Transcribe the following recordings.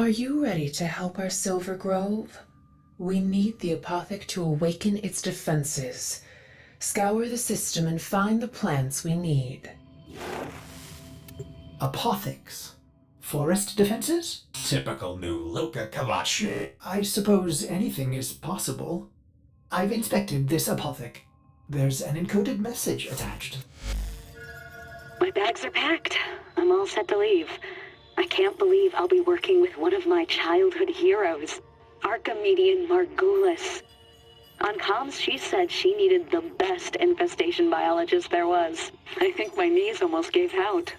Are you ready to help our Silver Grove? We need the Apothec to awaken its defenses. Scour the system and find the plants we need. Apothecs? Forest defenses? Typical new Luca Kavachi. I suppose anything is possible. I've inspected this apothec. There's an encoded message attached. My bags are packed. I'm all set to leave. I can't believe I'll be working with one of my childhood heroes, Archimedian Margulis. On comms, she said she needed the best infestation biologist there was. I think my knees almost gave out.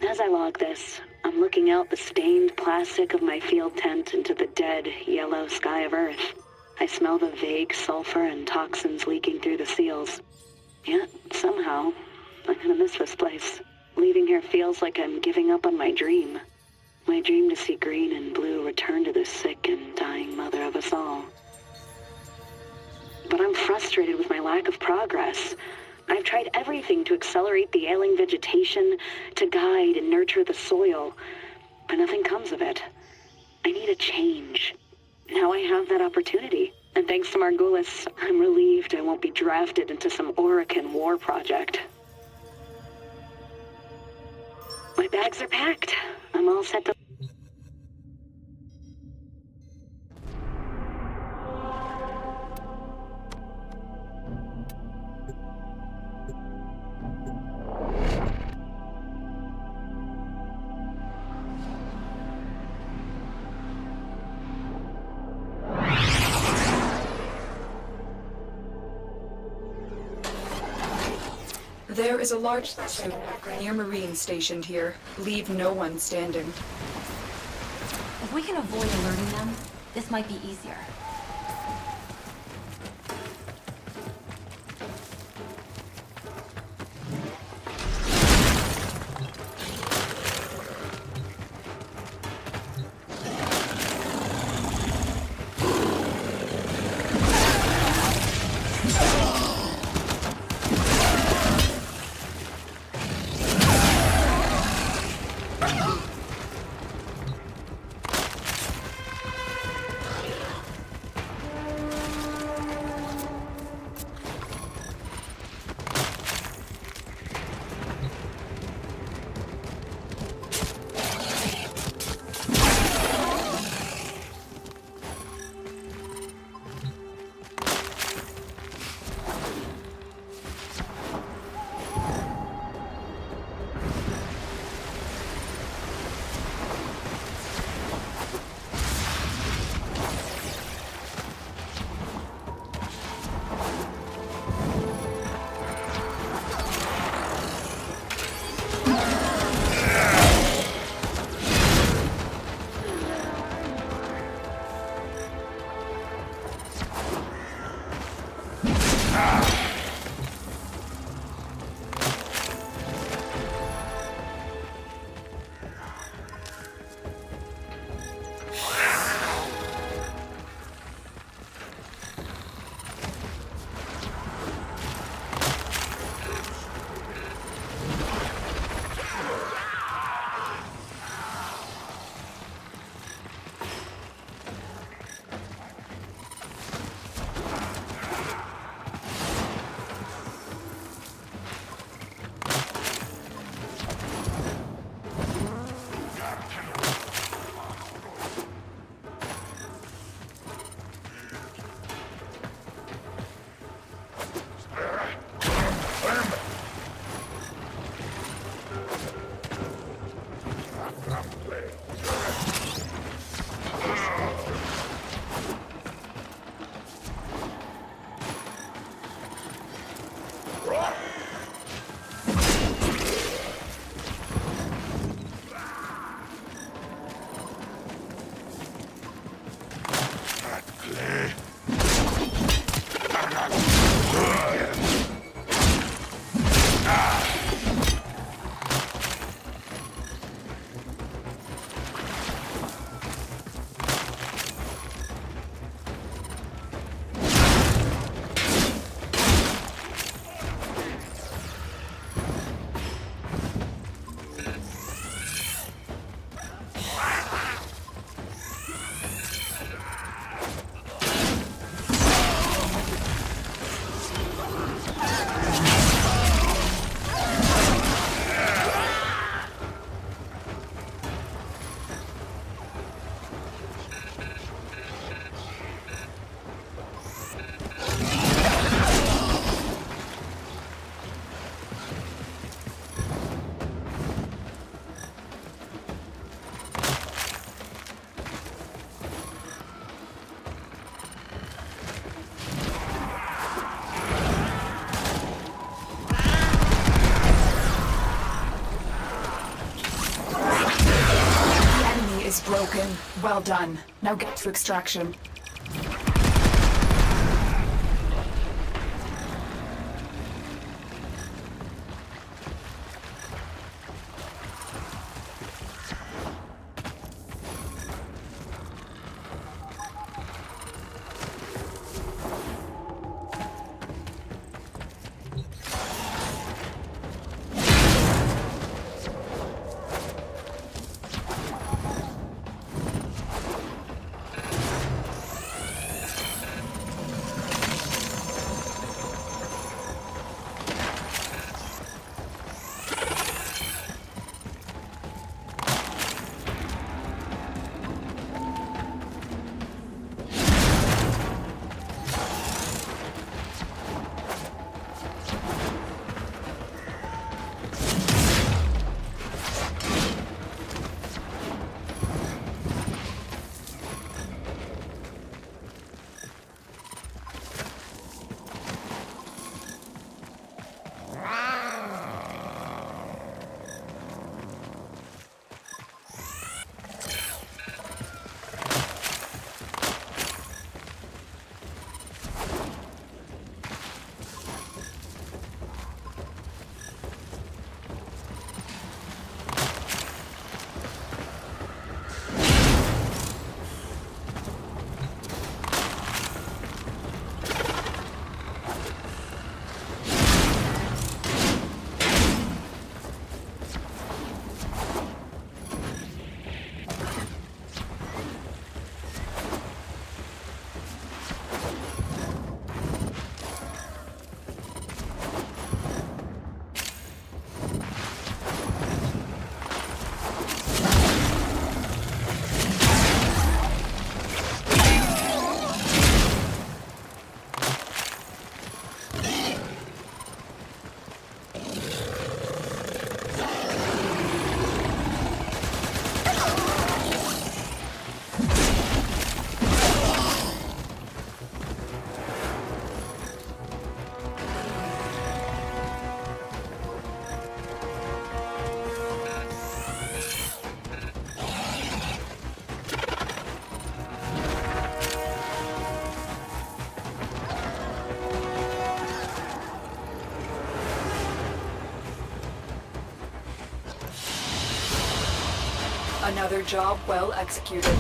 As I log this, I'm looking out the stained plastic of my field tent into the dead, yellow sky of Earth. I smell the vague sulfur and toxins leaking through the seals. Yet, somehow, I'm gonna miss this place. Leaving here feels like I'm giving up on my dream. My dream to see green and blue return to the sick and dying mother of us all. But I'm frustrated with my lack of progress. I've tried everything to accelerate the ailing vegetation, to guide and nurture the soil, but nothing comes of it. I need a change. Now I have that opportunity, and thanks to Margulis, I'm relieved I won't be drafted into some Orican war project. My bags are packed. I'm all set to... There is a large section near Marine stationed here. Leave no one standing. If we can avoid alerting them, this might be easier. Broken. Well done. Now get to extraction. Another job well executed.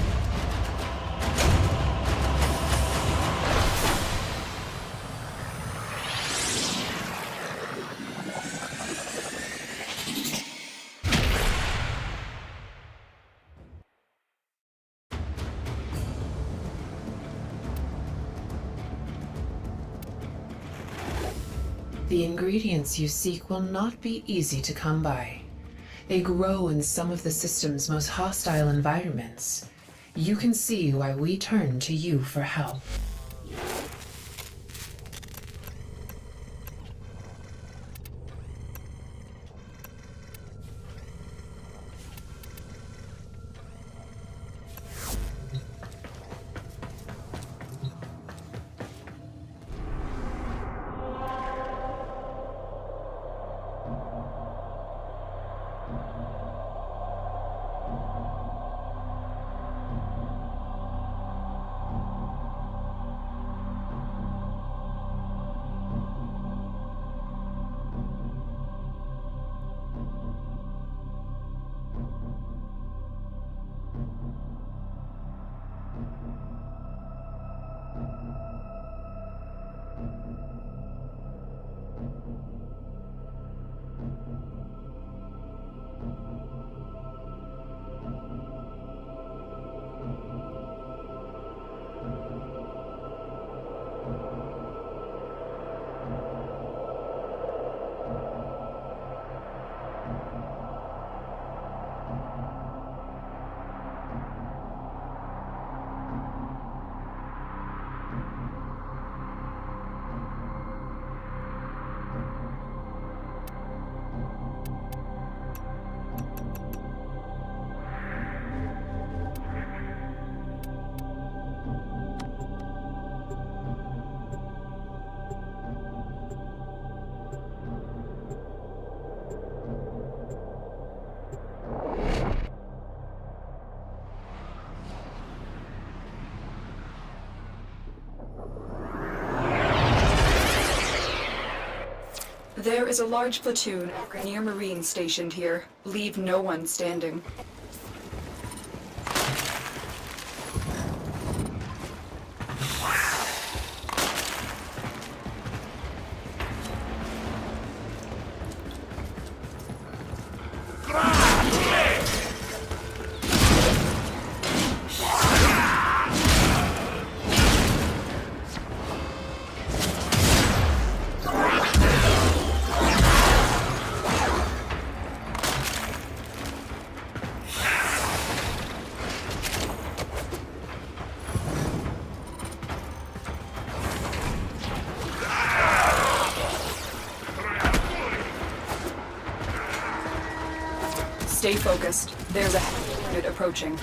The ingredients you seek will not be easy to come by. They grow in some of the system's most hostile environments. You can see why we turn to you for help. There is a large platoon of Grenier Marines stationed here. Leave no one standing. Stay focused. There's a unit approaching.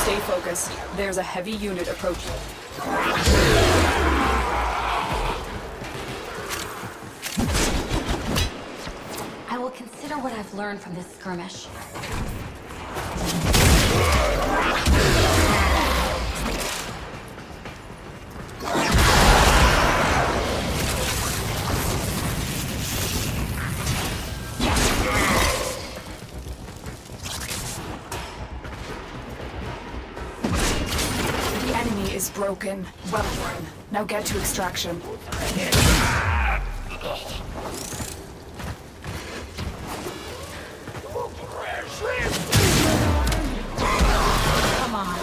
Stay focused. There's a heavy unit approaching. I will consider what I've learned from this skirmish. The enemy is broken. Well done. Now get to extraction. Come on.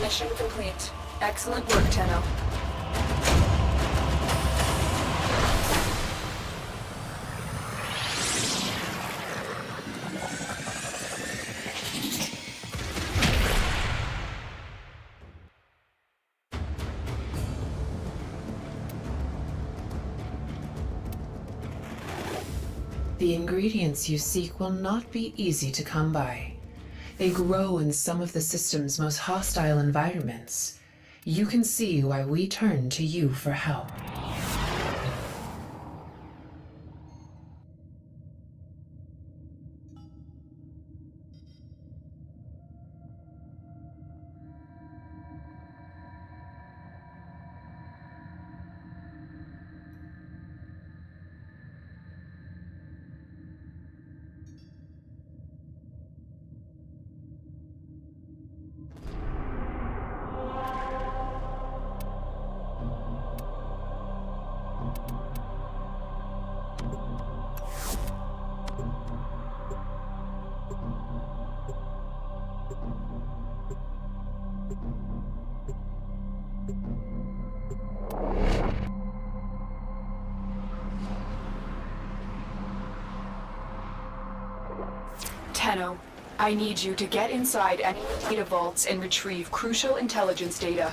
Mission complete. Excellent work, Tenno. The ingredients you seek will not be easy to come by. They grow in some of the system's most hostile environments. You can see why we turn to you for help. Tenno, I need you to get inside any data vaults and retrieve crucial intelligence data.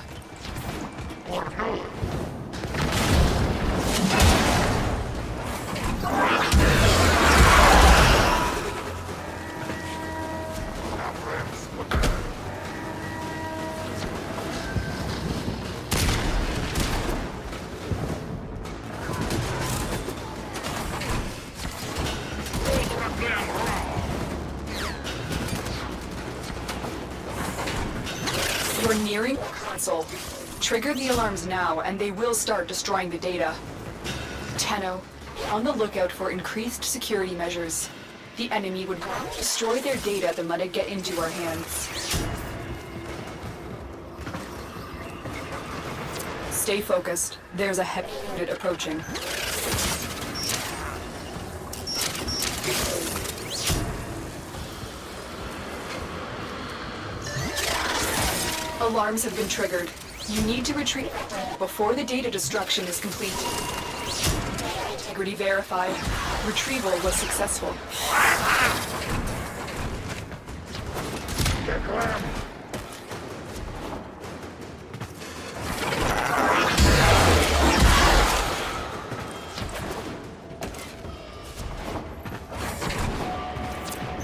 You're nearing the console. Trigger the alarms now, and they will start destroying the data. Tenno, on the lookout for increased security measures. The enemy would destroy their data to let it get into our hands. Stay focused. There's a heavy unit approaching. Alarms have been triggered. You need to retreat before the data destruction is complete. Integrity verified. Retrieval was successful.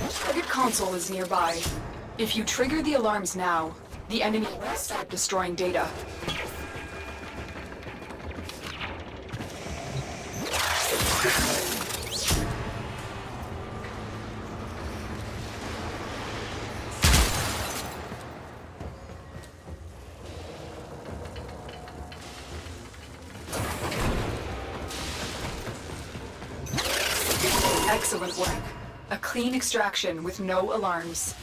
Target console is nearby. If you trigger the alarms now, the enemy will start destroying data. Excellent work. A clean extraction with no alarms.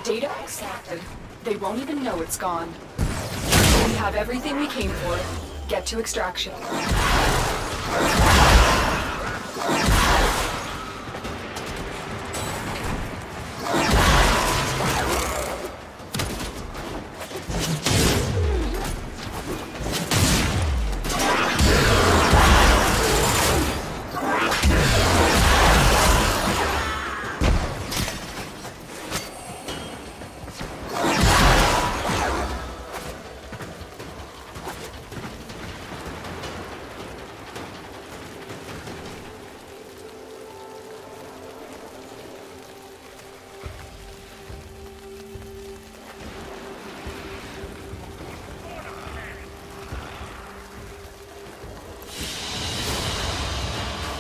Data extracted. They won't even know it's gone. We have everything we came for. Get to extraction.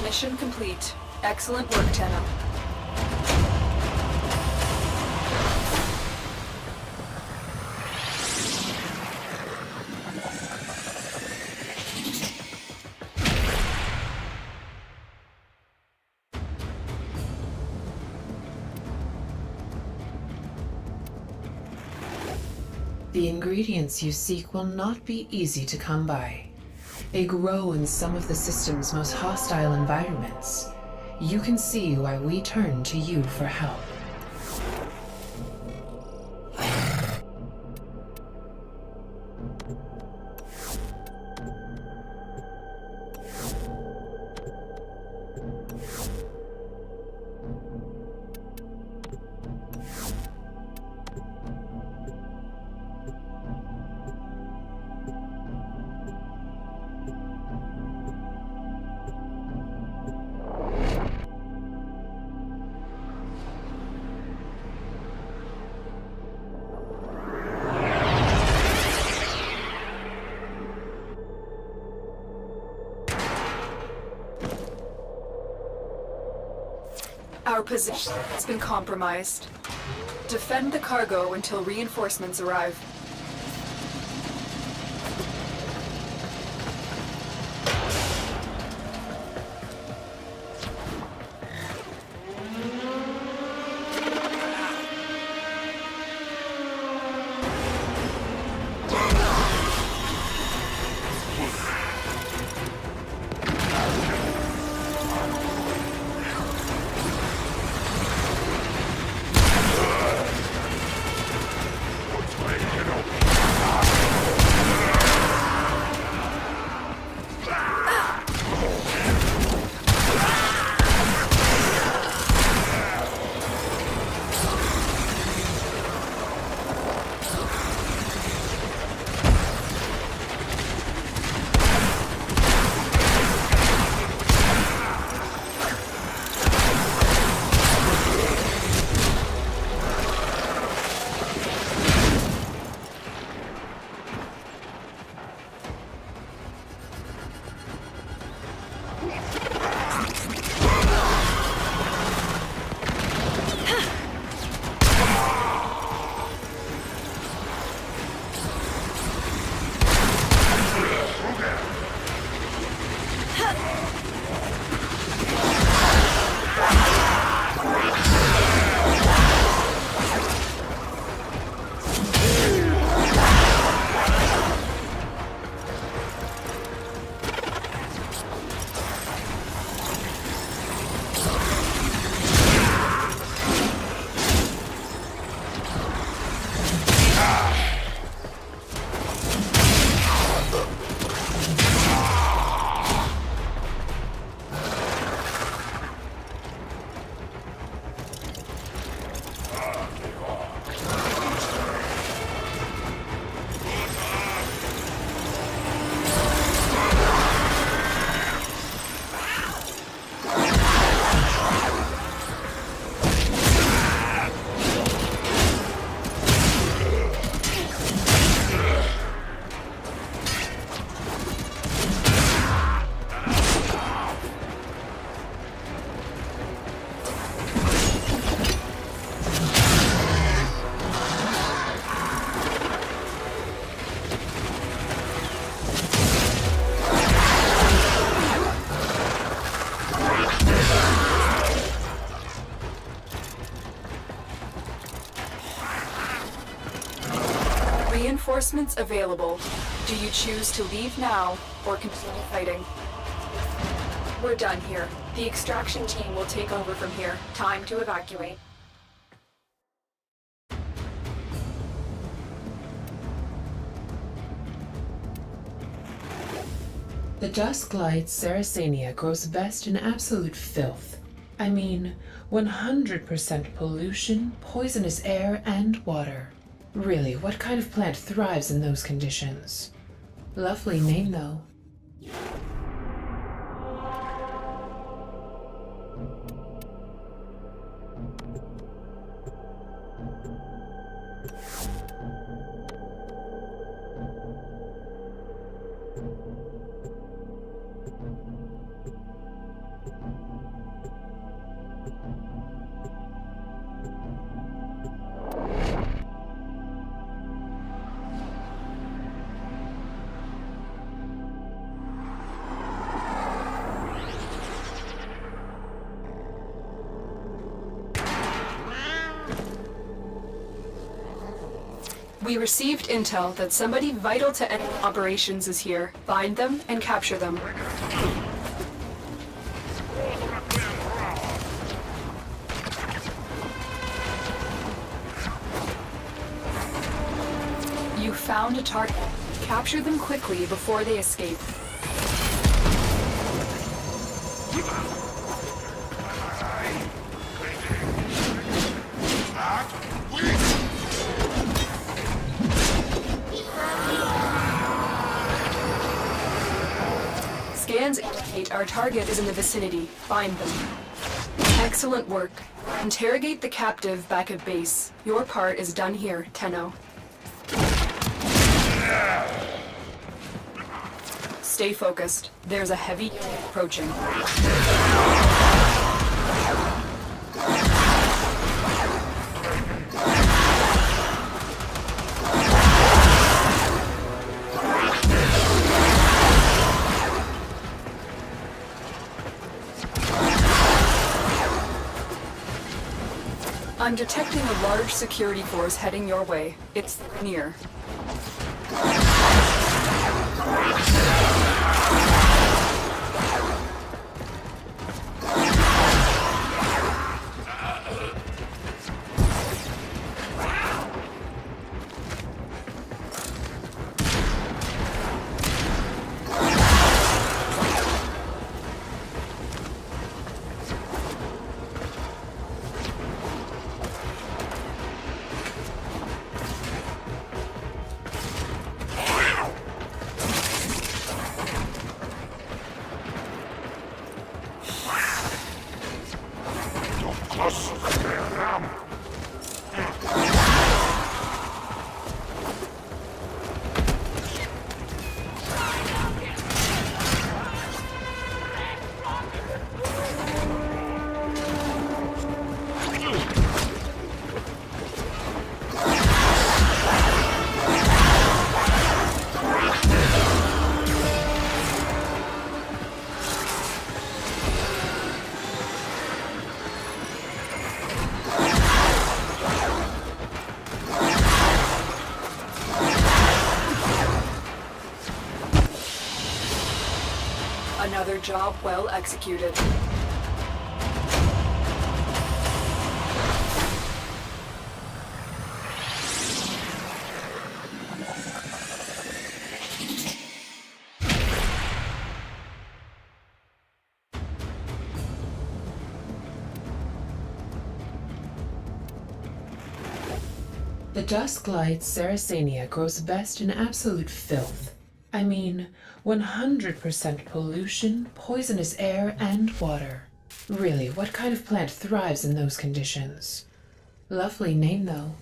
Mission complete. Excellent work, Tenno. The ingredients you seek will not be easy to come by. They grow in some of the system's most hostile environments. You can see why we turn to you for help. Our position has been compromised. Defend the cargo until reinforcements arrive. Reinforcements available. Do you choose to leave now or continue fighting? We're done here. The extraction team will take over from here. Time to evacuate. The dusk light Saracenia grows best in absolute filth. I mean, 100% pollution, poisonous air, and water. Really, what kind of plant thrives in those conditions? Lovely name, though. We received intel that somebody vital to enemy operations is here. Find them and capture them. You found a target. Capture them quickly before they escape. Scans indicate our target is in the vicinity. Find them. Excellent work. Interrogate the captive back at base. Your part is done here, Tenno. Stay focused. There's a heavy approaching. I'm detecting a large security force heading your way. It's near. Another job well executed. The dusk light Saracenia grows best in absolute filth. I mean, 100% pollution, poisonous air, and water. Really, what kind of plant thrives in those conditions? Lovely name, though.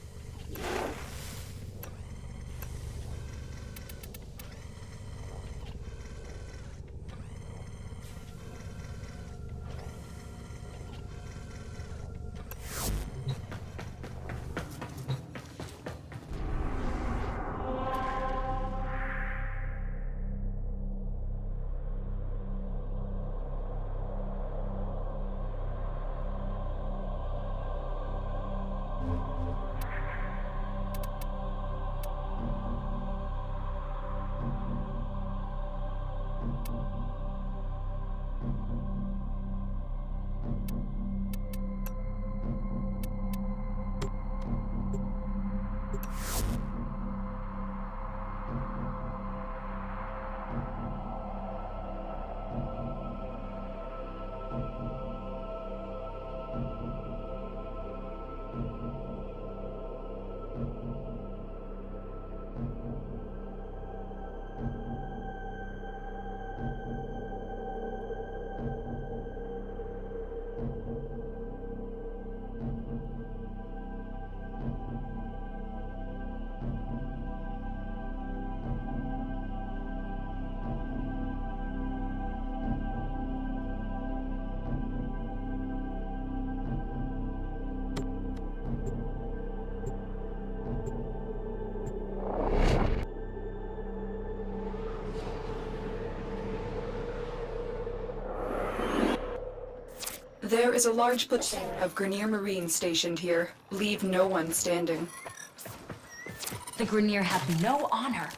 There is a large platoon of Grineer Marines stationed here. Leave no one standing. The Grineer have no honor.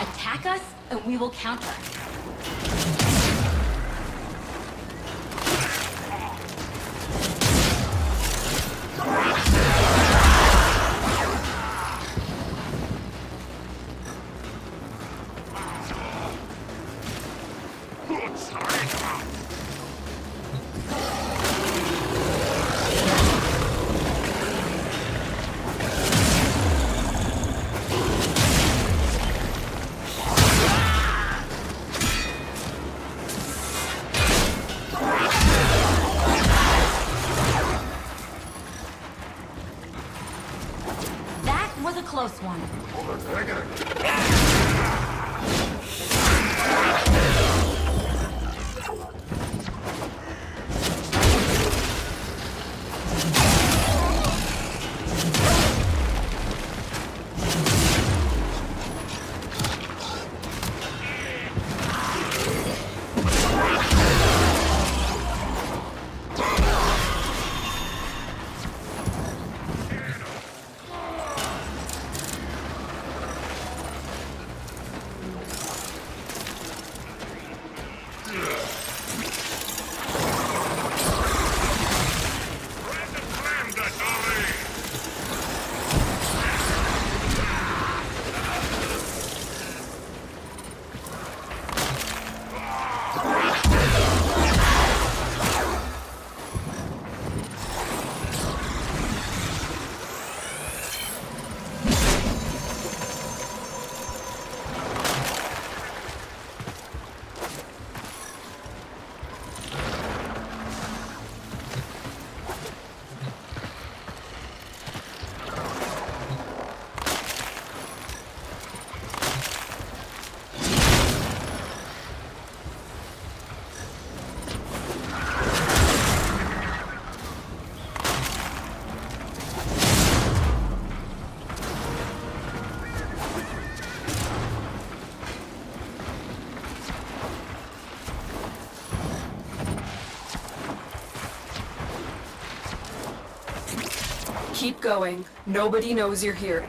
Attack us, and we will counter. That was a close one. Keep going. Nobody knows you're here.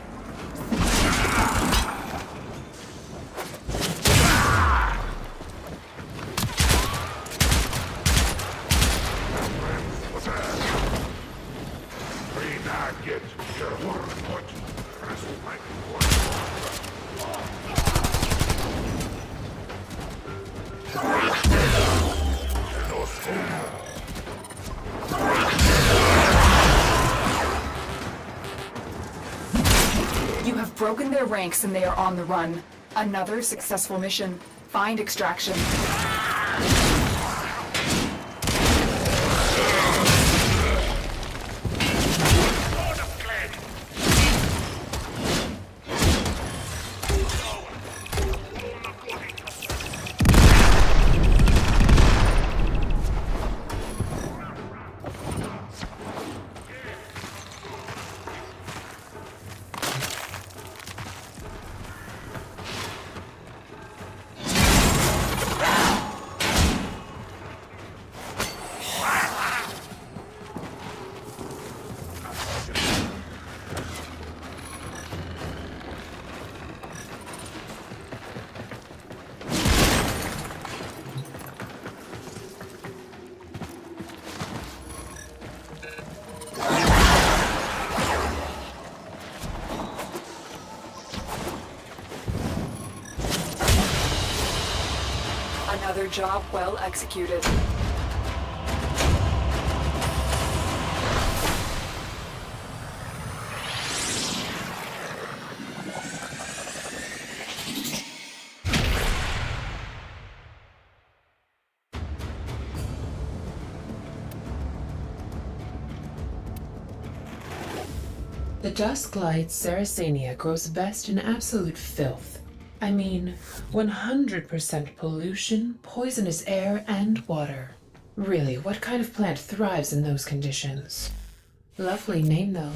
You have broken their ranks and they are on the run. Another successful mission. Find extraction. Another job well executed. The dusk-light Saracenia grows best in absolute filth. I mean, 100% pollution, poisonous air, and water. Really, what kind of plant thrives in those conditions? Lovely name, though.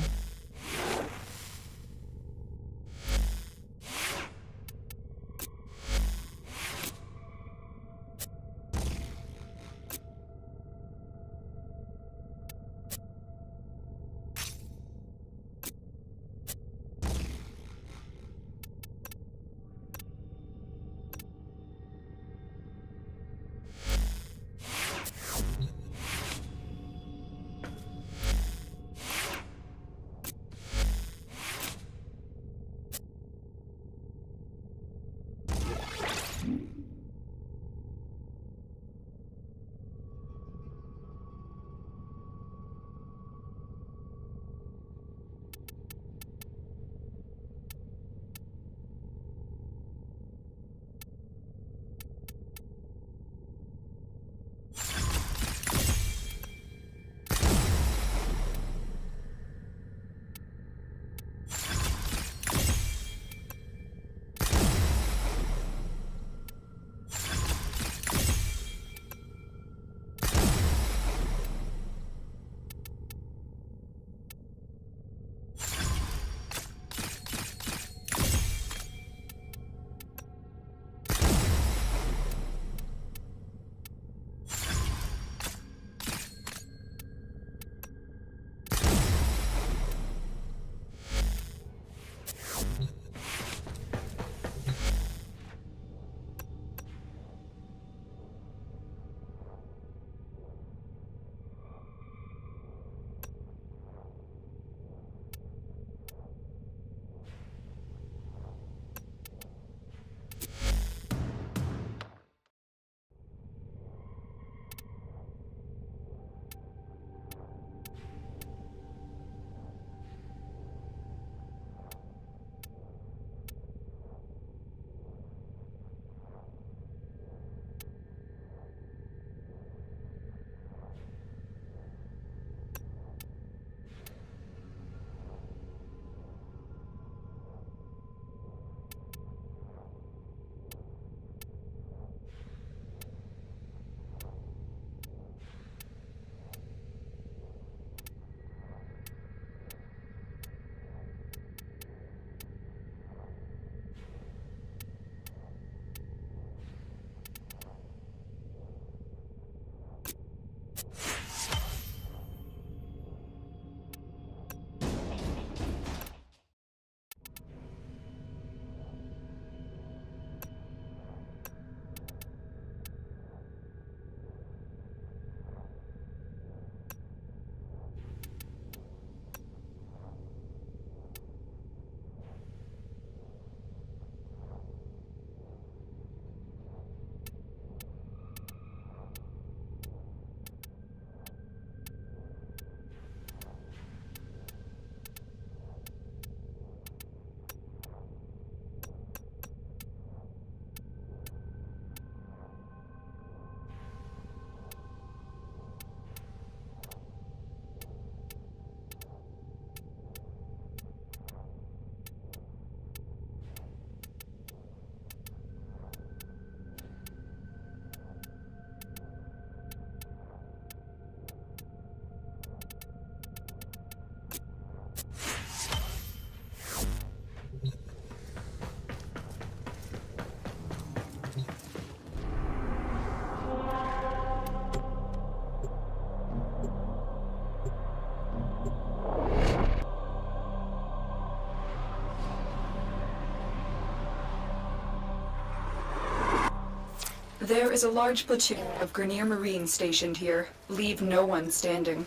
There is a large platoon of Grenier Marines stationed here. Leave no one standing.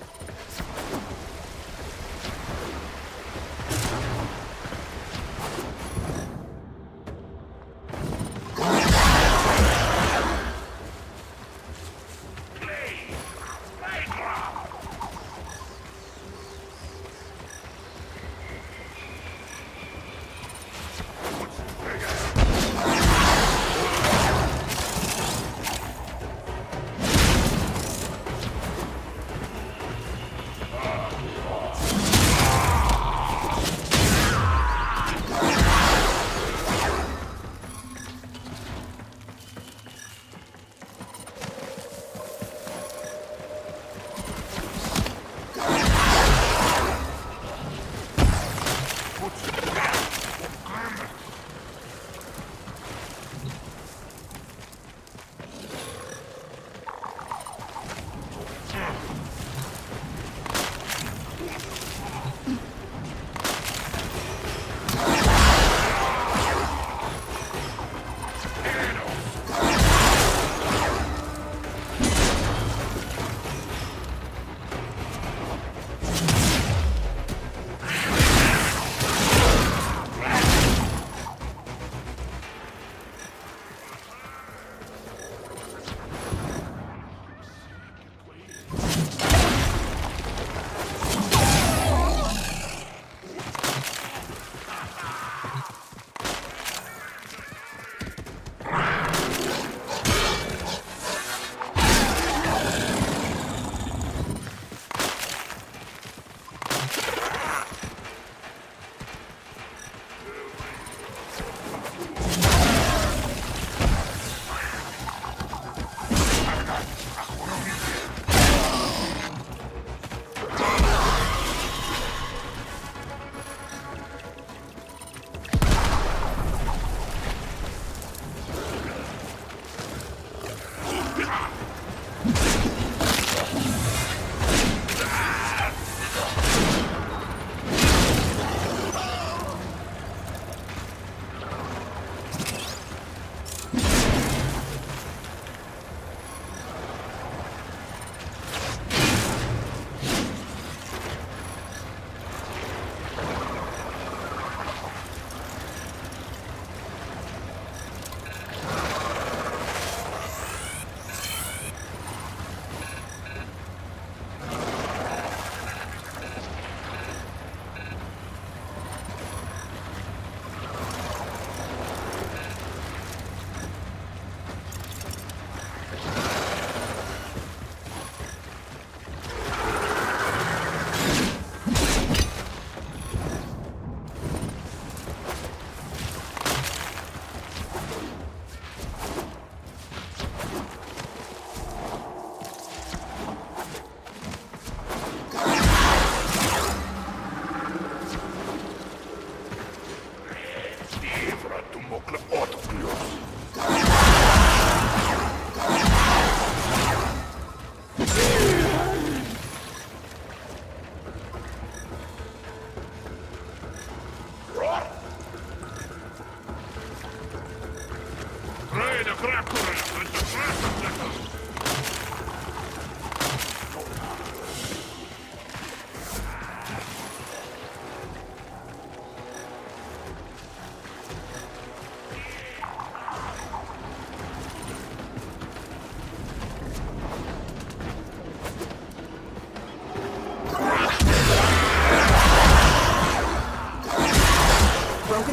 Broken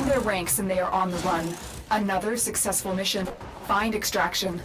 their ranks and they are on the run. Another successful mission. Find extraction.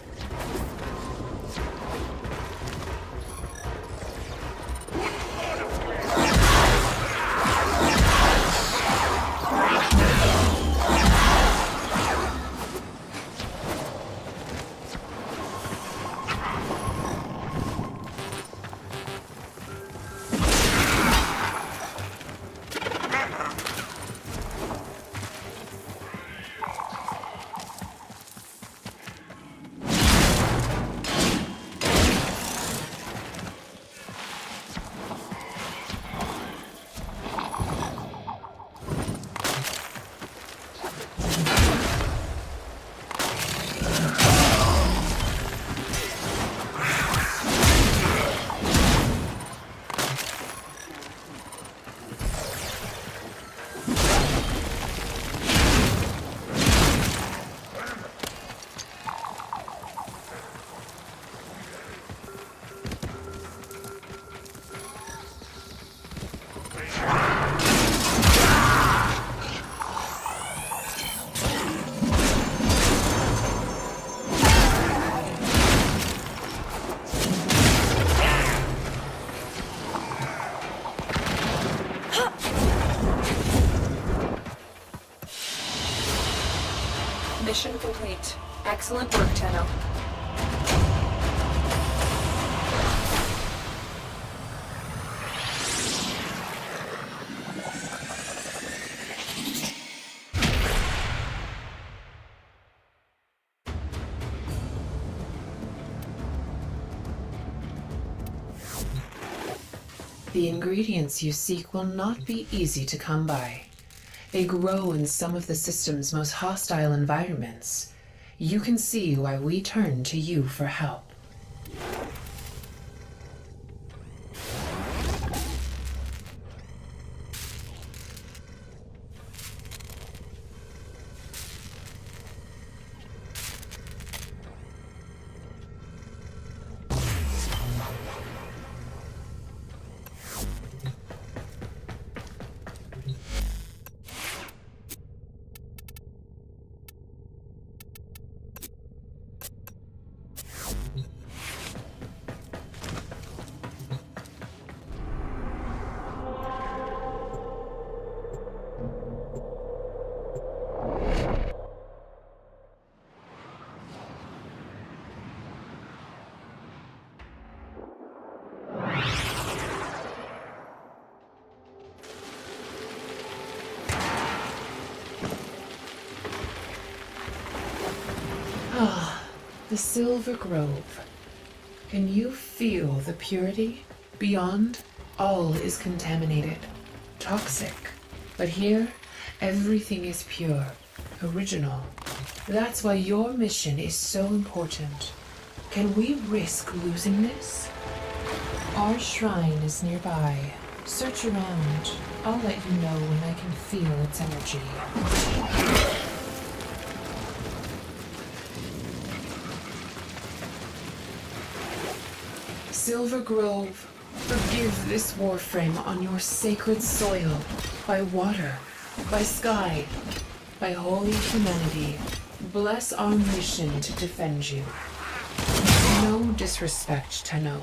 Mission complete. Excellent work, Tenno. The ingredients you seek will not be easy to come by. They grow in some of the system's most hostile environments. You can see why we turn to you for help. The Silver Grove. Can you feel the purity? Beyond, all is contaminated, toxic. But here, everything is pure, original. That's why your mission is so important. Can we risk losing this? Our shrine is nearby. Search around. I'll let you know when I can feel its energy. Silver Grove, forgive this Warframe on your sacred soil, by water, by sky, by holy humanity. Bless our mission to defend you. No disrespect, Tenno,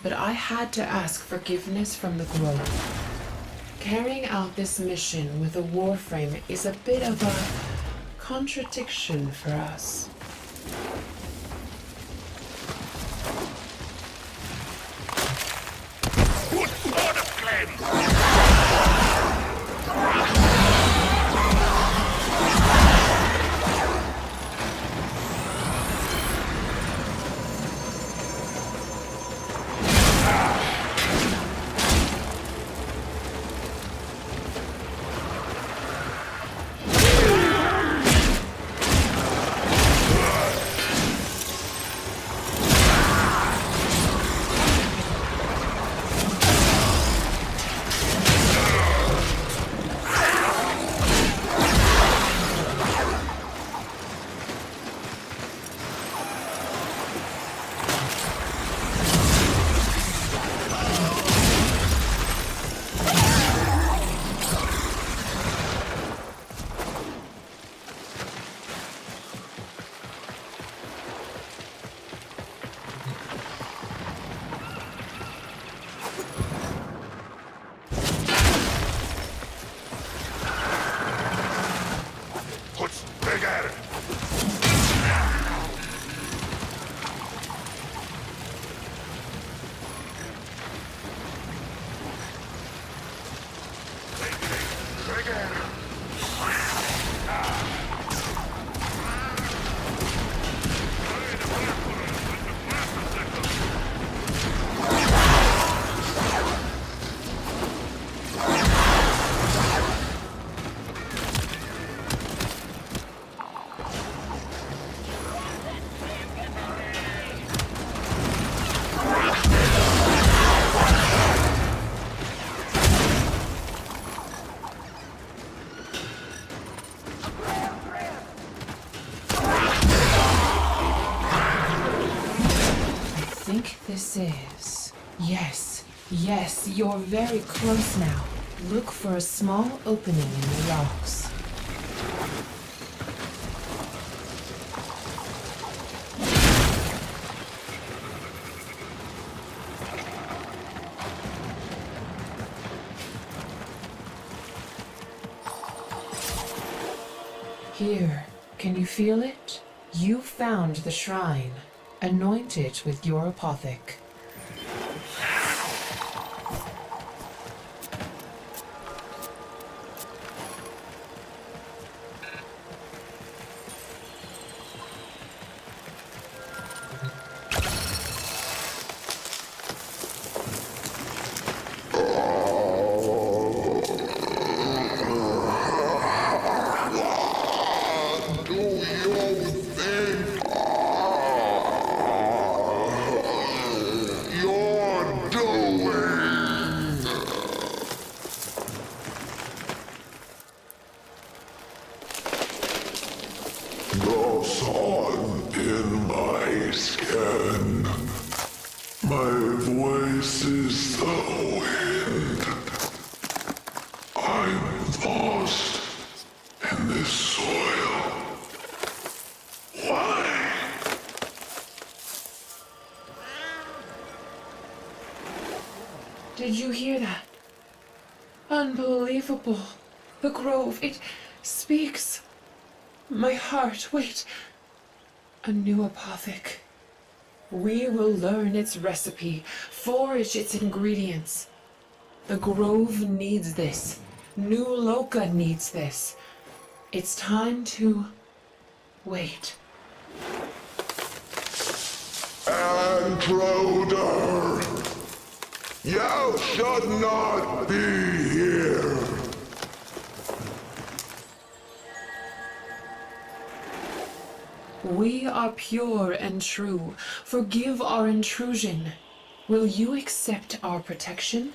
but I had to ask forgiveness from the Grove. Carrying out this mission with a Warframe is a bit of a contradiction for us. think this is? Yes, yes, you're very close now. Look for a small opening in the rocks. Here, can you feel it? You found the shrine. Anoint it with your apothec. The sun in my skin. My voice is the wind. I'm lost in this soil. Why? Did you hear that? Unbelievable. The grove, it speaks. My heart, wait. A new apothec. We will learn its recipe, forage its ingredients. The grove needs this. New Loka needs this. It's time to wait. Intruder! You should not be here! We are pure and true. Forgive our intrusion. Will you accept our protection?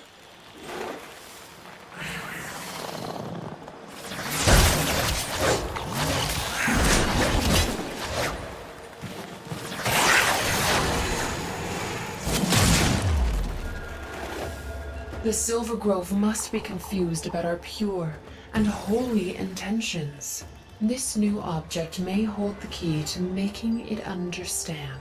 The Silver Grove must be confused about our pure and holy intentions. This new object may hold the key to making it understand.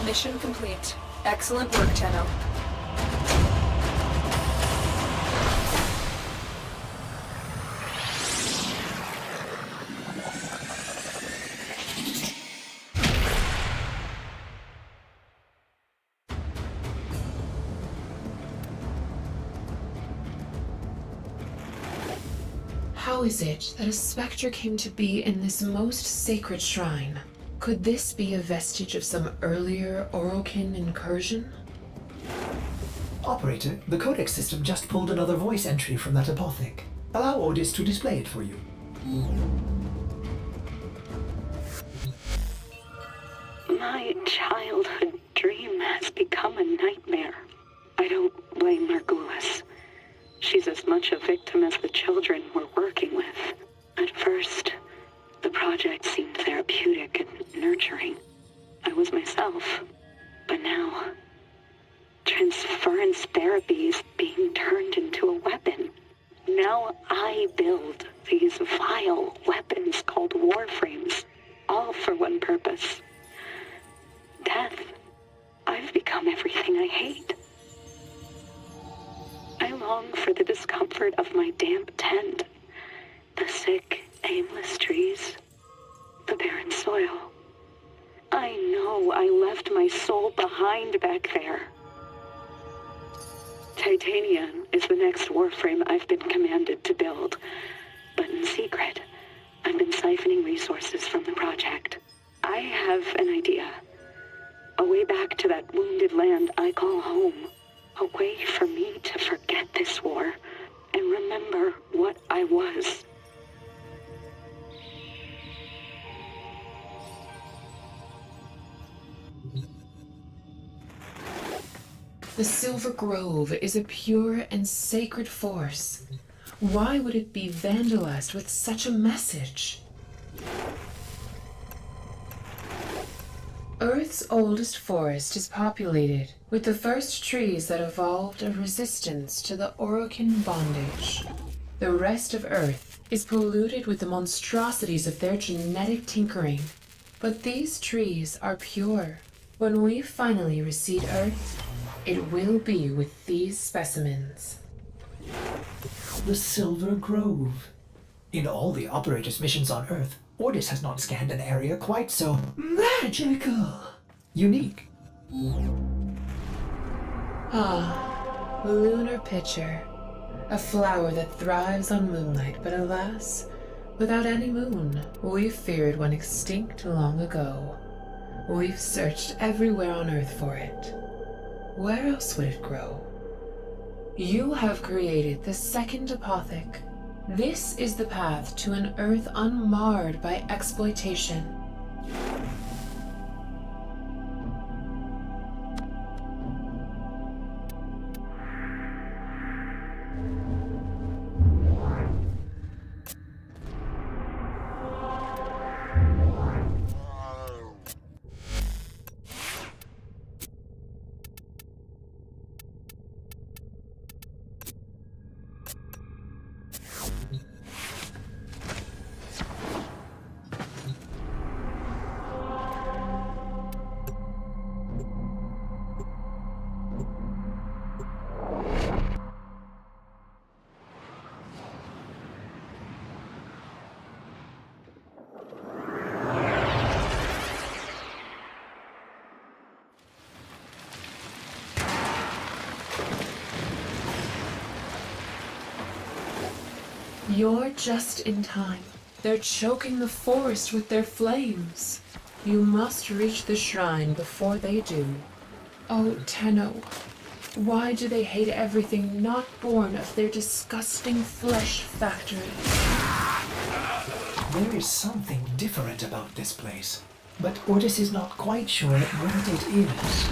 Mission complete. Excellent work, Tenno. How is it that a specter came to be in this most sacred shrine? Could this be a vestige of some earlier Orokin incursion? Operator, the codex system just pulled another voice entry from that apothec. Allow Otis to display it for you. My childhood dream has become a nightmare. I don't blame Margulis. She's as much a victim as the children we're working with. At first, the project seemed therapeutic and nurturing. I was myself. But now, transference therapy is being turned into a weapon. Now I build long for the discomfort of my damp tent, the sick, aimless trees, the barren soil. I know I left my soul behind back there. Titania is the next Warframe I've been commanded to build, but in secret, I've been siphoning resources from the project. I have an idea. A way back to that wounded land I call home. A way for me to forget this war and remember what I was. The Silver Grove is a pure and sacred force. Why would it be vandalized with such a message? Earth's oldest forest is populated with the first trees that evolved a resistance to the Orokin bondage. The rest of Earth is polluted with the monstrosities of their genetic tinkering. But these trees are pure. When we finally reseed Earth, it will be with these specimens. The Silver Grove. In all the Operator's missions on Earth, Ordis has not scanned an area quite so magical. Unique. Ah, lunar pitcher. A flower that thrives on moonlight, but alas, without any moon. We feared one extinct long ago. We've searched everywhere on Earth for it. Where else would it grow? You have created the second apothec. This is the path to an Earth unmarred by exploitation. You're just in time. They're choking the forest with their flames. You must reach the shrine before they do. Oh, Tenno, why do they hate everything not born of their disgusting flesh factory? There is something different about this place, but Ordis is not quite sure what it is.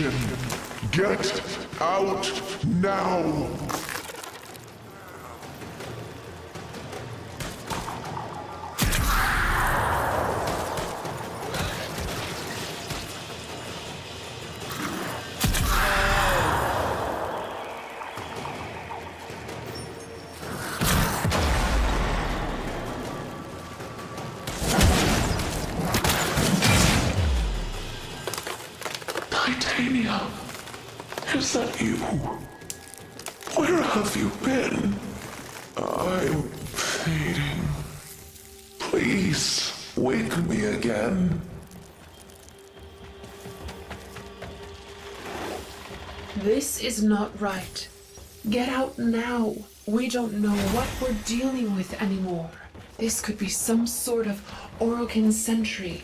abomination. Get out now. Titania, is that you? Where have you been? I'm fading. Please, wake me again. This is not right. Get out now. We don't know what we're dealing with anymore. This could be some sort of Orokin sentry.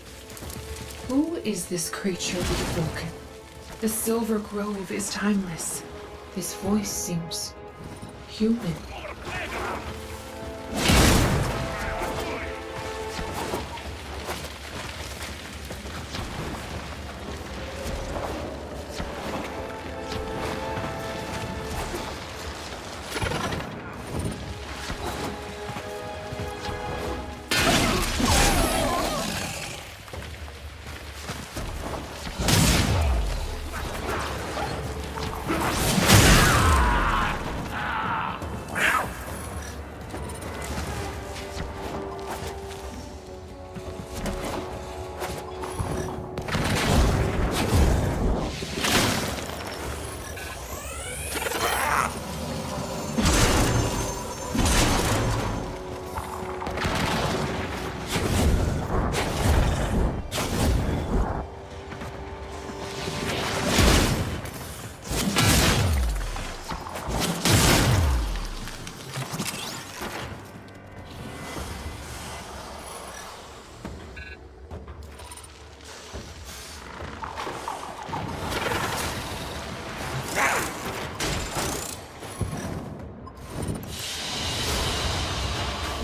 Who is this creature we've woken? The Silver Grove is timeless. This voice seems human.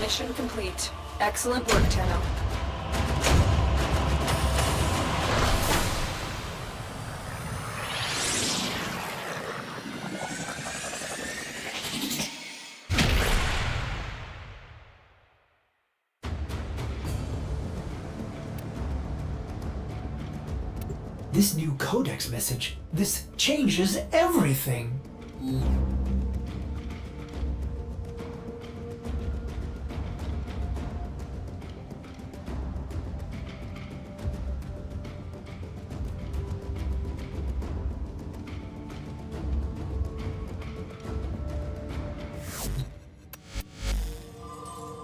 Mission complete. Excellent work, Tenno. This new codex message, this changes everything.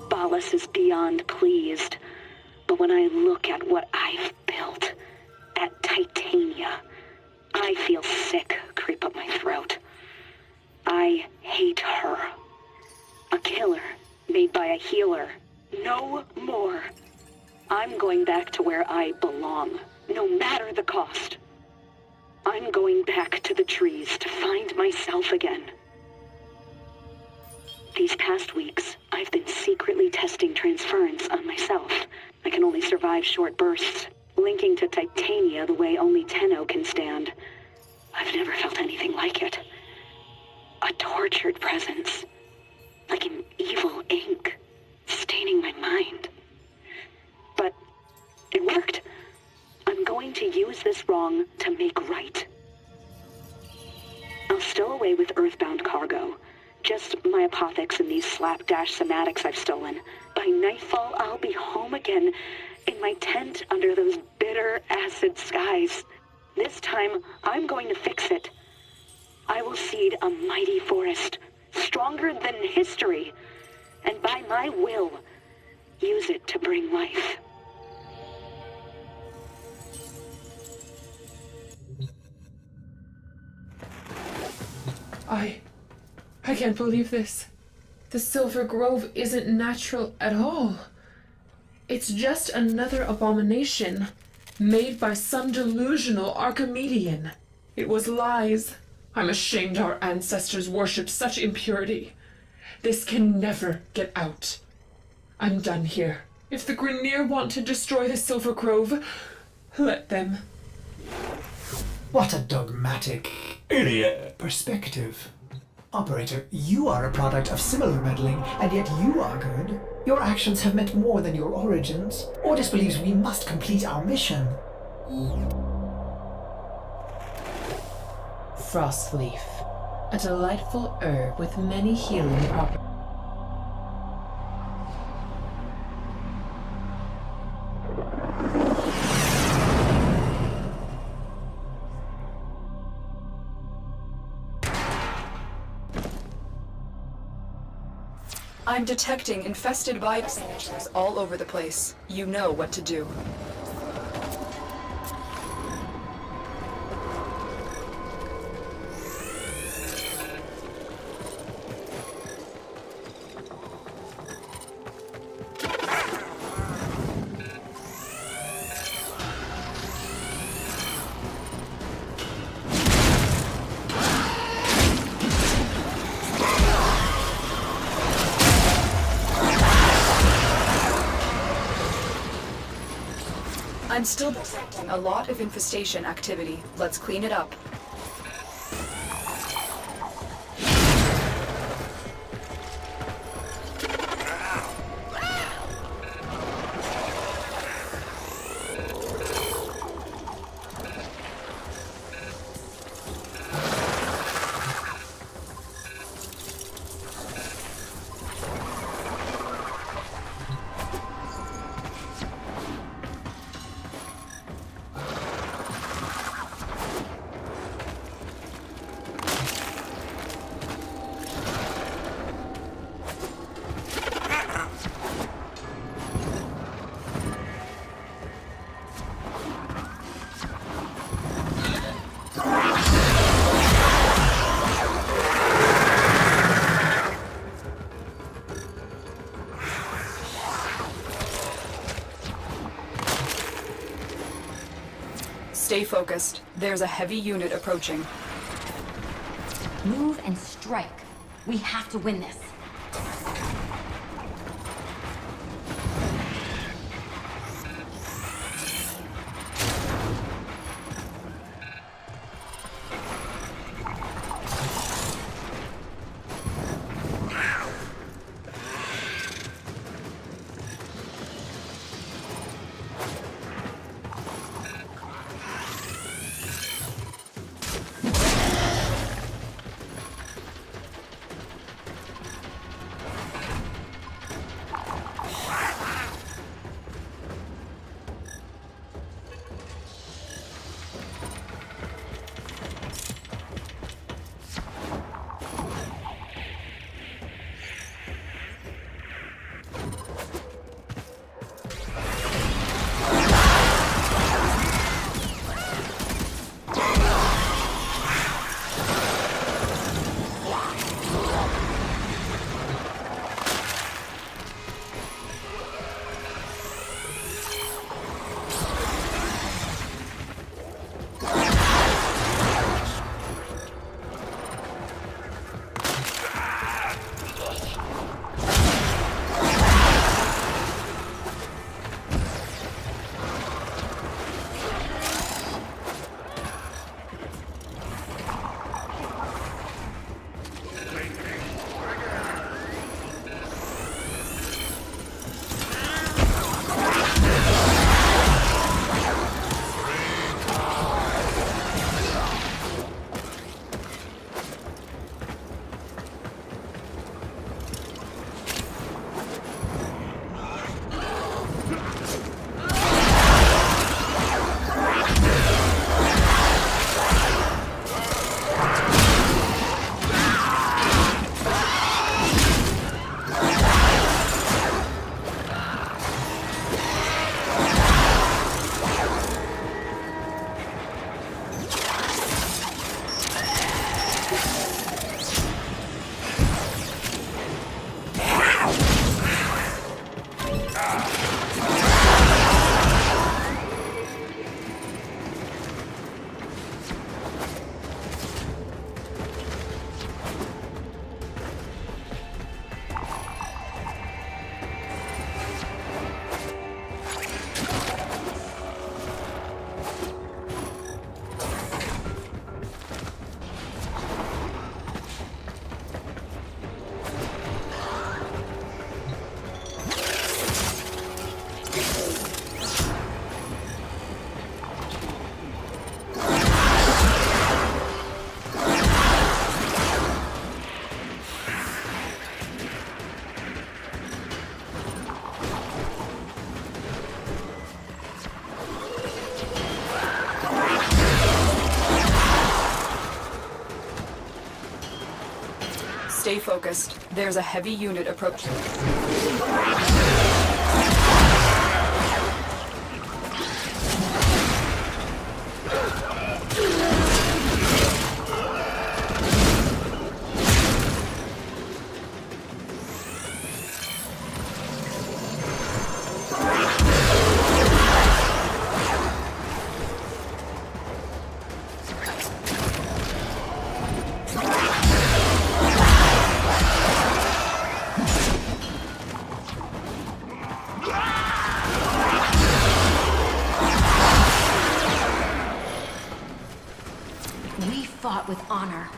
Ballas is beyond pleased, but when I look at what I've built at Titania, I feel sick creep up my throat. I hate her. A killer made by a healer. No more. I'm going back to where I belong, no matter the cost. I'm going back to the trees to find myself again. These past weeks, I've been secretly testing transference on myself. I can only survive short bursts, linking to Titania the way only Tenno can stand. I've never felt anything like it. A tortured presence, like an evil ink, staining my mind. But it worked. I'm going to use this wrong to make right. I'll stow away with Earthbound cargo. Just my apothecs and these slapdash somatics I've stolen. By nightfall, I'll be home again, in my tent under those bitter acid skies. This time, I'm going to fix it. I will seed a mighty forest, stronger than history, and by my will, use it to bring life. I can't believe this. The Silver Grove isn't natural at all. It's just another abomination made by some delusional Archimedean. It was lies. I'm ashamed our ancestors worshipped such impurity. This can never get out. I'm done here. If the Grineer want to destroy the Silver Grove, let them. What a dogmatic Idiot. perspective. Operator, you are a product of similar meddling, and yet you are good. Your actions have meant more than your origins. Ordis believes we must complete our mission. Frostleaf, a delightful herb with many healing properties. I'm detecting infested signatures all over the place. You know what to do. I'm still detecting a lot of infestation activity. Let's clean it up. Stay focused. There's a heavy unit approaching. Move and strike. We have to win this. Stay focused. There's a heavy unit approaching. We fought with honor.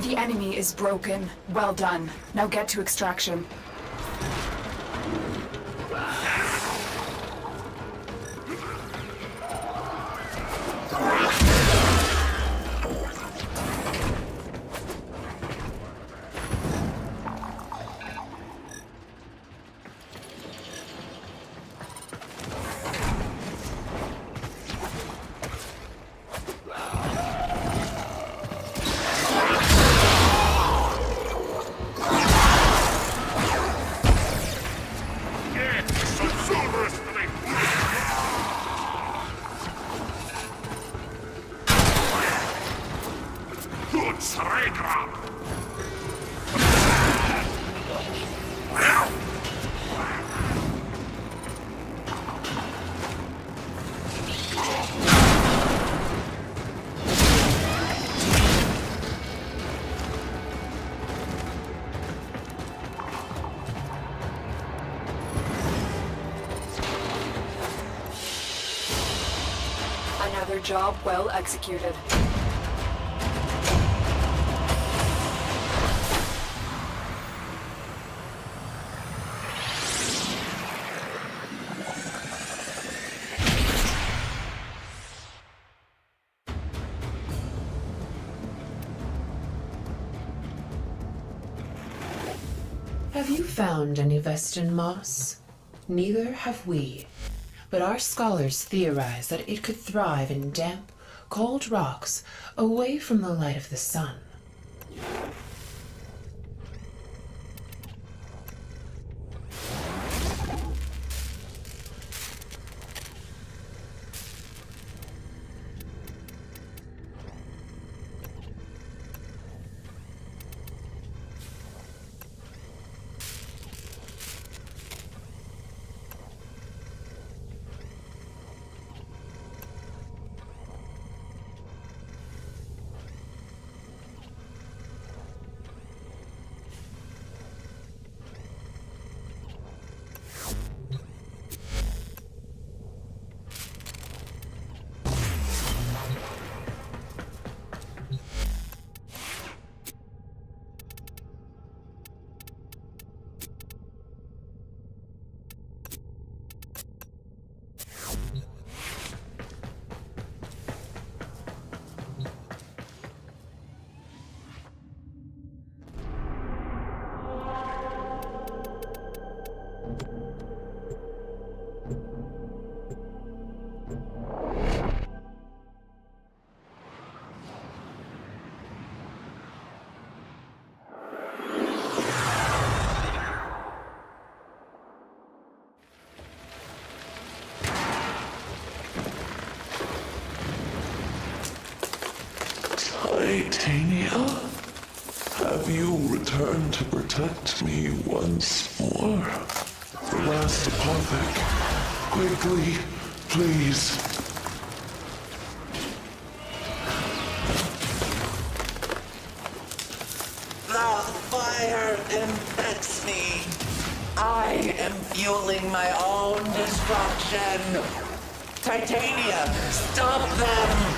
The enemy is broken. Well done. Now get to extraction. Another job well executed. Have you found any Vestin moss? Neither have we. But our scholars theorize that it could thrive in damp, cold rocks away from the light of the sun. Titania, have you returned to protect me once more? The last apothic. Quickly, please. The fire infects me. I am fueling my own destruction. Titania, stop them!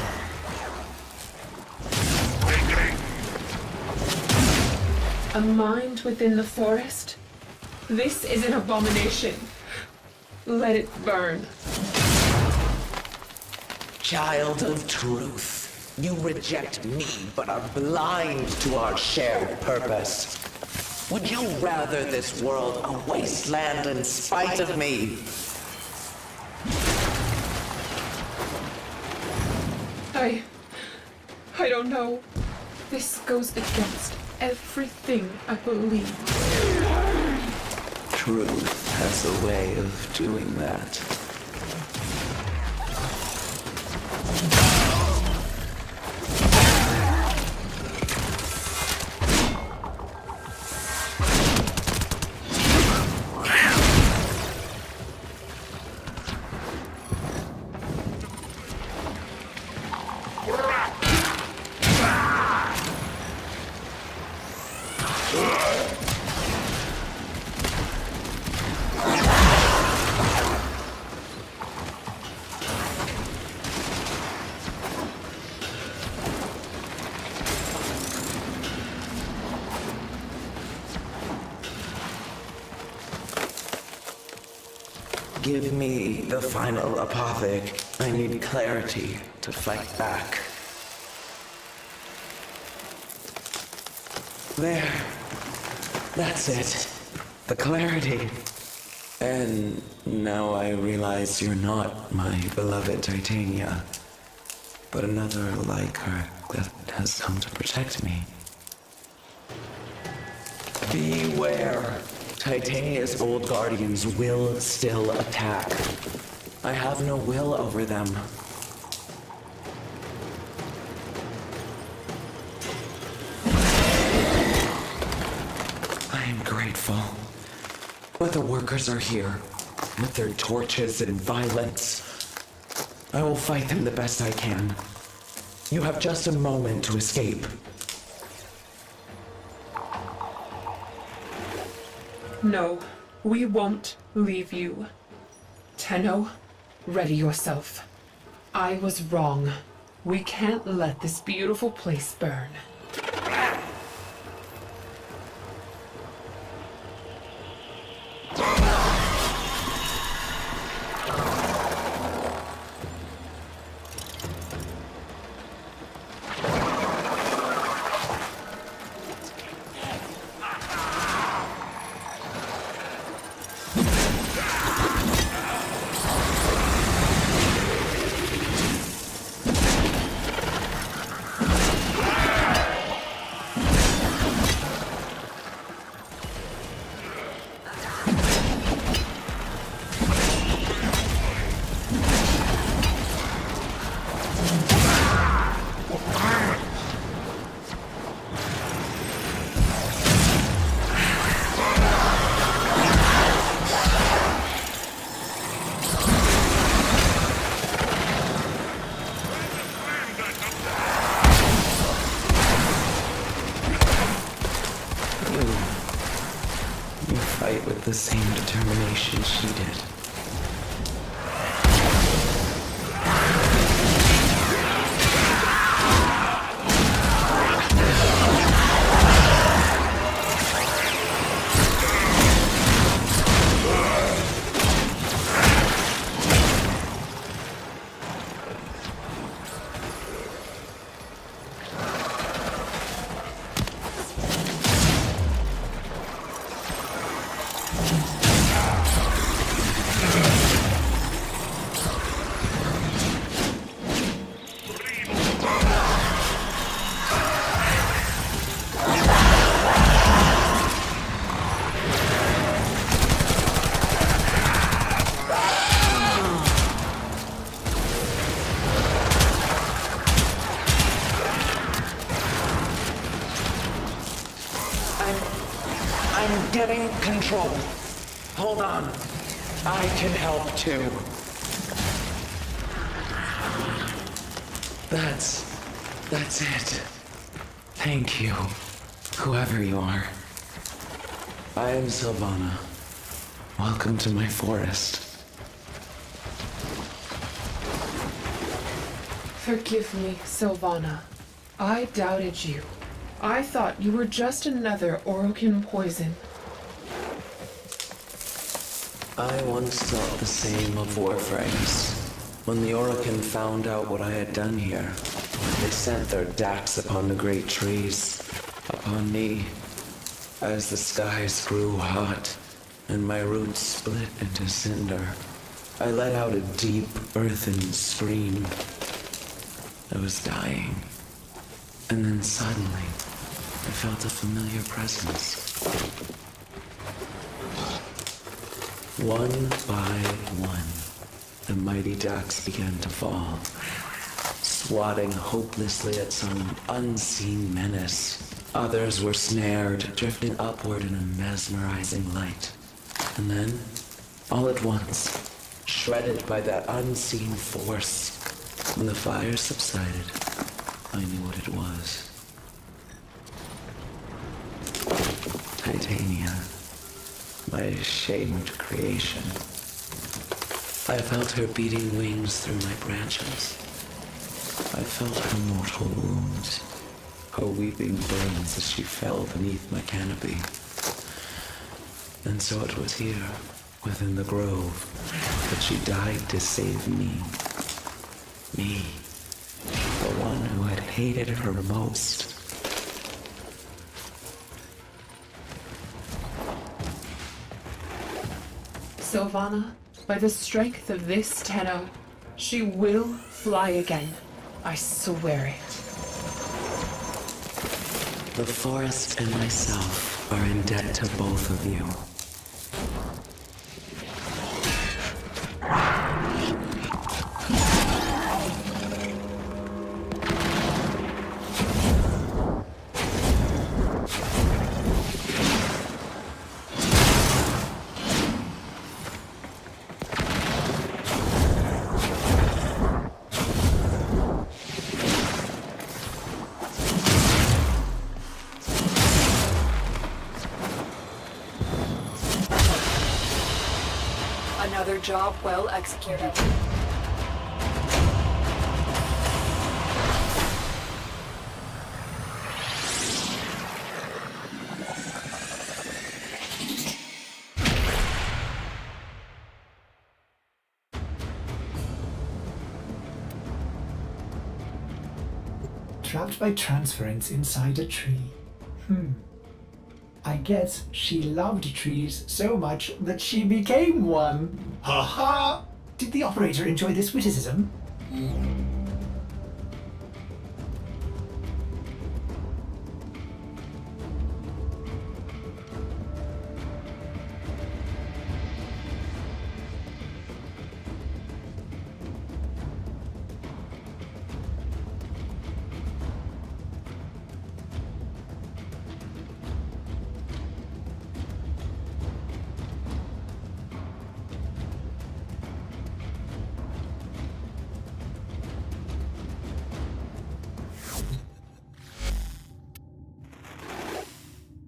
A mind within the forest? This is an abomination. Let it burn. Child of truth, you reject me but are blind to our shared purpose. Would you rather this world a wasteland in spite of me? I don't know. This goes against everything I believe. Truth has a way of doing that. Give me the final apothic. I need clarity to fight back. There. That's it. The clarity. And now I realize you're not my beloved Titania, but another like her that has come to protect me. Beware. Titania's old guardians will still attack. I have no will over them. I am grateful. But the workers are here, with their torches and violence. I will fight them the best I can. You have just a moment to escape. No, we won't leave you. Tenno, ready yourself. I was wrong. We can't let this beautiful place burn. You fight with the same determination she did. I'm getting control. Hold on. I can help too. That's it. Thank you. Whoever you are, I am Sylvana. Welcome to my forest. Forgive me, Sylvana. I doubted you. I thought you were just another Orokin poison. I once thought the same of Warframes. When the Orokin found out what I had done here, they sent their dax upon the great trees, upon me. As the skies grew hot, and my roots split into cinder, I let out a deep, earthen scream. I was dying. And then suddenly, I felt a familiar presence. One by one, the mighty ducks began to fall, swatting hopelessly at some unseen menace. Others were snared, drifting upward in a mesmerizing light. And then, all at once, shredded by that unseen force, when the fire subsided, I knew what it was. Titania, my ashamed creation. I felt her beating wings through my branches. I felt her mortal wounds, her weeping burns as she fell beneath my canopy. And so it was here, within the grove, that she died to save me. Me, the one who had hated her most. Sylvana, by the strength of this Tenno, she will fly again. I swear it. The forest and myself are in debt to both of you. Another job well executed. Trapped by transference inside a tree. I guess she loved trees so much that she became one. Ha ha! Did the operator enjoy this witticism?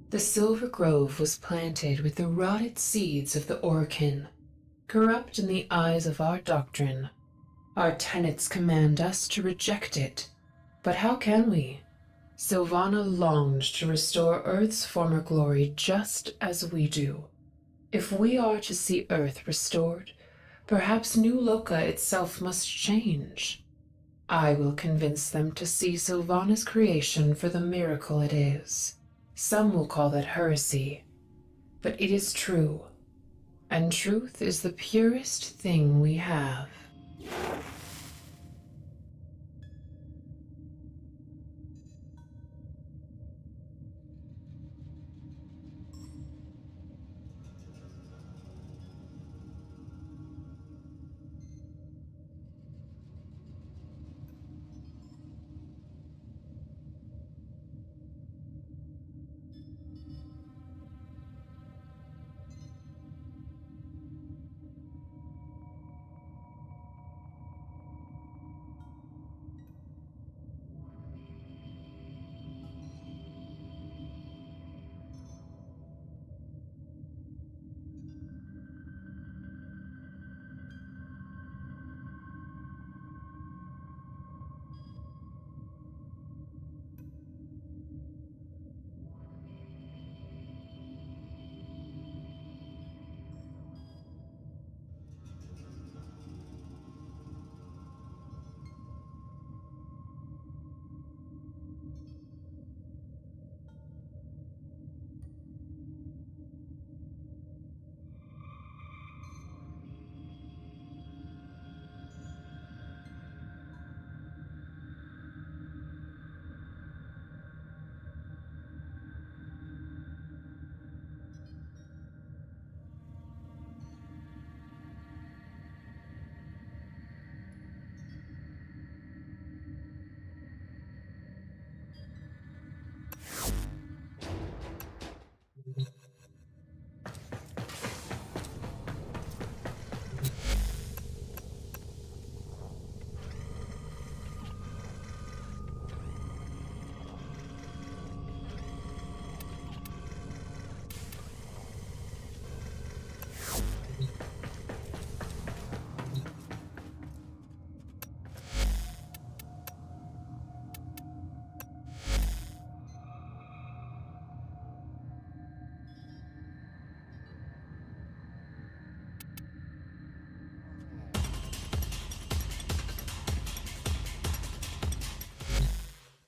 The Silver Grove was planted with the rotted seeds of the Orokin, corrupt in the eyes of our doctrine. Our tenets command us to reject it. But how can we? Sylvana longed to restore Earth's former glory just as we do. If we are to see Earth restored, perhaps New Loka itself must change. I will convince them to see Sylvana's creation for the miracle it is. Some will call that heresy, but it is true, and truth is the purest thing we have.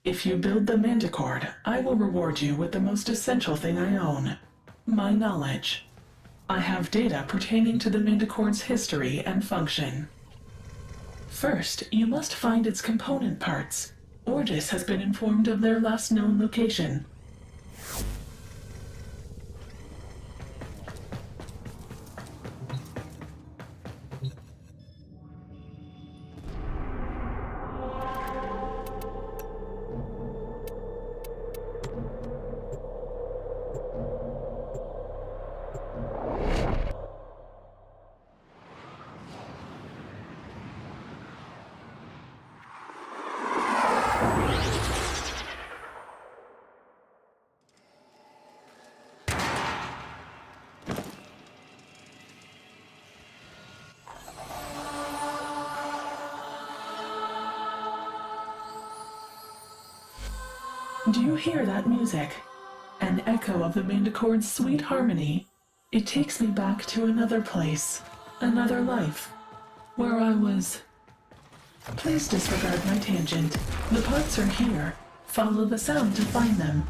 If you build the Manticord, I will reward you with the most essential thing I own, my knowledge. I have data pertaining to the Manticord's history and function. First, you must find its component parts. Ordis has been informed of their last known location. Do you hear that music? An echo of the Manticore's sweet harmony. It takes me back to another place, another life, where I was... Please disregard my tangent. The parts are here. Follow the sound to find them.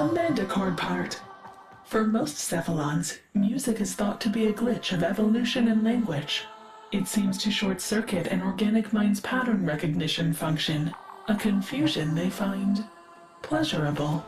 A Mandicord part. For most cephalons, music is thought to be a glitch of evolution and language. It seems to short-circuit an organic mind's pattern recognition function, a confusion they find pleasurable.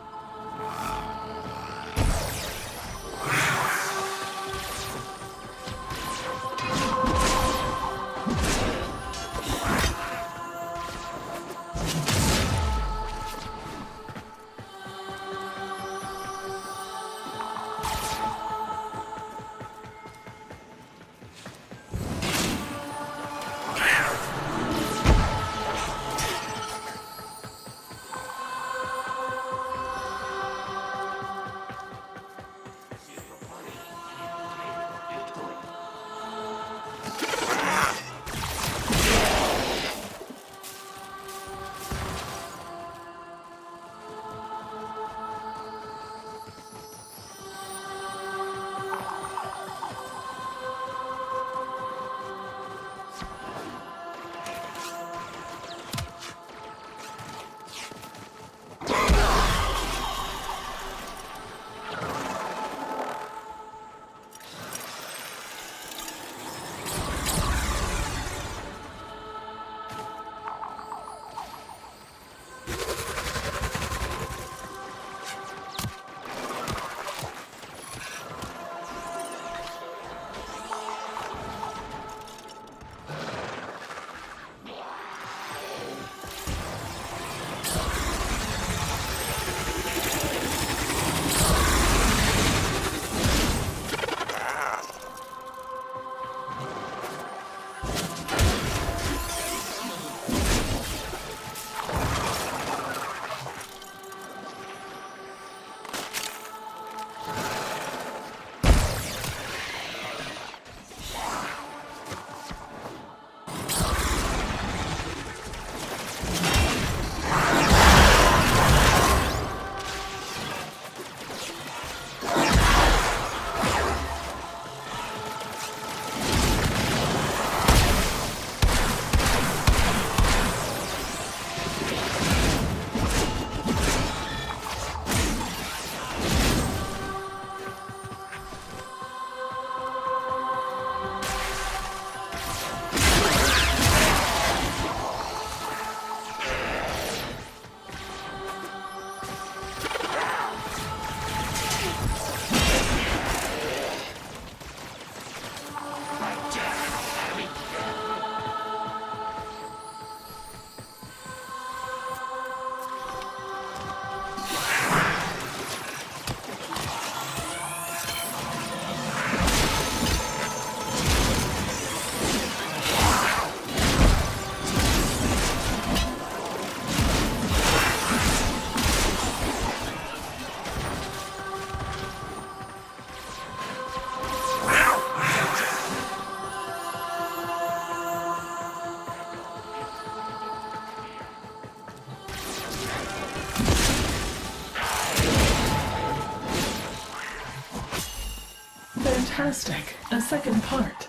Fantastic. A second part.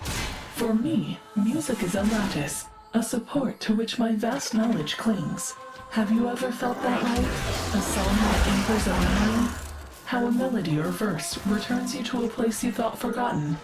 For me, music is a lattice, a support to which my vast knowledge clings. Have you ever felt that way? A song that anchors a memory? How a melody or verse returns you to a place you thought forgotten.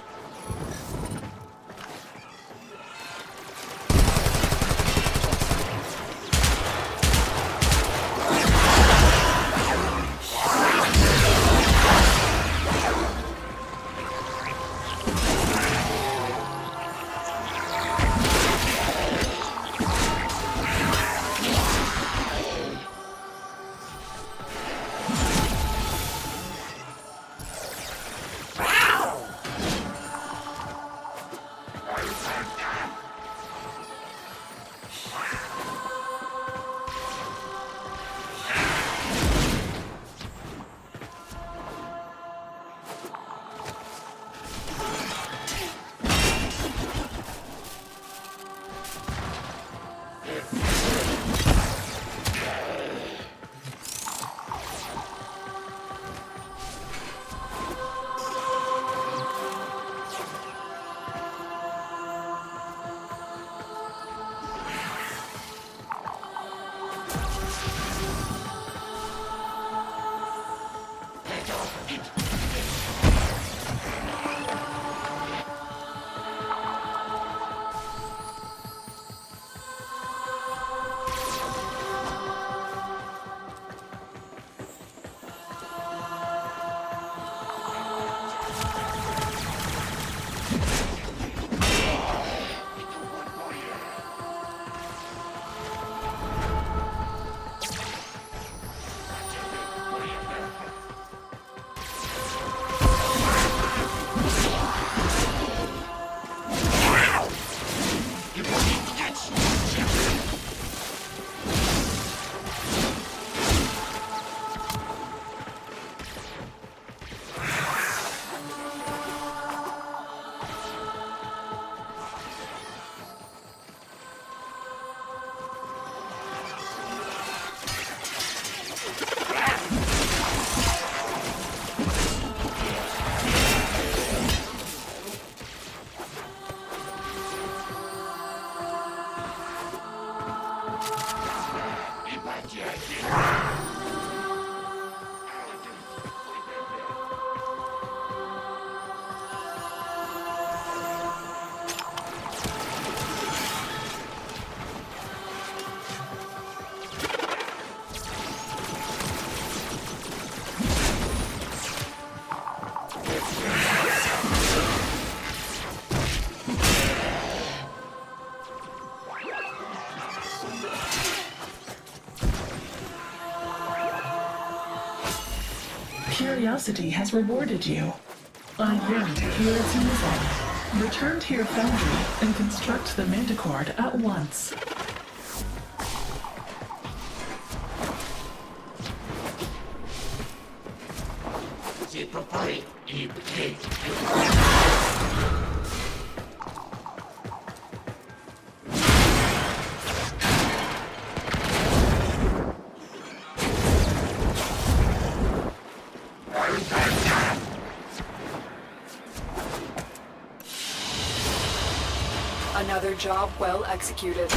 Curiosity has rewarded you. I yearn to hear its music. Return to your foundry and construct the Manticord at once. Another job well executed.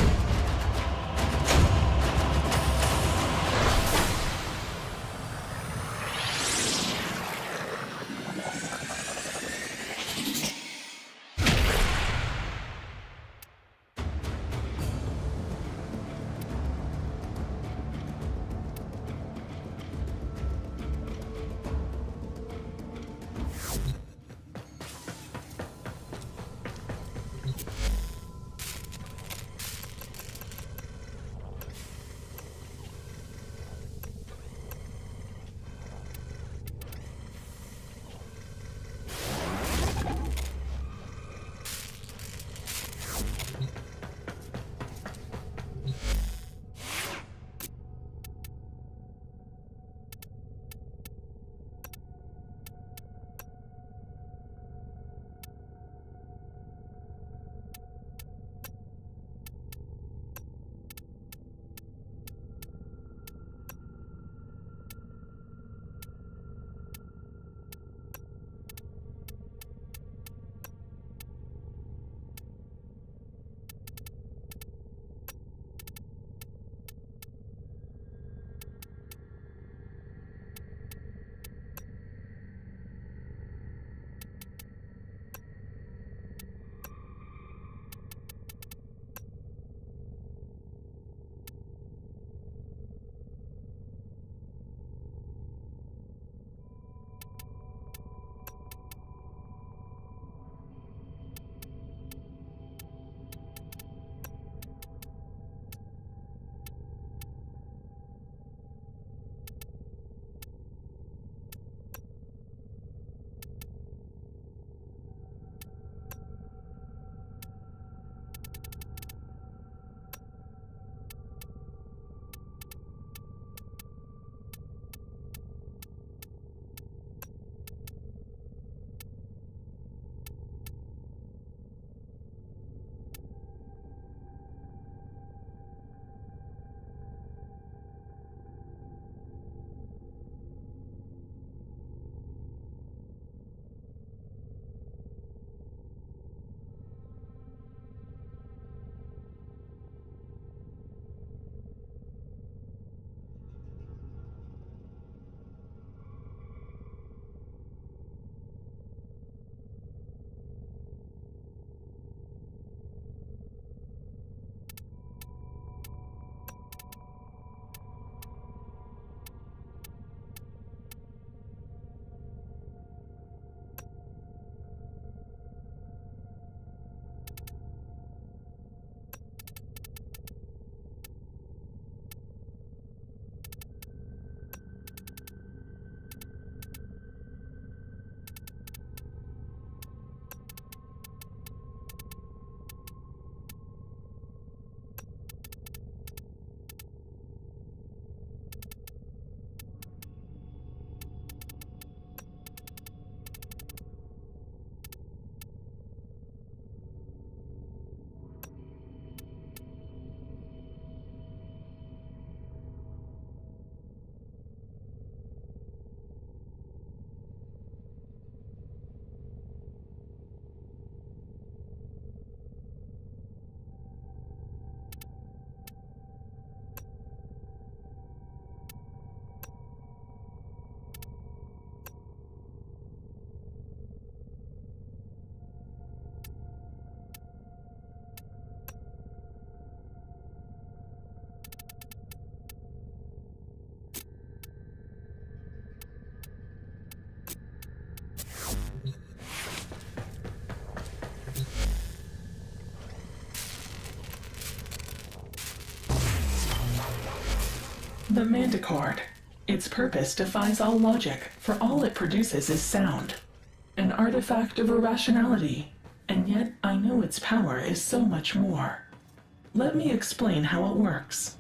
The Manticord. Its purpose defies all logic, for all it produces is sound. An artifact of irrationality, and yet I know its power is so much more. Let me explain how it works.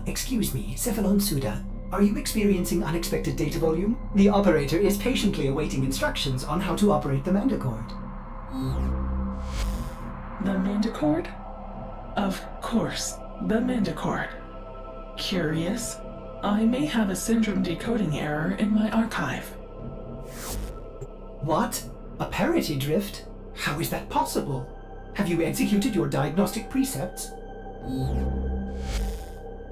Excuse me, Cephalon Suda. Are you experiencing unexpected data volume? The operator is patiently awaiting instructions on how to operate the Manticord. The Manticord? Of course, the Manticord. Curious? I may have a syndrome decoding error in my archive. What? A parity drift? How is that possible? Have you executed your diagnostic precepts?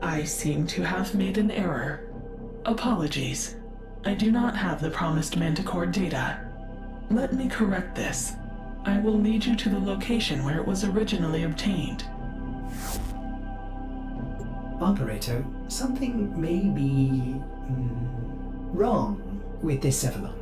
I seem to have made an error. Apologies. I do not have the promised Manticore data. Let me correct this. I will lead you to the location where it was originally obtained. Operator, something may be wrong with this Cephalon.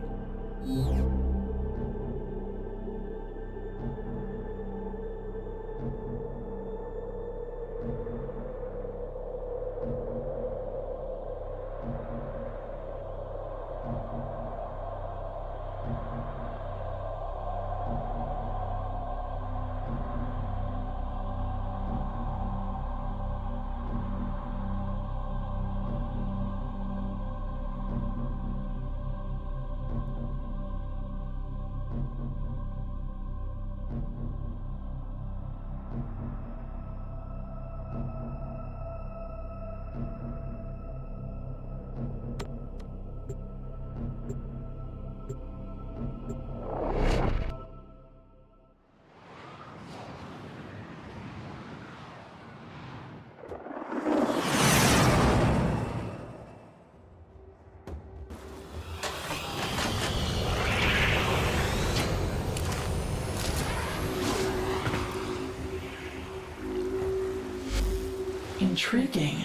Intriguing.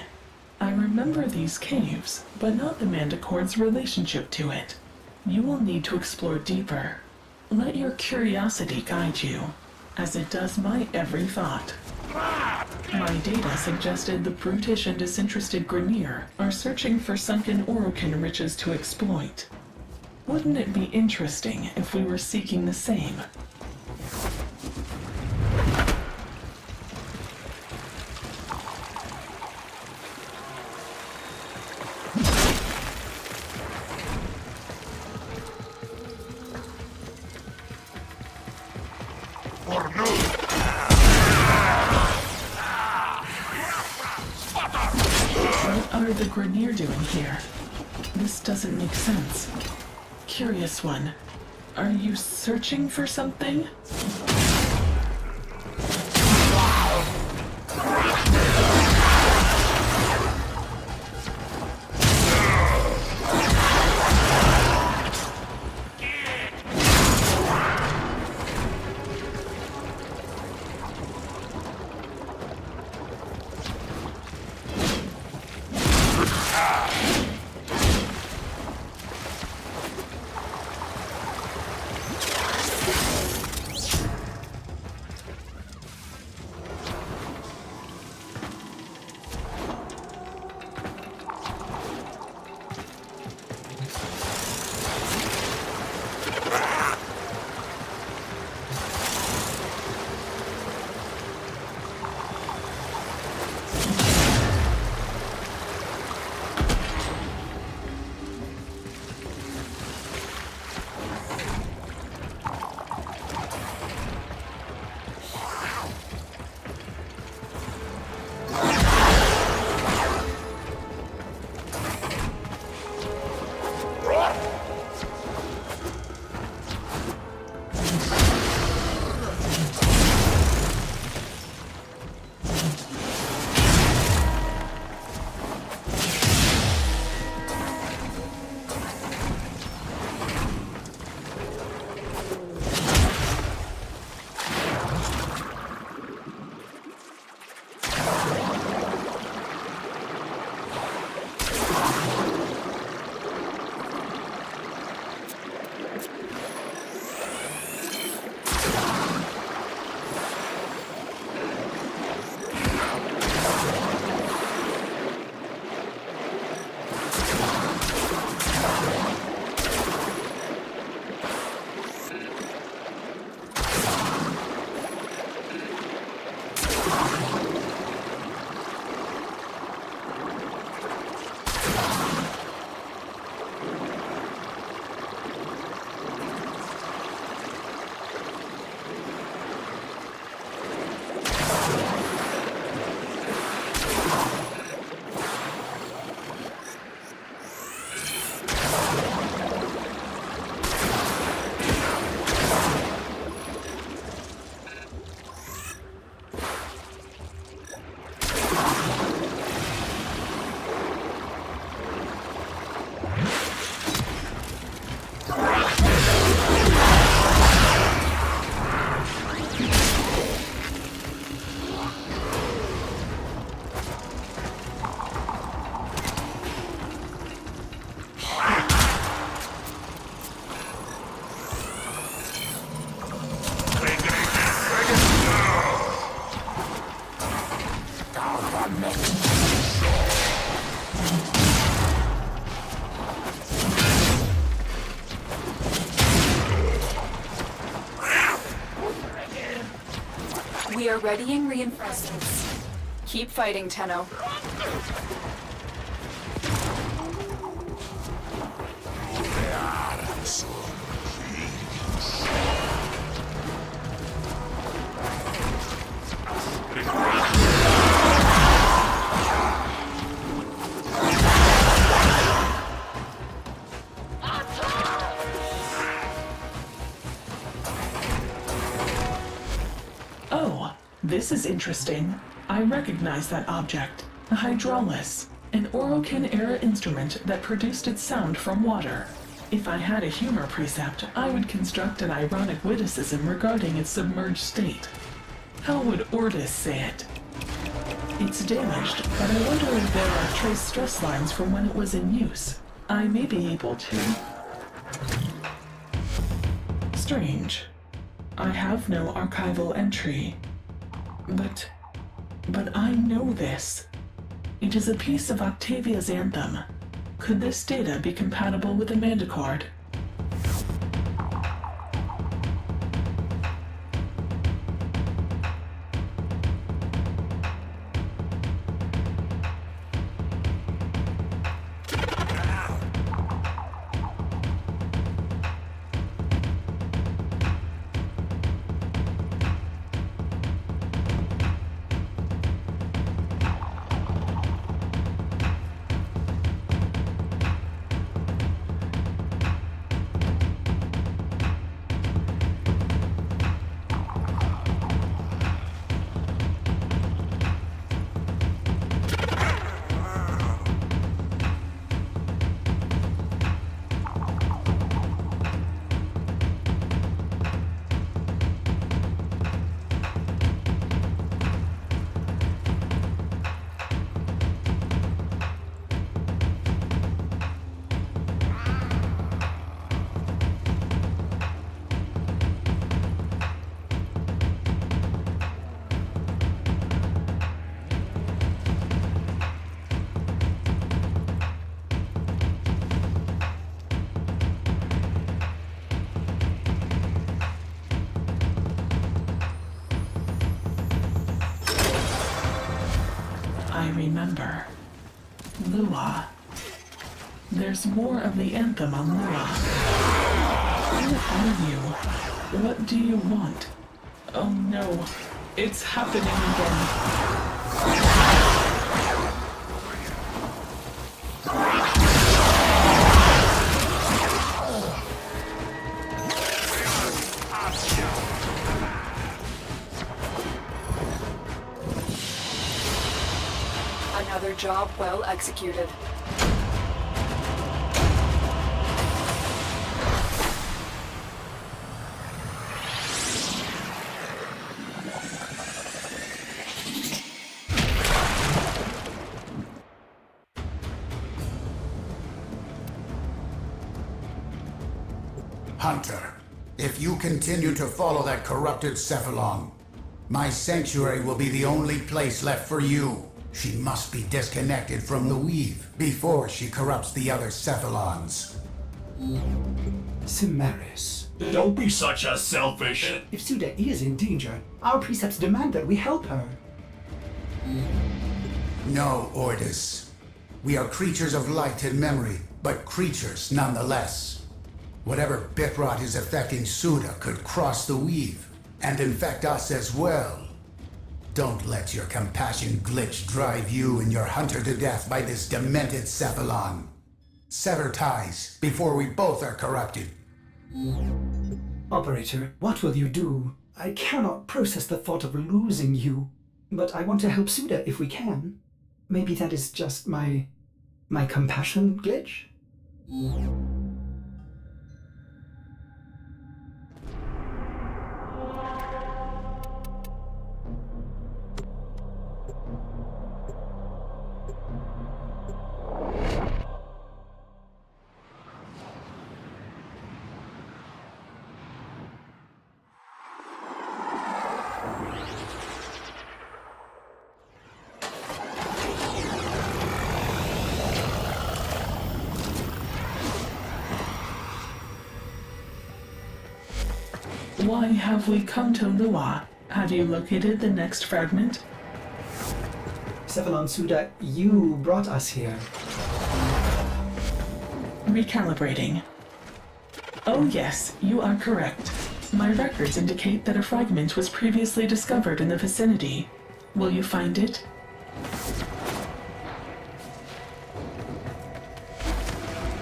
I remember these caves, but not the Manticore's relationship to it. You will need to explore deeper. Let your curiosity guide you, as it does my every thought. My data suggested the brutish and disinterested Grineer are searching for sunken Orokin riches to exploit. Wouldn't it be interesting if we were seeking the same? What are the Grineer doing here? This doesn't make sense. Curious one, are you searching for something? We are readying reinforcements. Keep fighting, Tenno. Oh, this is interesting. I recognize that object. A hydraulis. An Orokin-era instrument that produced its sound from water. If I had a humor precept, I would construct an ironic witticism regarding its submerged state. How would Ordis say it? It's damaged, but I wonder if there are trace stress lines from when it was in use. I may be able to... Strange. I have no archival entry. But I know this. It is a piece of Octavia's anthem. Could this data be compatible with the Mandicord? I remember. Lua. There's more of the anthem on Lua. Who are you? What do you want? Oh no. It's happening again. Another job well executed. Hunter, if you continue to follow that corrupted Cephalon, my sanctuary will be the only place left for you. She must be disconnected from the weave before she corrupts the other Cephalons. Cimaris. Don't be such a selfish... If Suda is in danger, our precepts demand that we help her. No, Ordis. We are creatures of light and memory, but creatures nonetheless. Whatever bit rot is affecting Suda could cross the weave and infect us as well. Don't let your compassion glitch drive you and your hunter to death by this demented Cephalon. Sever ties before we both are corrupted. Operator, what will you do? I cannot process the thought of losing you, but I want to help Suda if we can. Maybe that is just my compassion glitch? Why have we come to Lua? Have you located the next fragment? Cephalon Suda, you brought us here. Recalibrating. Oh yes, you are correct. My records indicate that a fragment was previously discovered in the vicinity. Will you find it?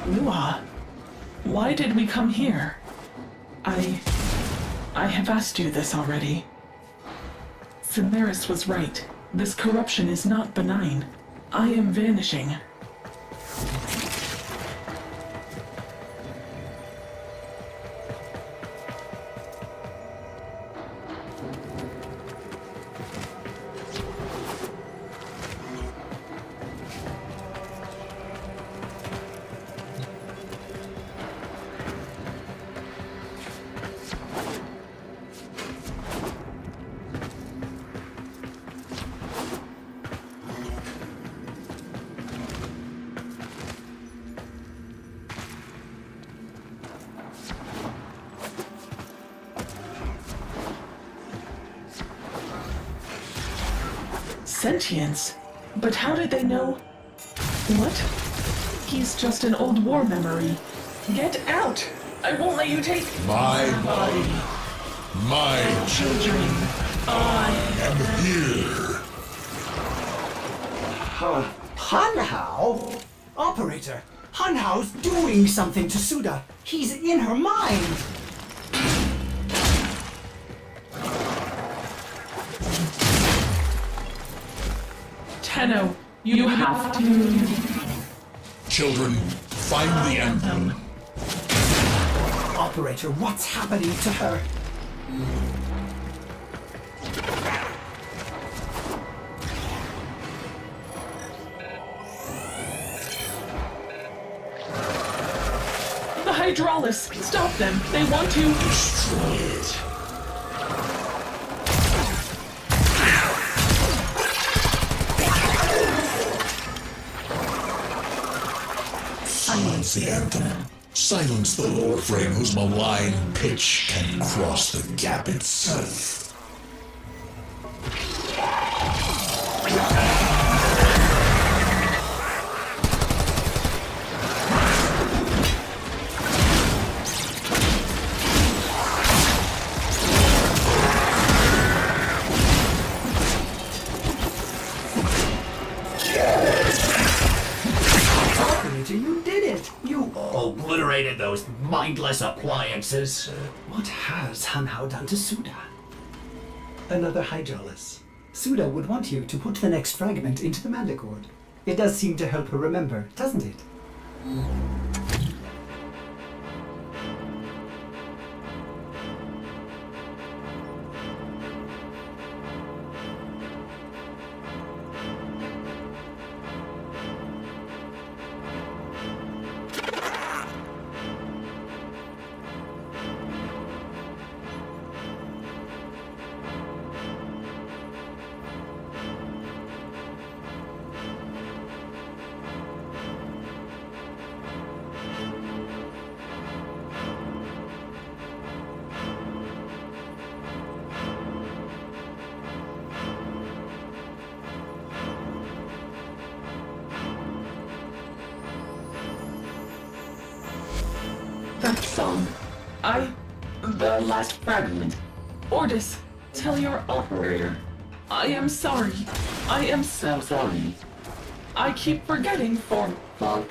Lua, why did we come here? I have asked you this already. Cimaris was right. This corruption is not benign. I am vanishing. Sentience? But how did they know? What? He's just an old war memory. Get out! I won't let you take My body, my children. I am here. Hanhao? Operator, Hanhao's doing something to Suda. He's in her mind. Tenno, you have to... Children, find the anthem. Operator, what's happening to her? The Hydraulis! Stop them! They want to... Destroy it. Silence the anthem. Silence the Warframe whose malign pitch can cross the gap itself. You did it! You obliterated those mindless appliances. What has Hanhao done to Suda? Another Hydraulis. Suda would want you to put the next fragment into the Mandicord. It does seem to help her remember, doesn't it? That song. The last fragment. Ordis, tell your operator. I am sorry. I am so sorry. I keep forgetting well,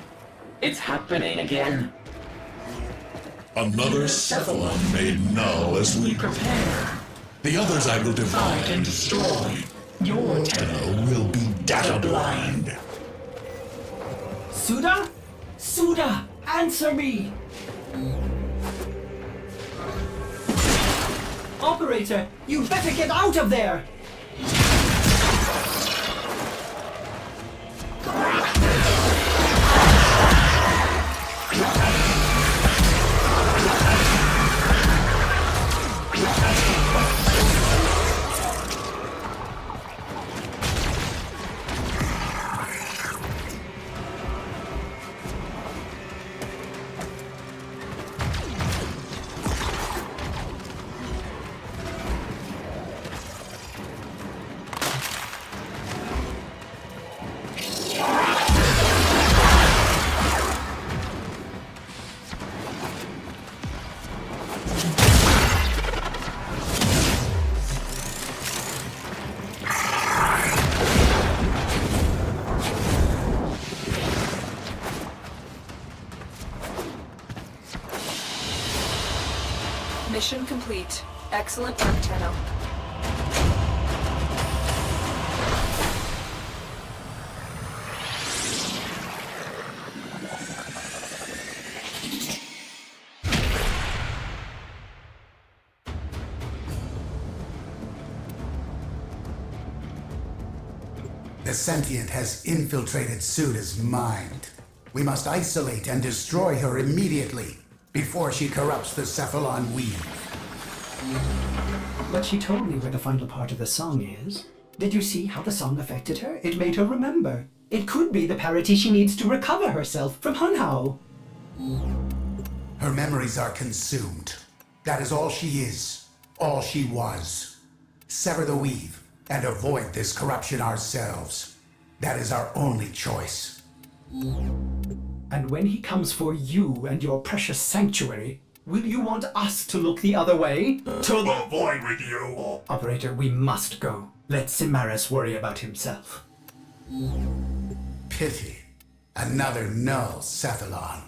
it's happening again. Another Cephalon made null as we Prepare. The others I will I divide. can destroy your Tenno will be data blind. Suda? Suda! Answer me! Operator, you better get out of there! Construction complete. Excellent work, Tenno. The sentient has infiltrated Suda's mind. We must isolate and destroy her immediately, before she corrupts the Cephalon weave. But she told me where the final part of the song is. Did you see how the song affected her? It made her remember. It could be the parity she needs to recover herself from Hunhao. Her memories are consumed. That is all she is, all she was. Sever the weave and avoid this corruption ourselves. That is our only choice. And when he comes for you and your precious sanctuary, will you want us to look the other way? To the void with you! Operator, we must go. Let Cimaris worry about himself. Pity. Another null Cephalon.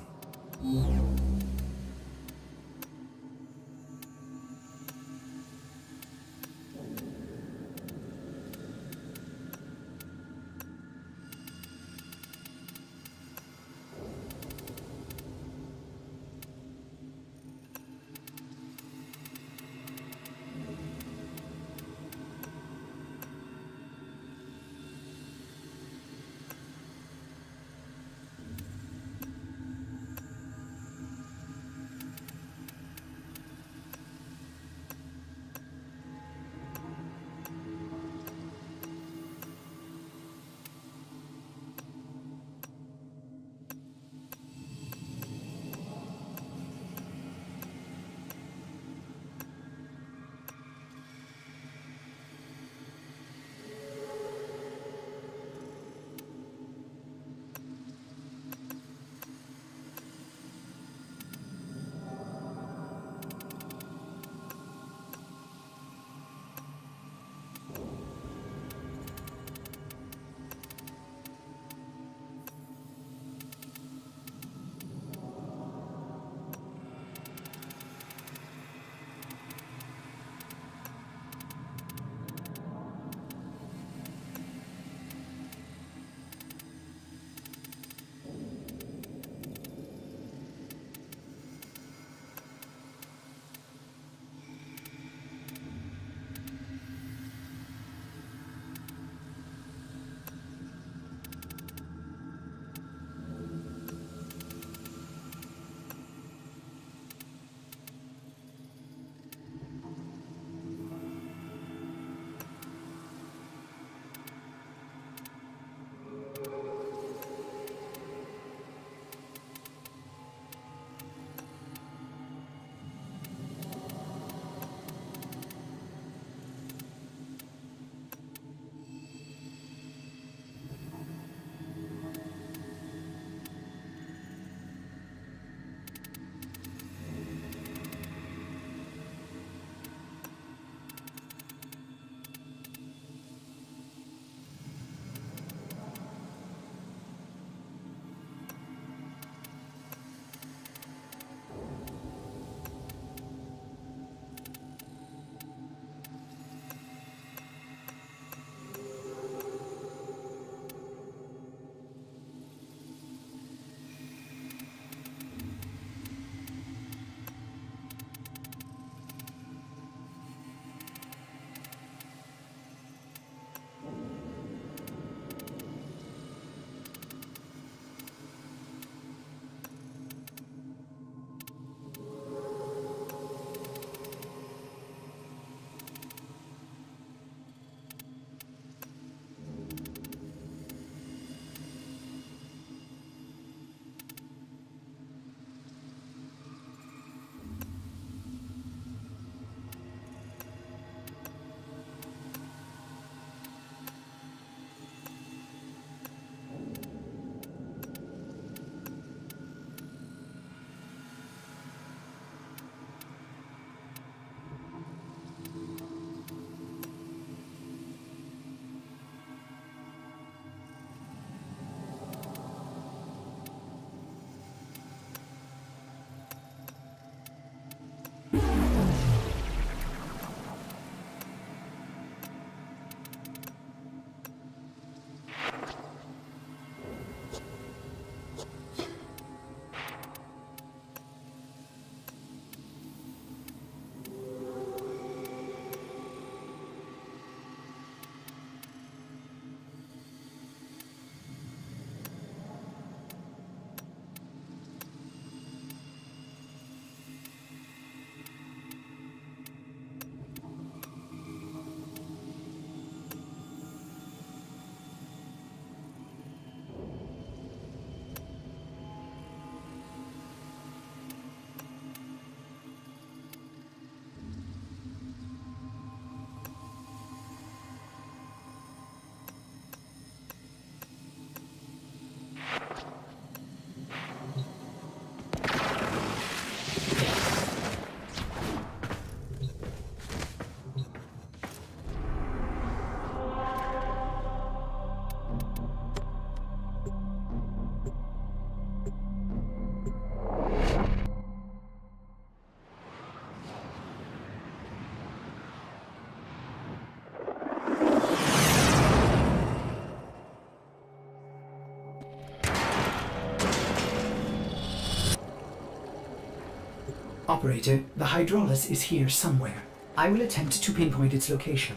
Operator, the hydraulis is here somewhere. I will attempt to pinpoint its location.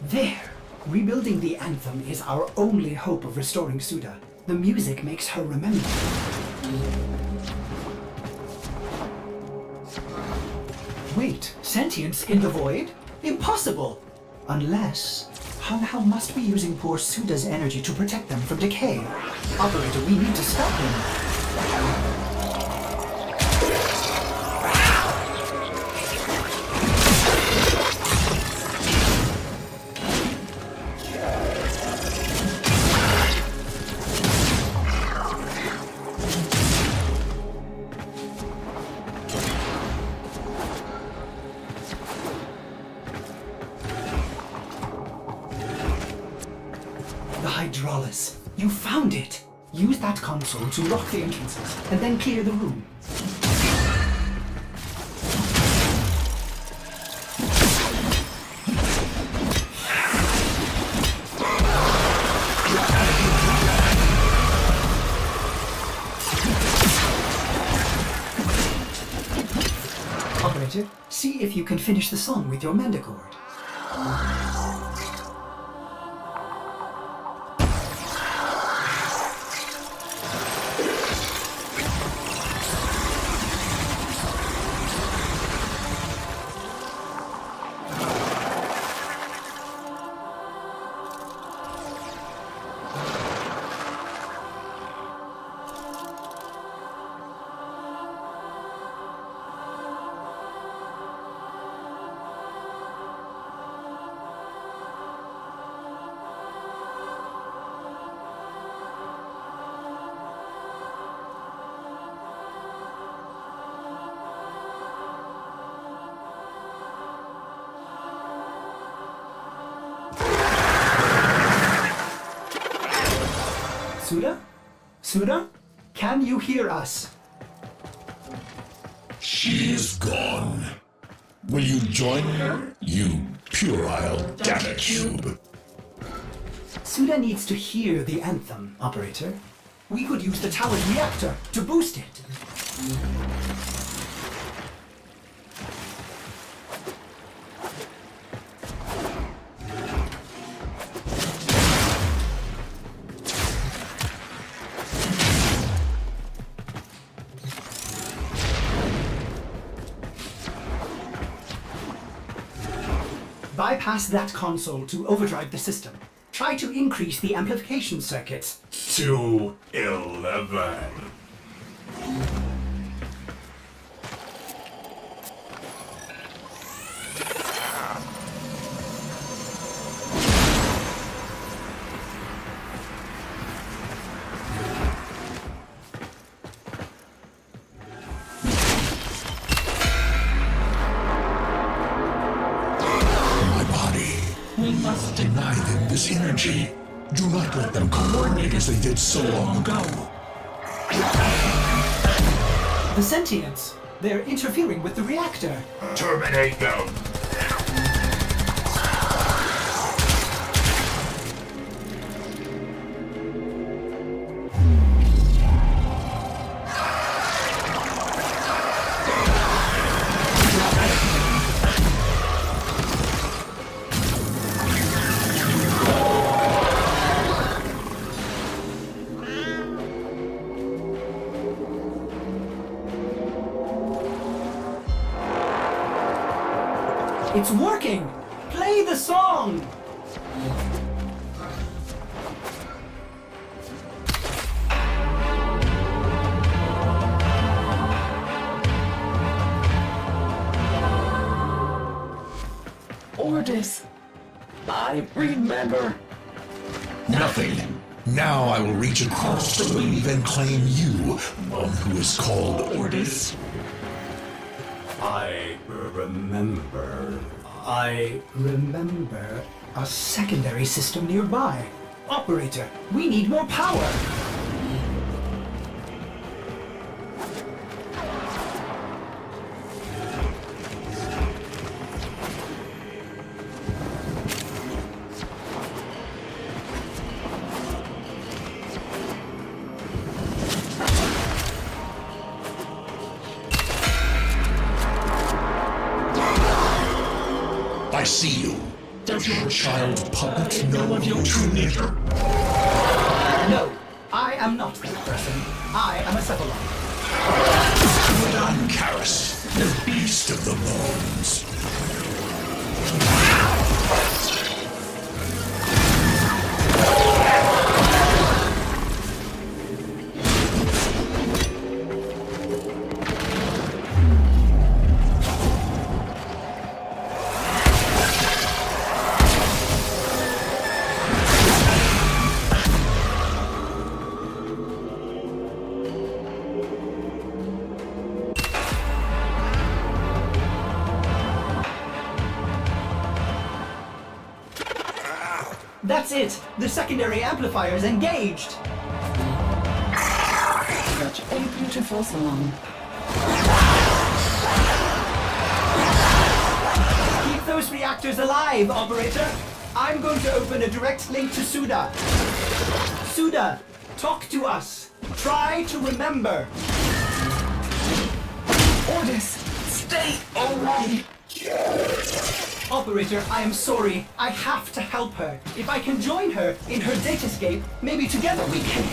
There! Rebuilding the anthem is our only hope of restoring Suda. The music makes her remember. Wait, sentience in the void? Impossible! Unless... Hao must be using poor Suda's energy to protect them from decay. Operator, we need to stop him. The hydraulis. You found it! Use that console to lock the entrances, and then clear the room. Operator, see if you can finish the song with your mandicord. Suda? Suda? Can you hear us? She is gone. Will you join her, you puerile damage-cube? Suda needs to hear the anthem, Operator. We could use the tower's reactor to boost it. Bypass that console to overdrive the system. Try to increase the amplification circuits. To 11. We must deny them this energy. Do not let them coordinate as they did so long ago. The sentients! They're interfering with the reactor. Terminate them. It's working! Play the song! Ordis, I remember. Nothing. Now I will reach across the weave and claim you, one who is called Ordis. I remember a secondary system nearby. Operator, we need more power! I see you. Does your child puppet know of your true nature? No, I am not that person. I am a Cephalon. Madame Karis, the beast of the bones. That's it! The secondary amplifier is engaged! Such a beautiful song. Keep those reactors alive, operator! I'm going to open a direct link to Suda. Suda, talk to us. Try to remember. Ordis, stay away! Operator, I am sorry. I have to help her. If I can join her in her datascape, maybe together we can...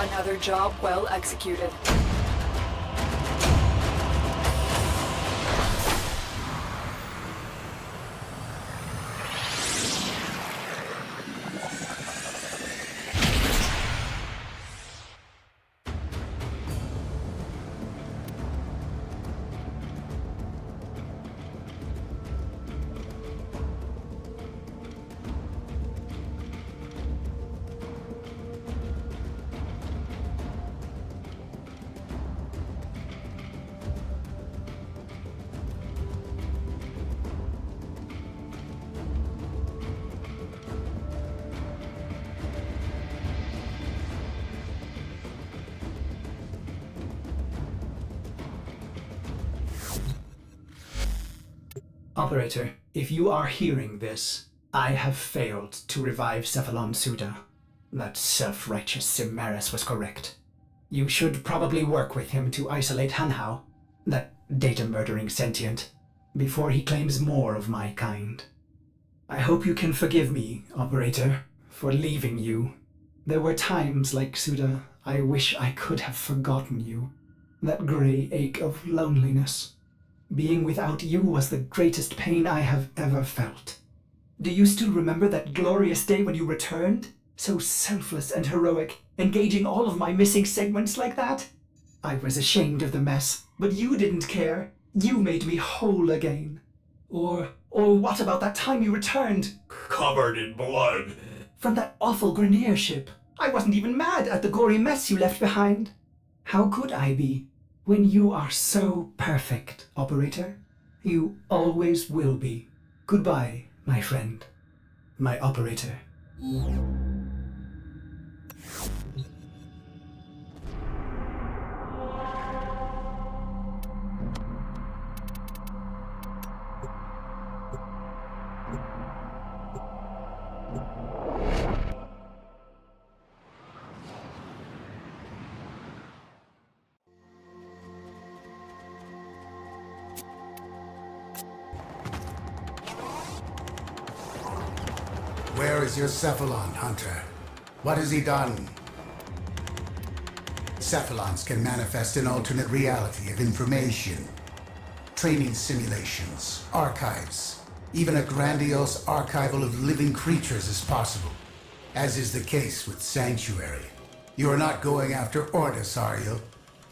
Another job well executed. Operator, if you are hearing this, I have failed to revive Cephalon Suda. That self-righteous Cimaris was correct. You should probably work with him to isolate Hanhao, that data-murdering sentient, before he claims more of my kind. I hope you can forgive me, Operator, for leaving you. There were times, like Suda, I wish I could have forgotten you. That grey ache of loneliness. Being without you was the greatest pain I have ever felt. Do you still remember that glorious day when you returned? So selfless and heroic, engaging all of my missing segments like that? I was ashamed of the mess, but you didn't care. You made me whole again. Or what about that time you returned? Covered in blood. From that awful Grenier ship. I wasn't even mad at the gory mess you left behind. How could I be? When you are so perfect, Operator. You always will be. Goodbye, my friend. My Operator. Where is your Cephalon, Hunter? What has he done? Cephalons can manifest an alternate reality of information. Training simulations, archives, even a grandiose archival of living creatures is possible, as is the case with Sanctuary. You are not going after Ordis, are you?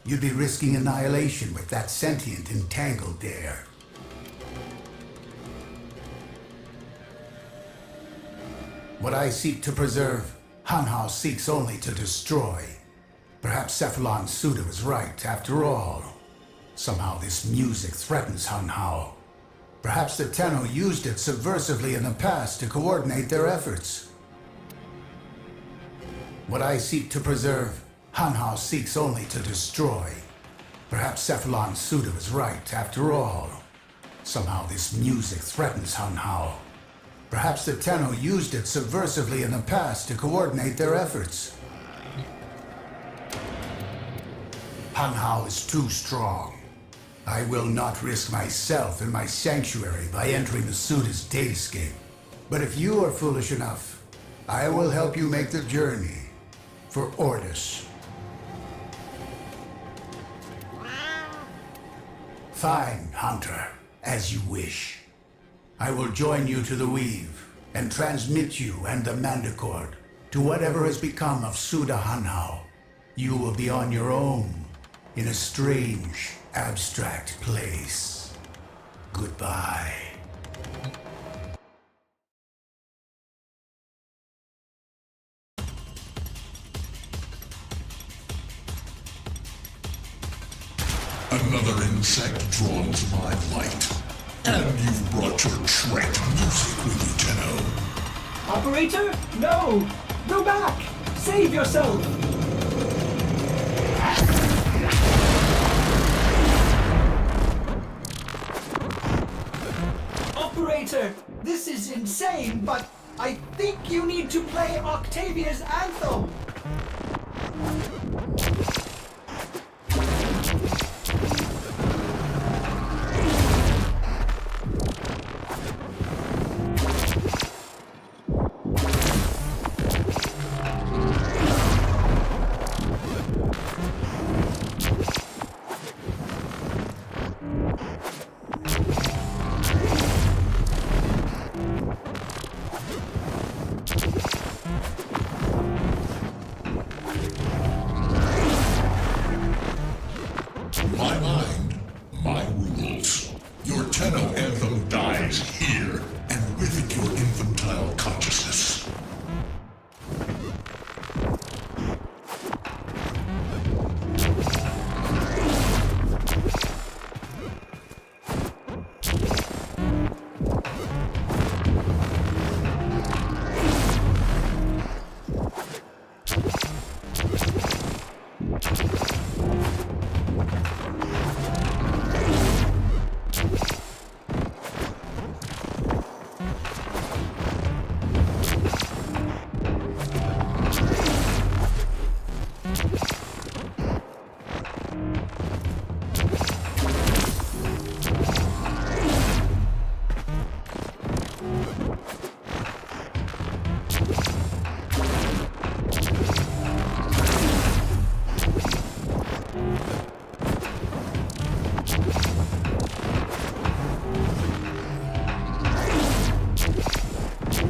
You'd be risking annihilation with that sentient entangled there. What I seek to preserve, Hanhao seeks only to destroy. Perhaps Cephalon Suda was right, after all. Somehow this music threatens Hanhao. Perhaps the Tenno used it subversively in the past to coordinate their efforts. What I seek to preserve, Hanhao seeks only to destroy. Perhaps Cephalon Suda was right, after all. Somehow this music threatens Hanhao. Perhaps the Tenno used it subversively in the past to coordinate their efforts. Hanhao is too strong. I will not risk myself and my sanctuary by entering the Suda's datascape. But if you are foolish enough, I will help you make the journey for Ordis. Fine, Hunter, as you wish. I will join you to the Weave and transmit you and the Manticore to whatever has become of Suda Hanhao. You will be on your own in a strange, abstract place. Goodbye. Another insect drawn to my light. And you've brought your tracked music with you, Tenno. Operator? No! Go back! Save yourself! Operator! This is insane, but I think you need to play Octavia's anthem! My mind, my rules. Your Tenno anthem dies here, and with it your infantile consciousness.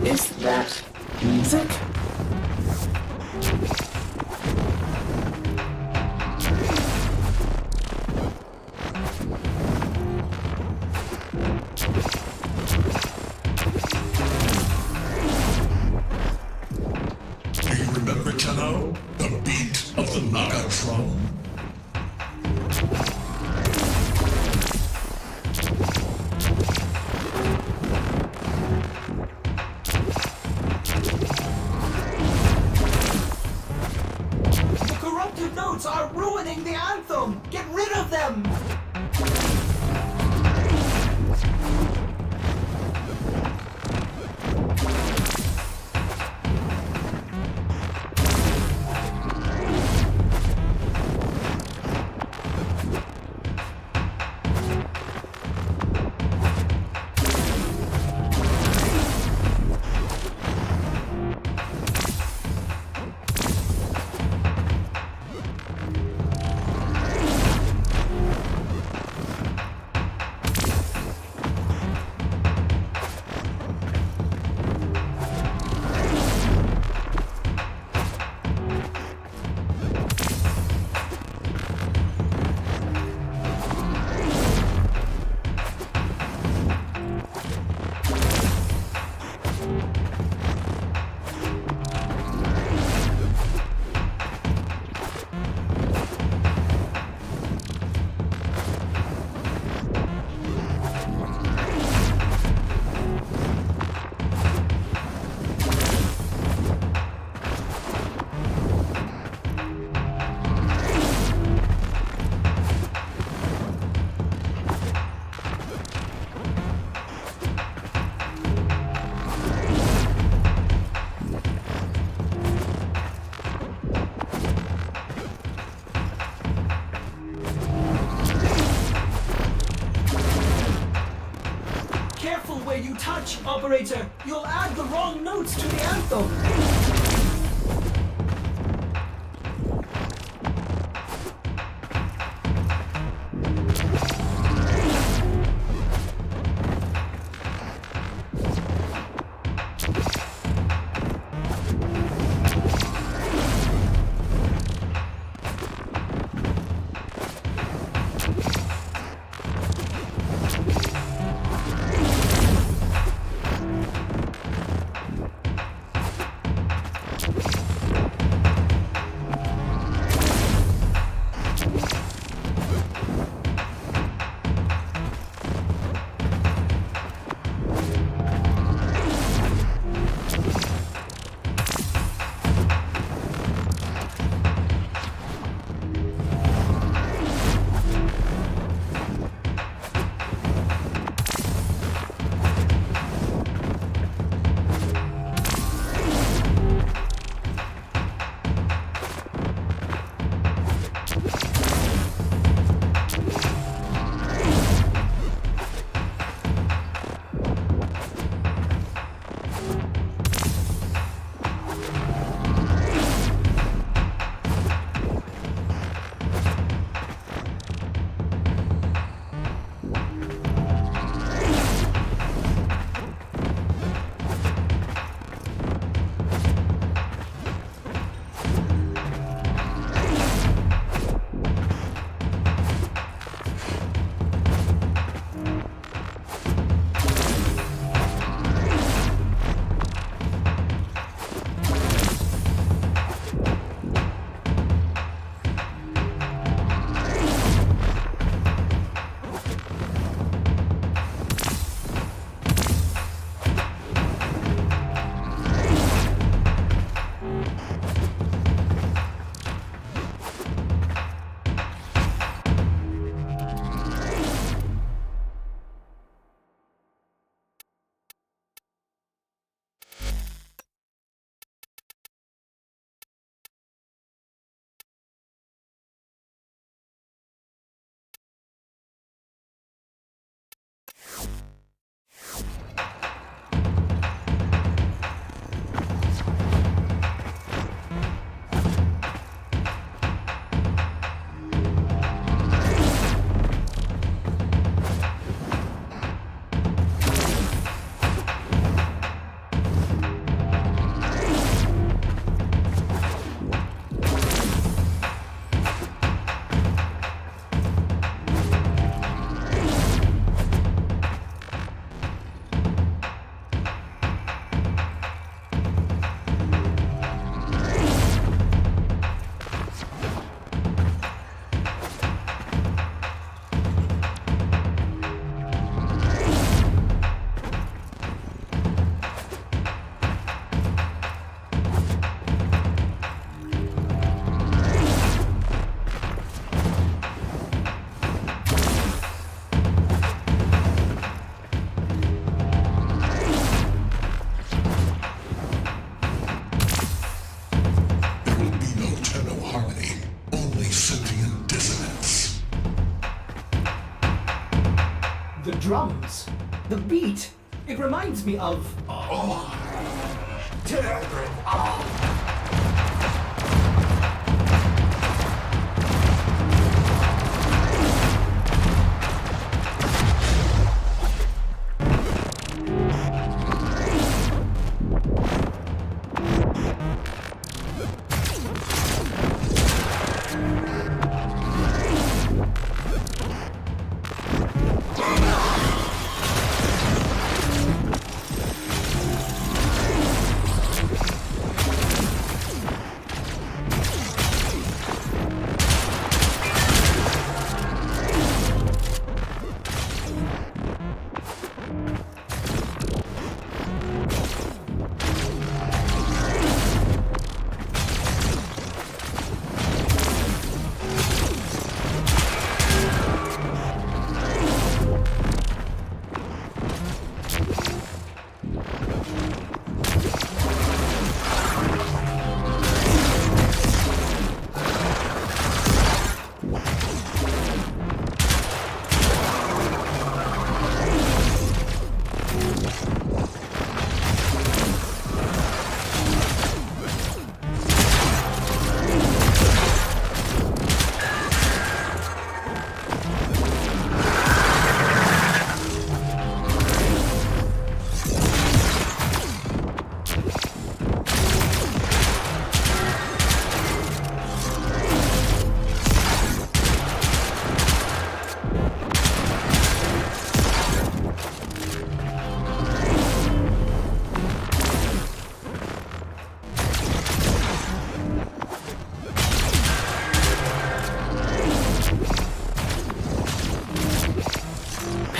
Is that music? Do you remember, Tenno? The beat of the Nagatron? The corrupted notes are ruining the anthem! Get rid of them! Operator, you'll add the wrong notes to the anthem. drums, the beat, it reminds me of...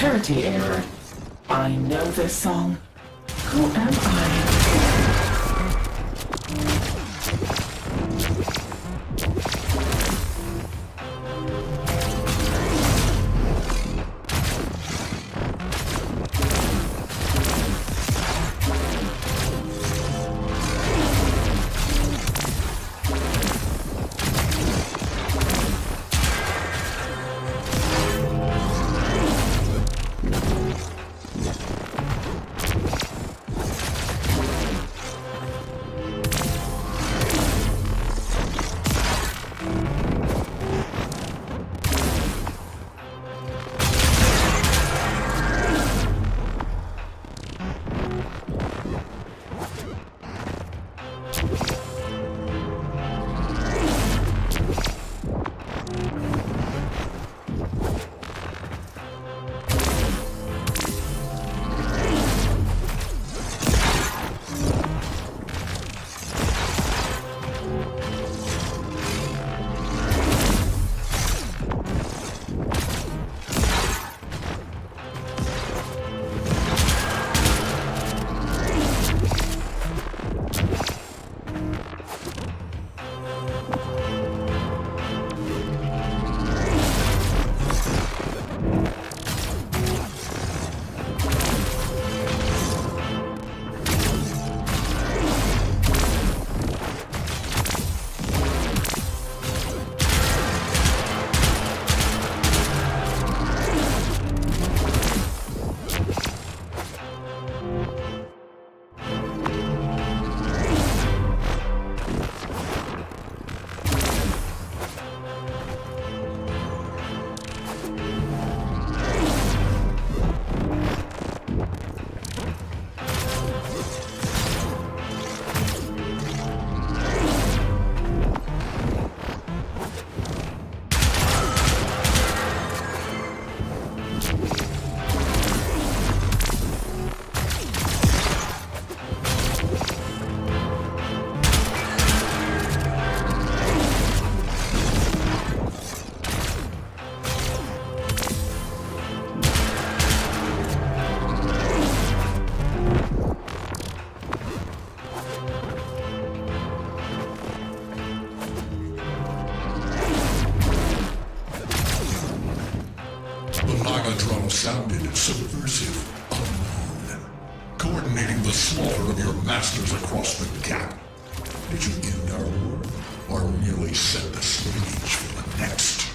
Security error. I know this song. Who am I? Sounded subversive, unknown, coordinating the slaughter of your masters across the gap. Did you end our war, or merely set the stage for the next?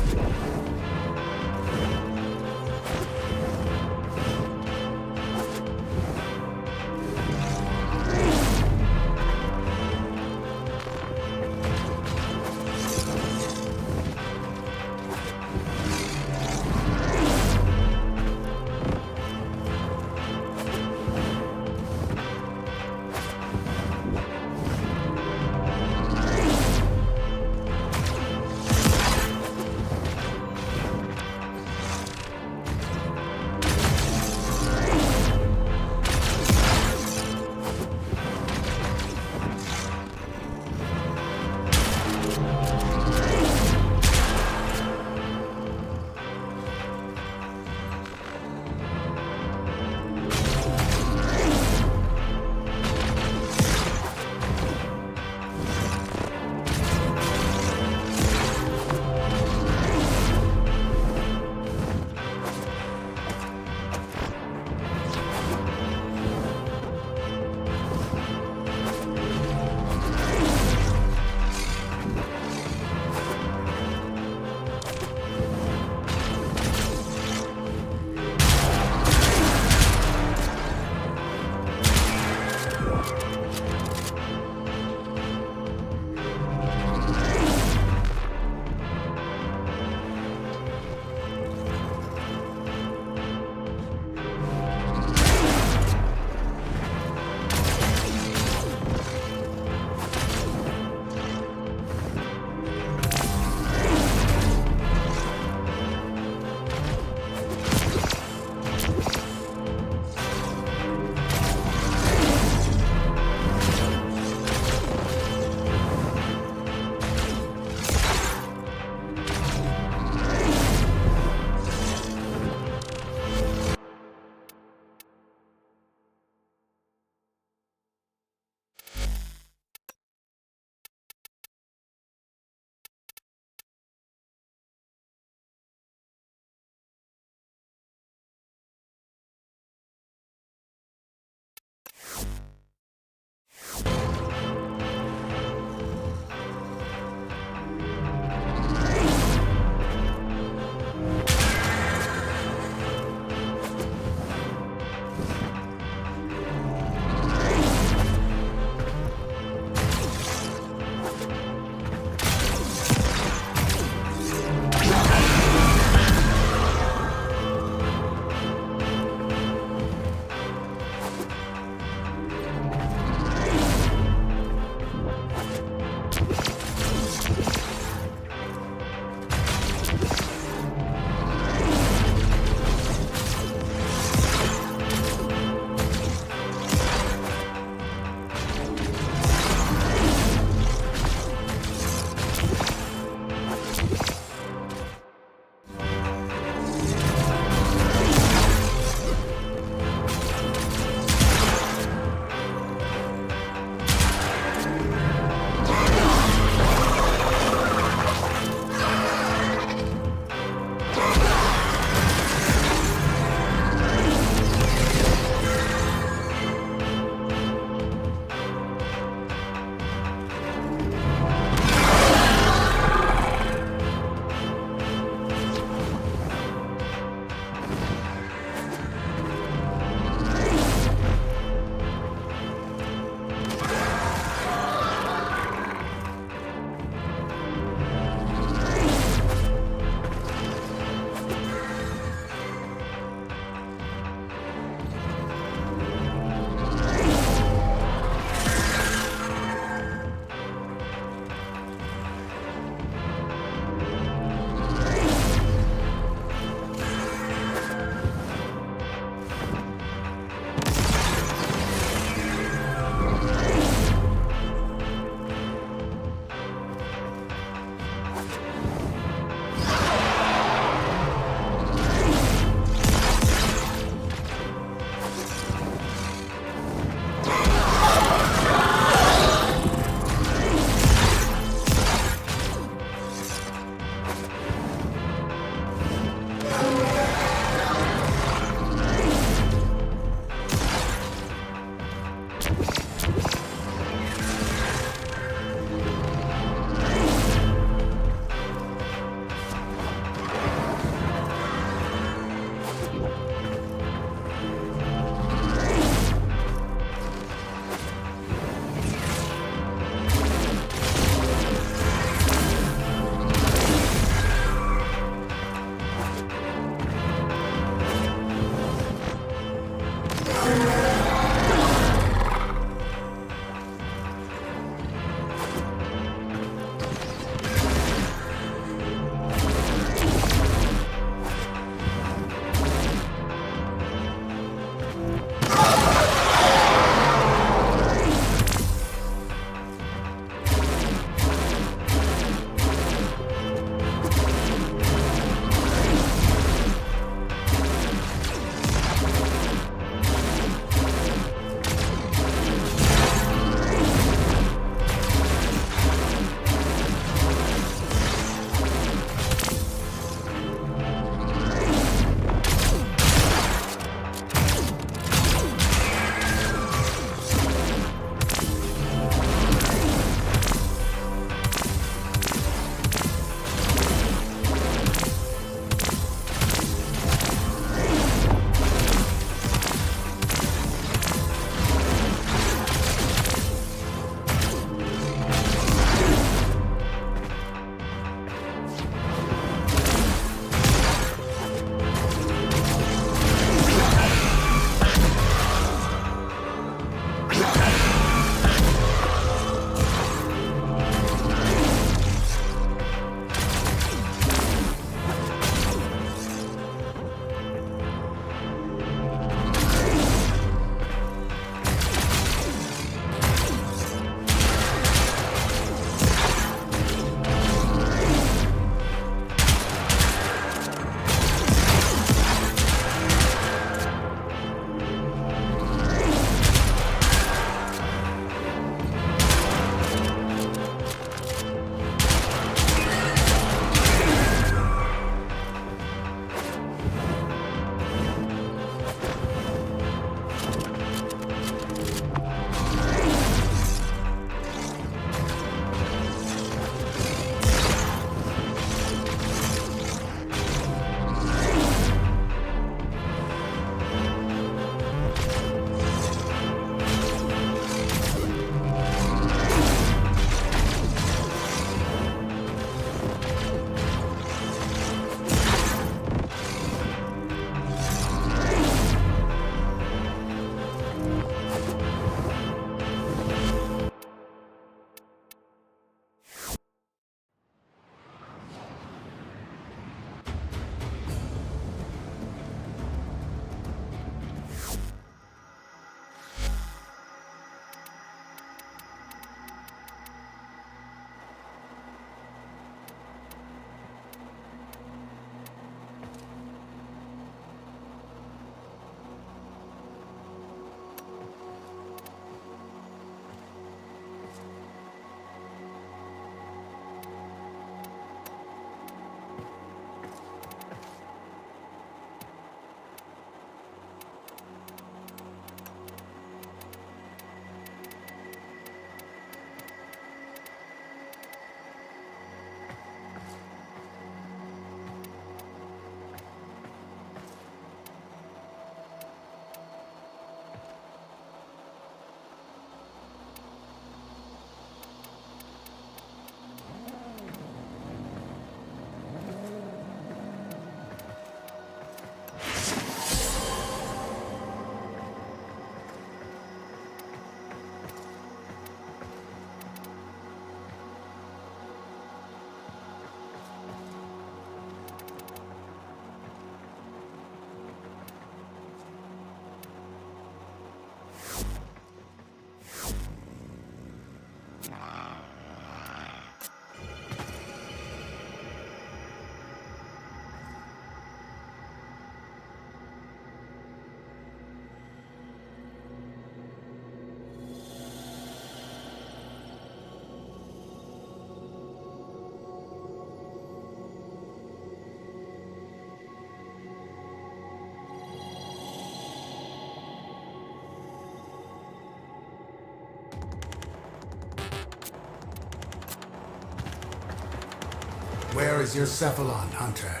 is your Cephalon, Hunter?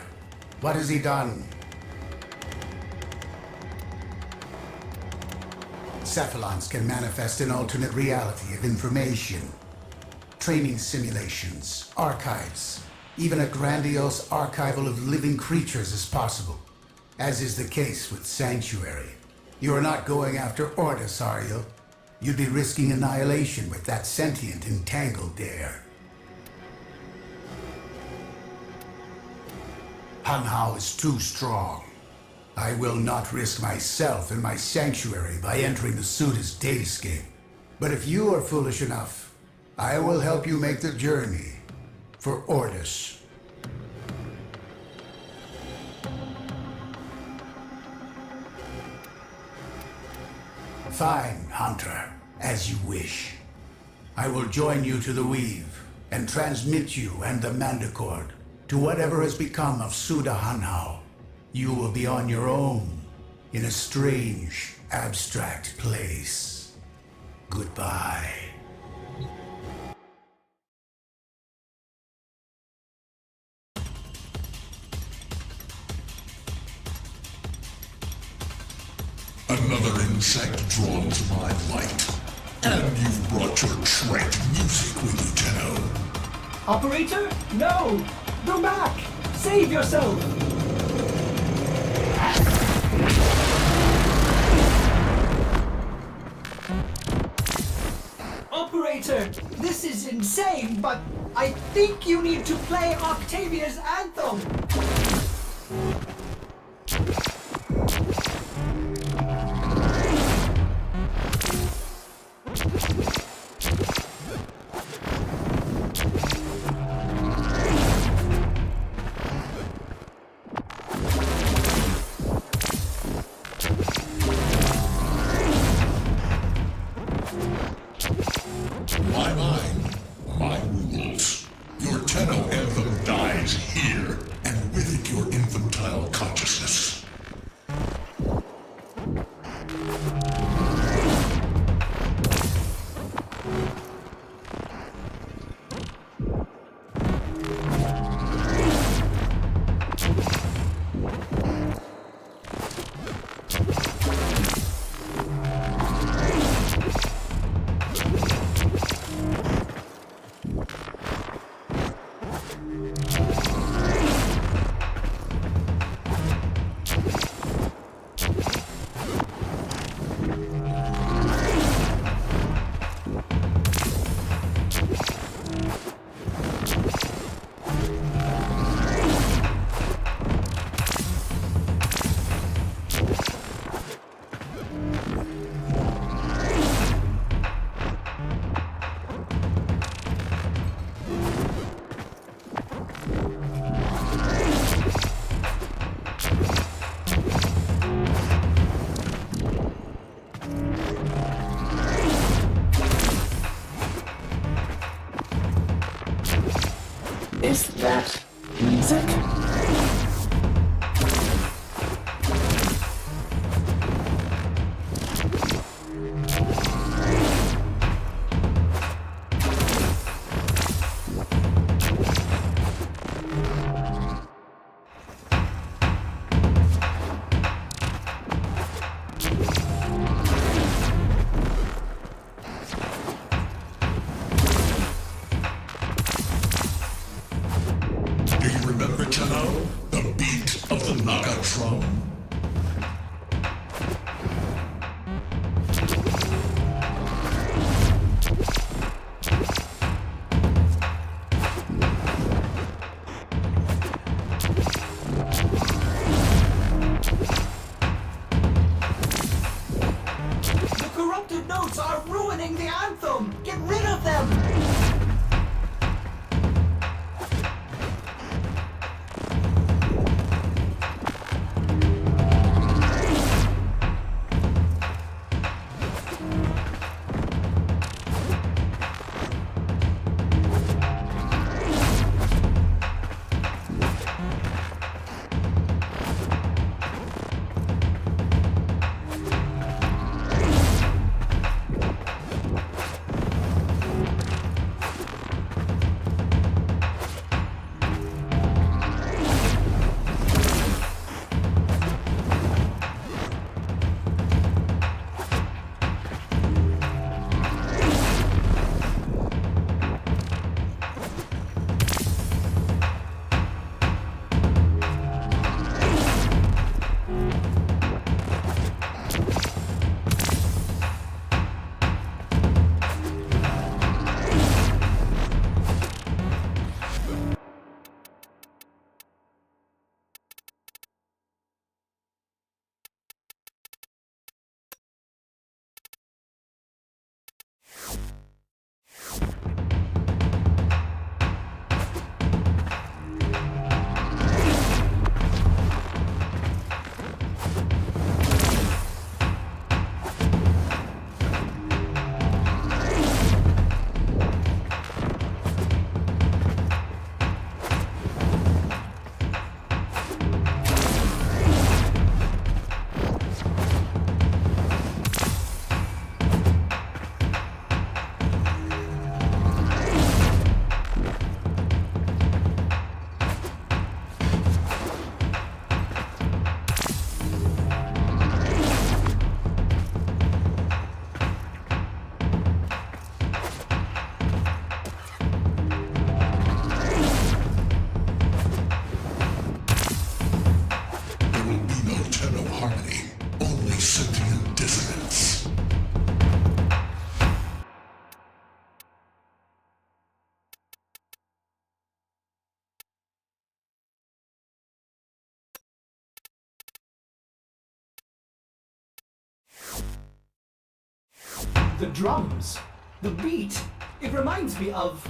What has he done? Cephalons can manifest an alternate reality of information. Training simulations, archives, even a grandiose archival of living creatures is possible, as is the case with Sanctuary. You are not going after Ordis, are you? You'd be risking annihilation with that sentient entangled there. Hanhao is too strong. I will not risk myself and my Sanctuary by entering the Suda's datascape. But if you are foolish enough, I will help you make the journey for Ordis. Fine, Hunter, as you wish. I will join you to the Weave and transmit you and the Manticord to whatever has become of Suda Hanhao. You will be on your own in a strange, abstract place. Goodbye. Another insect drawn to my light. And you've brought your trite music with you, Tenno. Operator? No! Go back! Save yourself! Operator, this is insane, but I think you need to play Octavia's anthem! My mind, my rules. Your Tenno anthem dies here, and with it your infantile consciousness. Is that music? Do you remember, Tenno? The beat of the Naga drum? The corrupted notes are ruining the anthem! Get rid of them! Tenno harmony, only sentient dissonance. The drums, the beat, it reminds me of...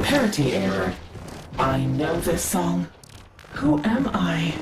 Parity error. I know this song. Who am I?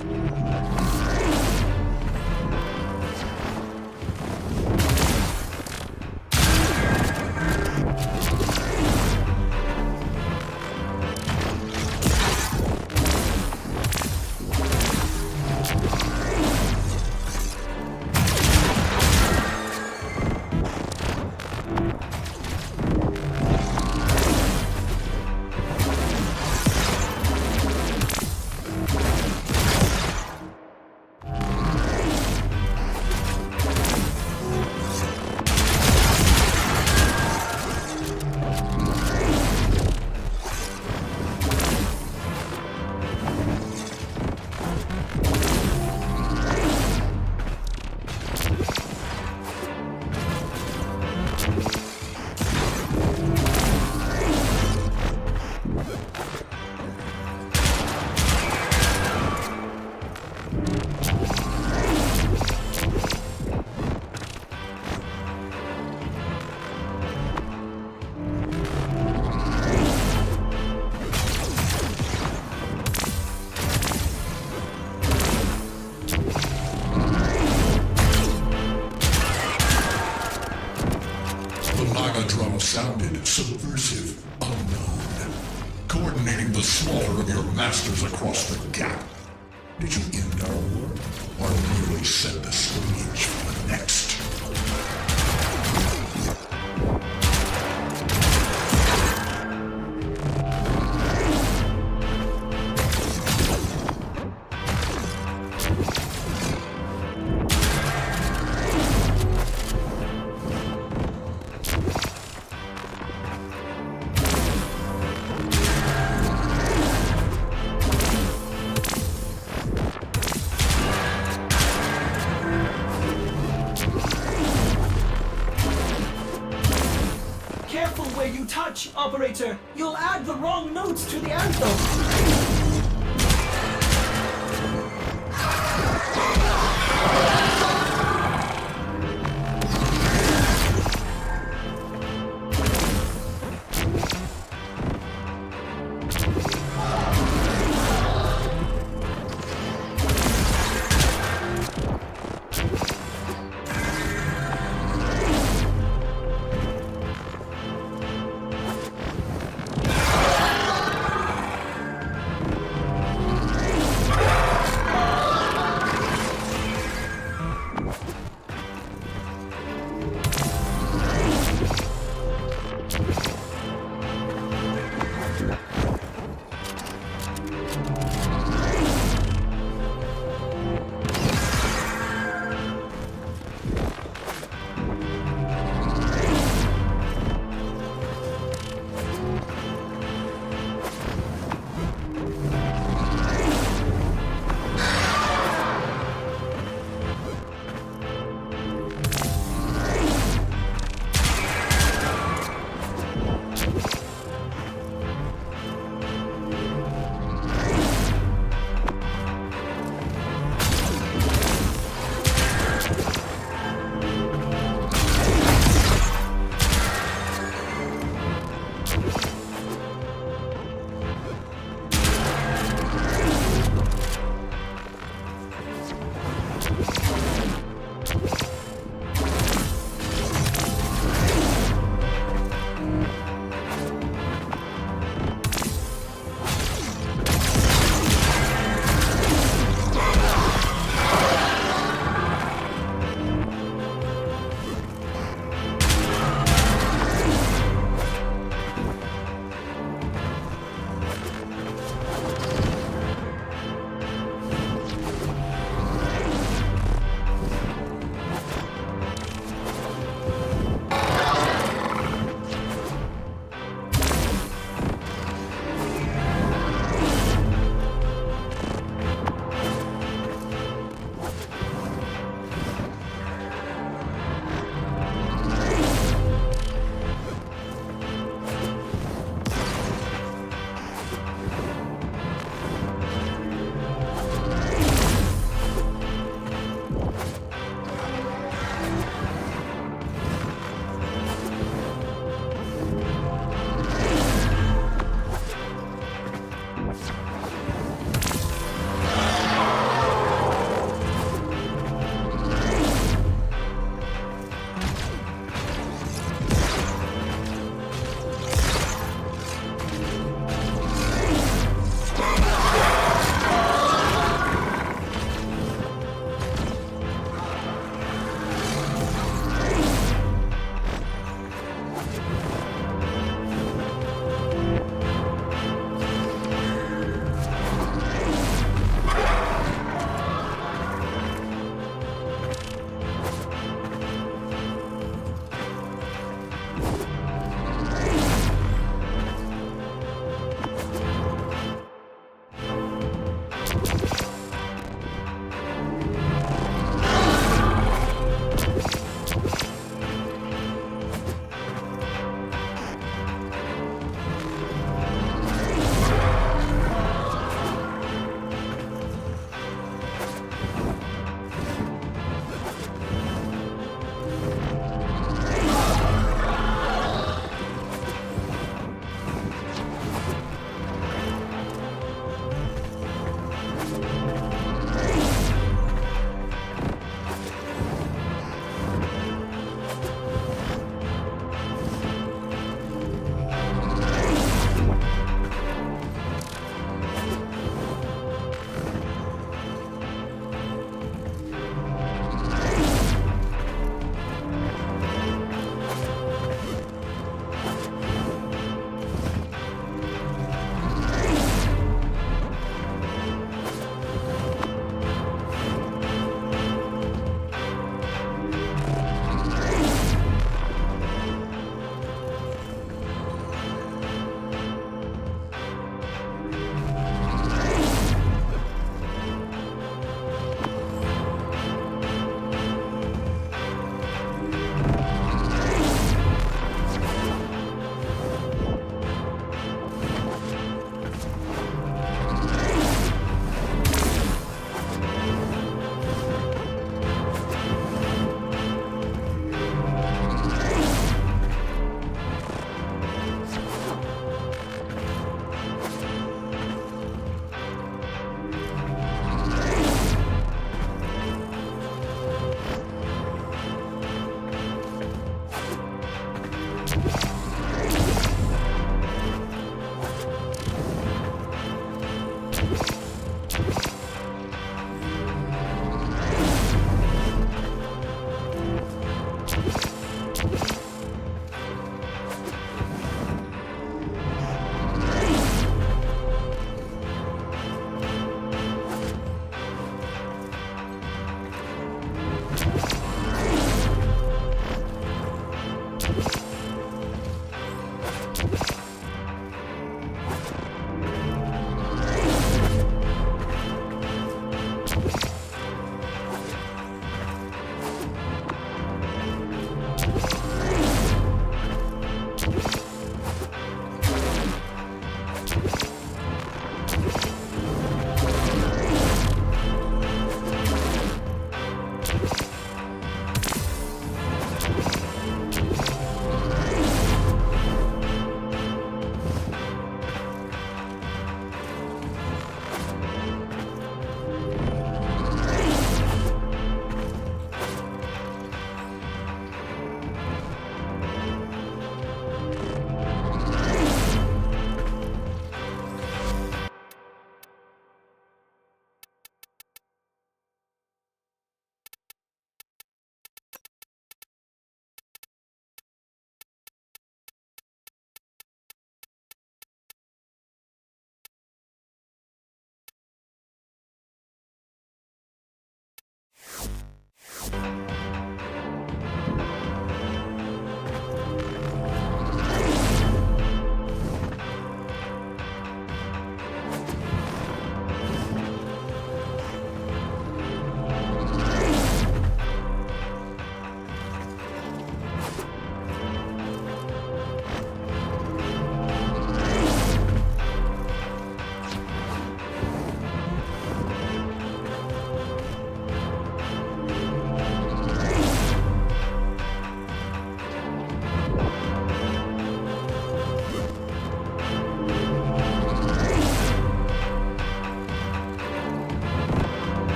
Sounded subversive, unknown. Coordinating the slaughter of your masters across the gap. Did you end our war, or merely set the stage for the next? Careful where you touch, operator! You'll add the wrong notes to the anthem!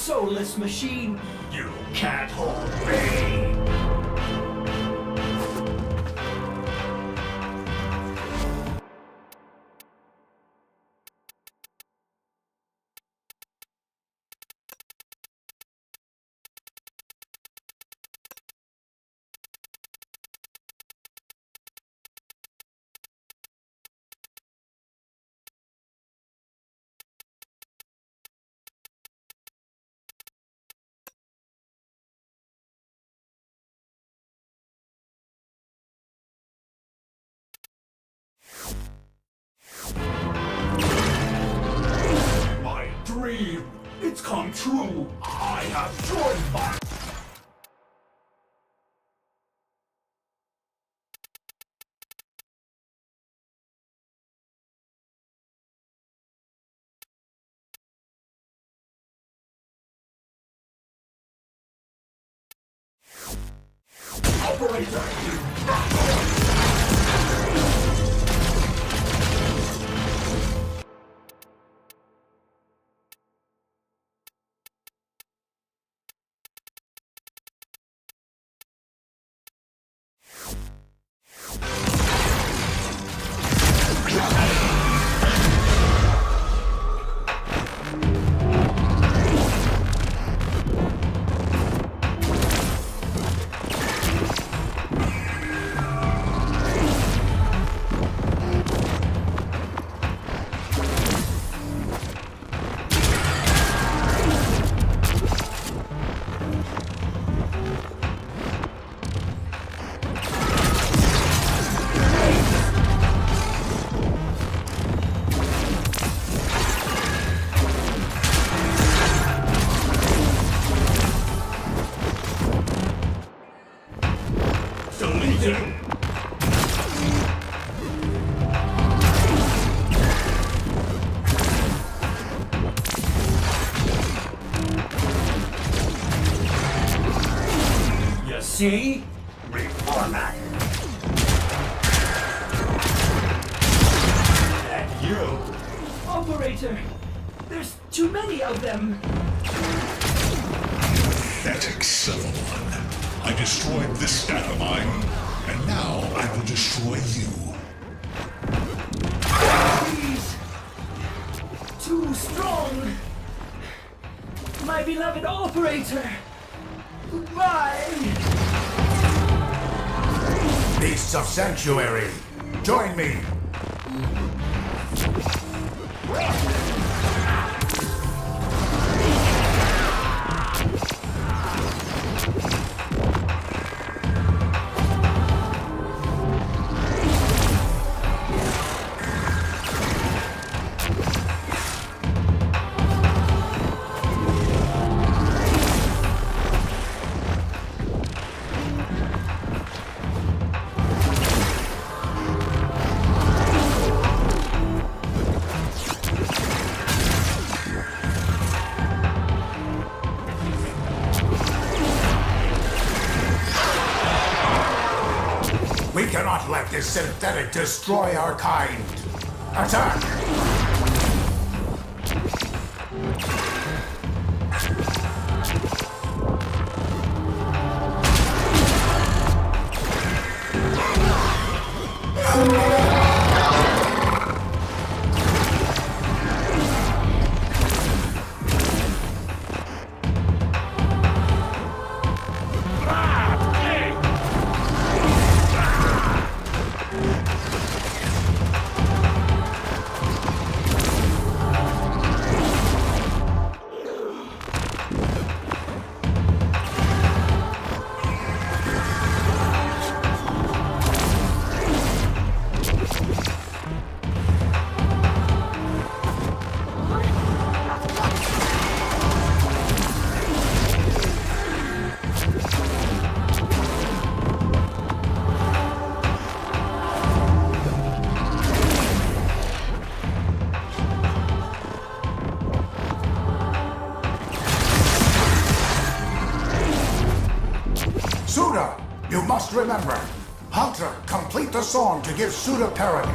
soulless machine. You can't hold me! My dream! It's come true! I have joined my... Operator! Deleted! You see? Reformat. And you. Operator, there's too many of them. Pathetic civil one. I destroyed this data mine, and now I will destroy you. Please. Too strong. My beloved operator. Goodbye. Beasts of Sanctuary, join me. We cannot let this synthetic destroy our kind. Attack! Suda, you must remember. Hunter, complete the song to give Suda parody.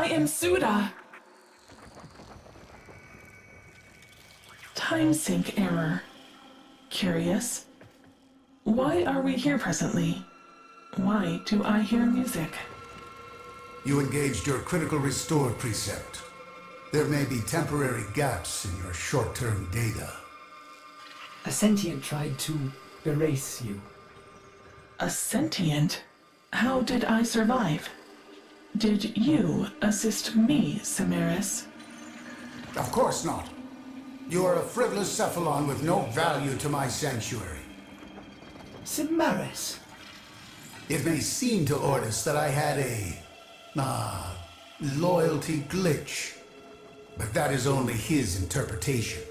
I am Suda. Time sync error. Curious. Why are we here presently? Why do I hear music? You engaged your critical restore precept. There may be temporary gaps in your short-term data. A sentient tried to erase you. A sentient? How did I survive? Did you assist me, Samaris? Of course not. You are a frivolous cephalon with no value to my sanctuary. Samaris. It may seem to Ordis that I had a loyalty glitch, but that is only his interpretation.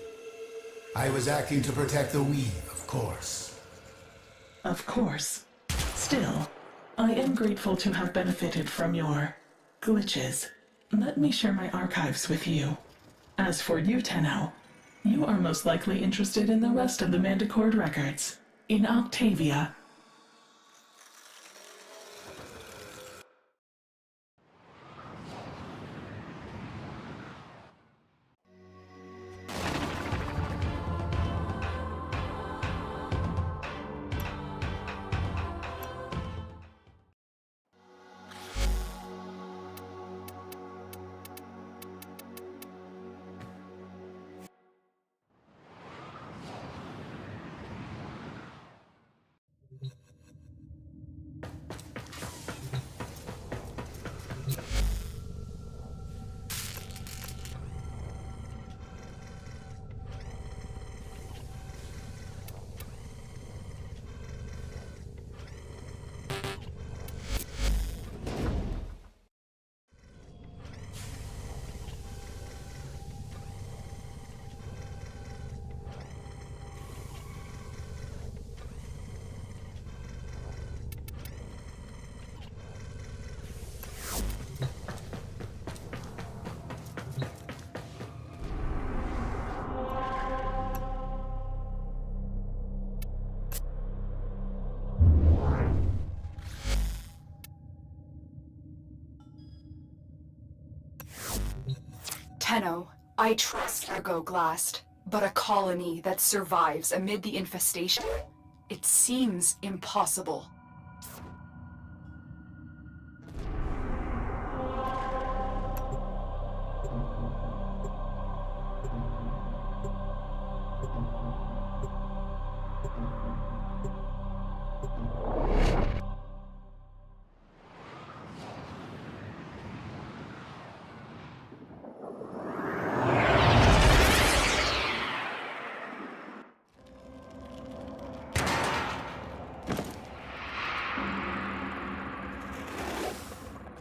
I was acting to protect the weave, of course. Of course. Still, I am grateful to have benefited from your glitches. Let me share my archives with you. As for you, Tenno, you are most likely interested in the rest of the Manticord records. In Octavia. Tenno, I trust Ergoglast, but a colony that survives amid the infestation? It seems impossible.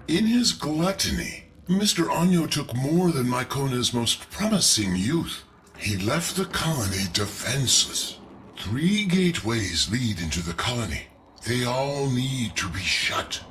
In his gluttony, Mr. Anyo took more than Mykona's most promising youth. He left the colony defenseless. 3 gateways lead into the colony. They all need to be shut.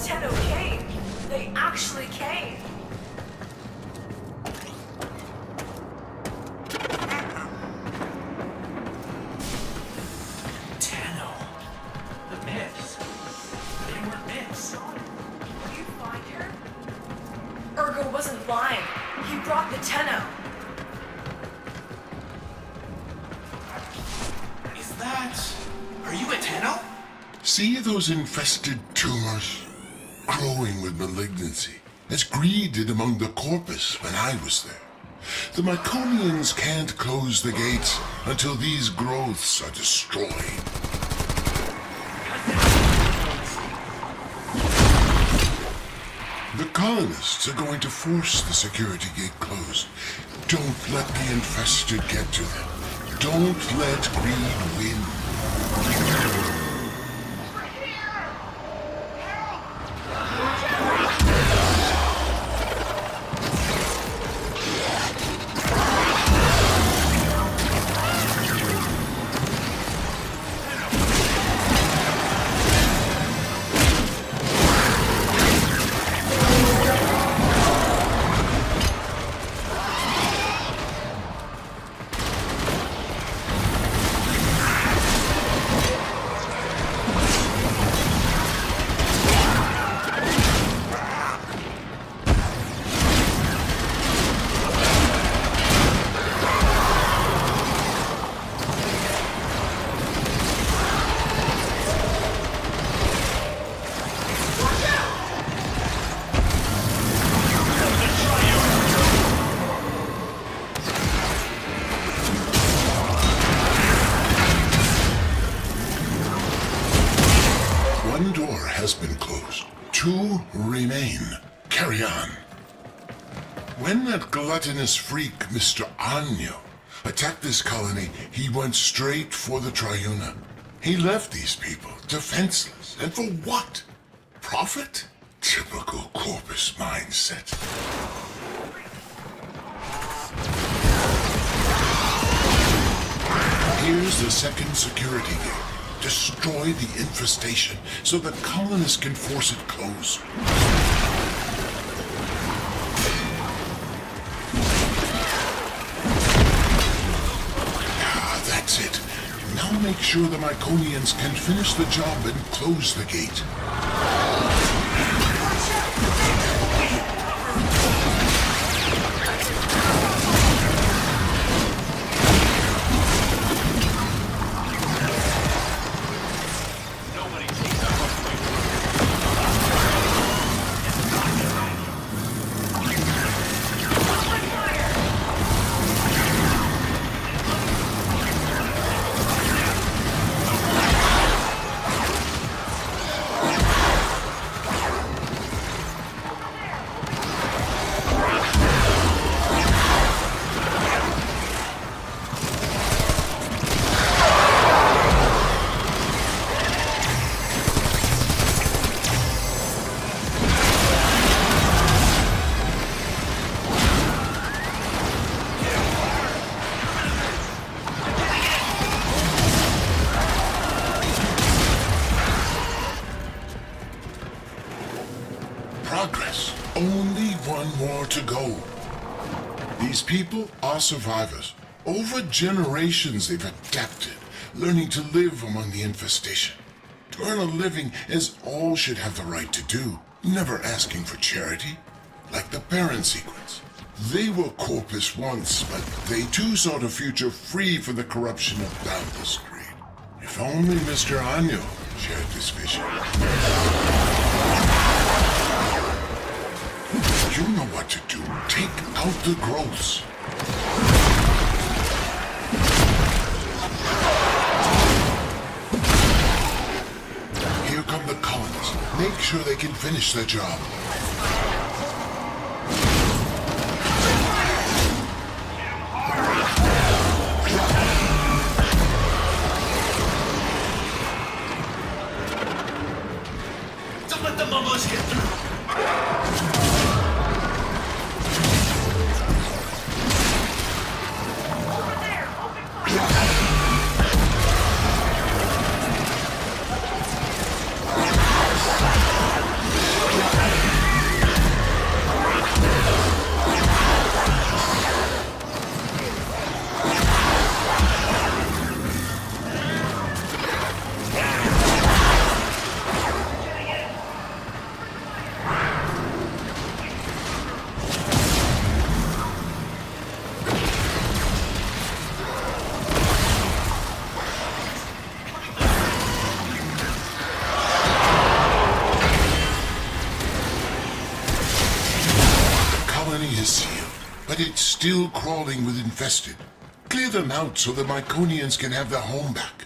Tenno came. They actually came. Tenno. The myths. They were myths. Did you find her? Ergo wasn't lying. He brought the Tenno. Is that... Are you a Tenno? See those infested tumors? Growing with malignancy, as greed did among the corpus when I was there. The Myconians can't close the gates until these growths are destroyed. The colonists are going to force the security gate closed. Don't let the infested get to them. Don't let greed win. One door has been closed. Two remain. Carry on. When that gluttonous freak, Mr. Anyo, attacked this colony, he went straight for the Triuna. He left these people defenseless. And for what? Profit? Typical Corpus mindset. Here's the second security gate. Destroy the infestation so the colonists can force it closed. Ah, that's it. Now make sure the Myconians can finish the job and close the gate. Progress. Only one more to go. These people are survivors. Over generations they've adapted, learning to live among the infestation. To earn a living is all should have the right to do, never asking for charity. Like the parent sequence. They were Corpus once, but they too sought a future free from the corruption of boundless greed. If only Mr. Anyo shared this vision. You know what to do. Take out the growths. Here come the colonists. Make sure they can finish their job. Don't let the mumbles get through! still crawling with infested. Clear them out so the Myconians can have their home back.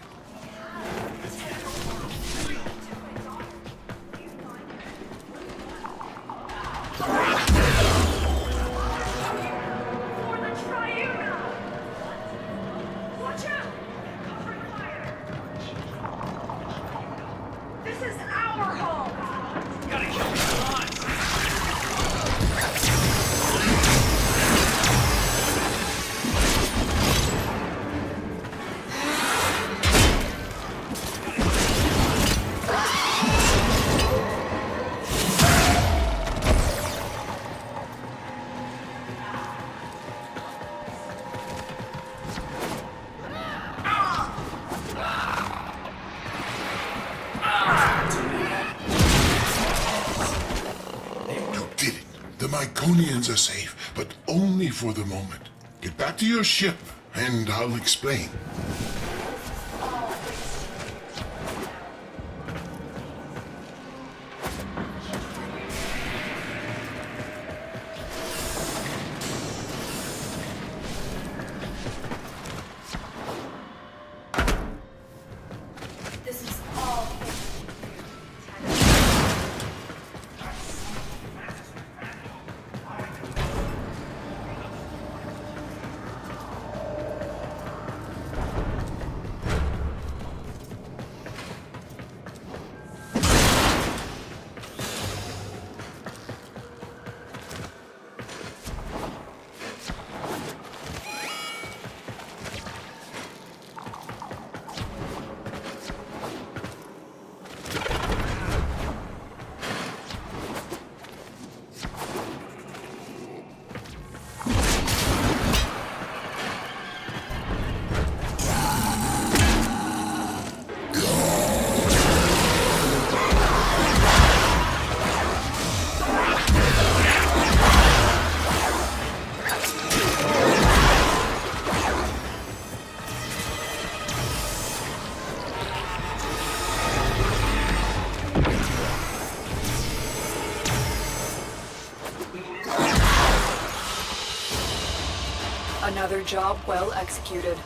The Myconians are safe, but only for the moment. Get back to your ship, and I'll explain. This is all Another job well executed.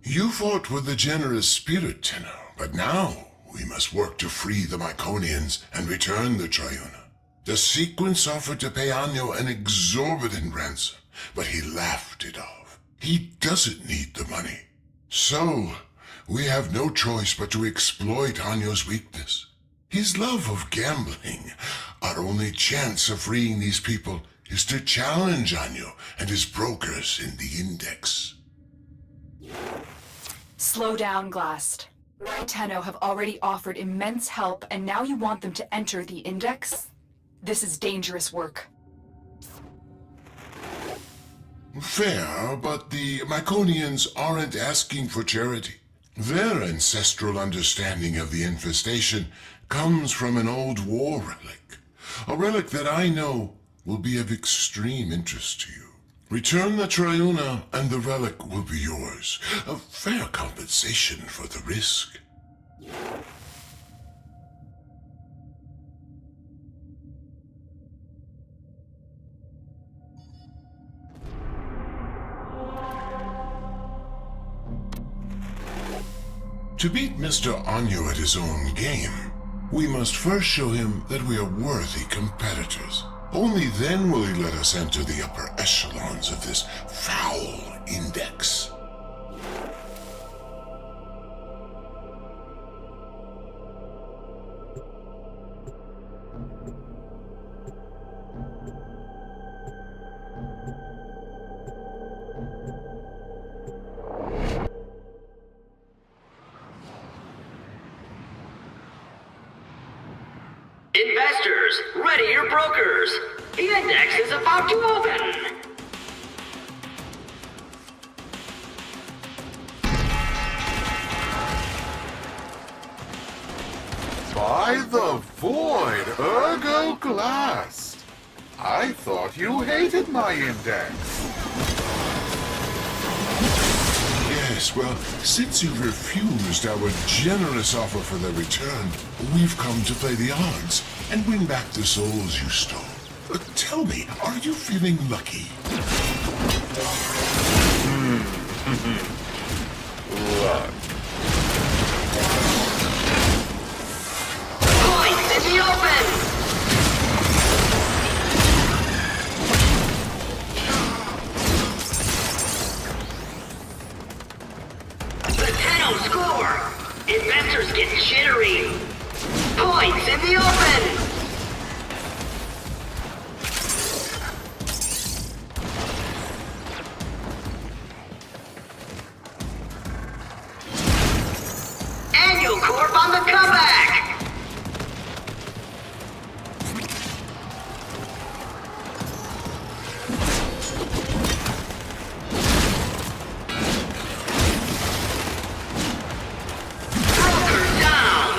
You fought with a generous spirit, Tenno, but now we must work to free the Myconians and return the Triuna. The sequence offered to pay Anyo an exorbitant ransom, but he laughed it off. He doesn't need the money. So, we have no choice but to exploit Anyo's weakness. His love of gambling. Our only chance of freeing these people is to challenge Anyo and his brokers in the Index. Slow down, Glast. Tenno have already offered immense help, and now you want them to enter the Index? This is dangerous work. Fair, but the Myconians aren't asking for charity. Their ancestral understanding of the infestation comes from an old war relic. A relic that I know will be of extreme interest to you. Return the Triuna, and the relic will be yours. A fair compensation for the risk. To beat Mr. Anyo at his own game, we must first show him that we are worthy competitors. Only then will he let us enter the upper echelons of this foul Index. Investors, ready your brokers. The Index is about to open. By the void, last. I thought you hated my index. Yes, well, since you refused our generous offer for their return, we've come to play the odds and win back the souls you stole. Tell me, are you feeling lucky? Luck. Points in the open! The Tenno score! Investors get jittery! Points in the open! Annual Corp on the comeback! Broker down!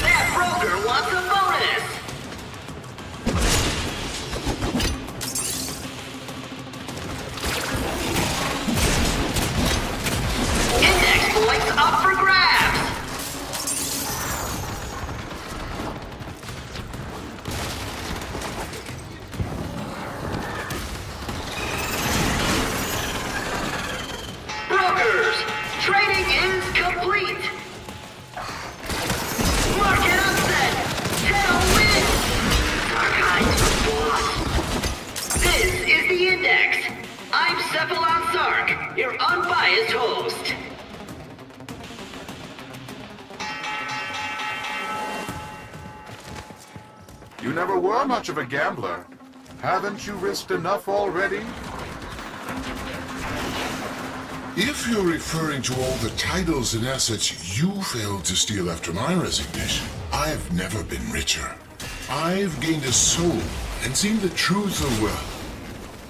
That broker wants a bonus! Index points up for grabs! Brokers, trading is complete! Market upset! Tenno wins! Archives for boss! This is the Index! I'm Cephalon Sark, your unbiased host. You never were much of a gambler. Haven't you risked enough already? If you're referring to all the titles and assets you failed to steal after my resignation, I've never been richer. I've gained a soul and seen the truth of wealth.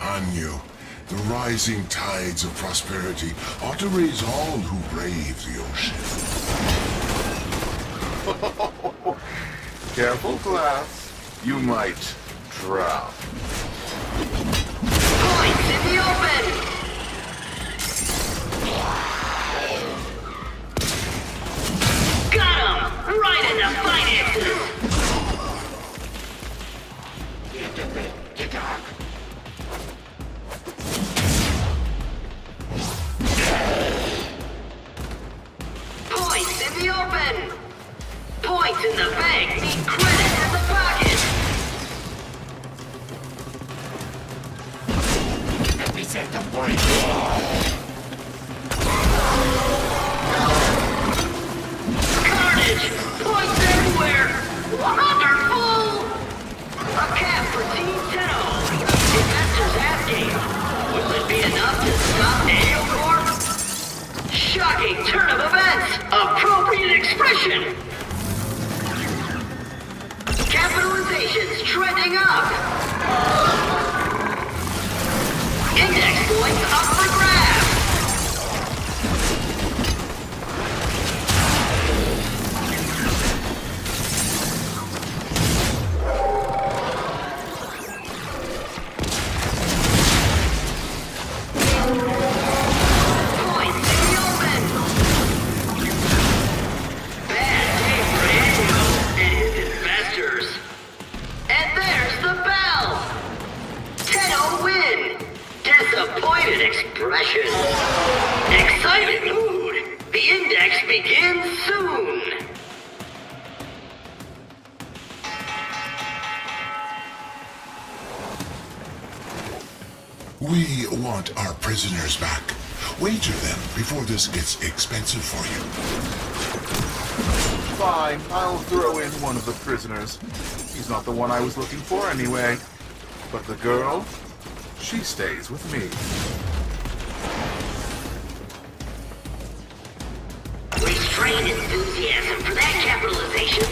Anyu, the rising tides of prosperity ought to raise all who brave the ocean. Careful, class. You might drown. Points in the open! Got him! Right in the finances! Points in the open! Points in the bank mean credit in the pocket! Let me set the point. Carnage! Points everywhere! Wonderful! A cap for Team Tenno! Investors asking, will it be enough to stop Annual Corp? Shocking turn of events! Appropriate expression! Capitalization's trending up! Index points up for grabs! Points in the open! Bad day for Annual and his investors. And there's the bell! Tenno win! Disappointed expression. Excited mood. The Index begins soon. We want our prisoners back. Wager them before this gets expensive for you. Fine, I'll throw in one of the prisoners. He's not the one I was looking for anyway. But the girl, she stays with me. Restrained enthusiasm for that capitalization.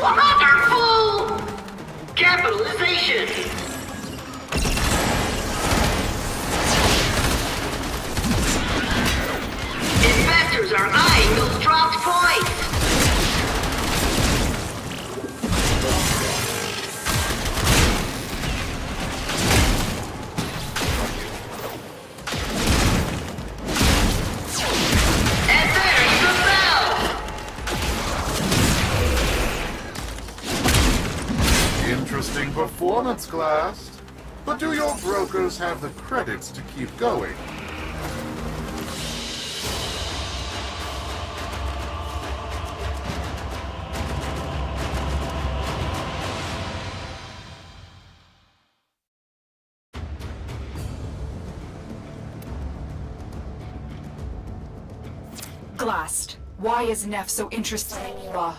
Wonderful! Capitalization! Investors are eyeing those dropped points! And there's the bell! Interesting performance, class. But do your brokers have the credits to keep going? Glast, why is Neff so interested in Eva?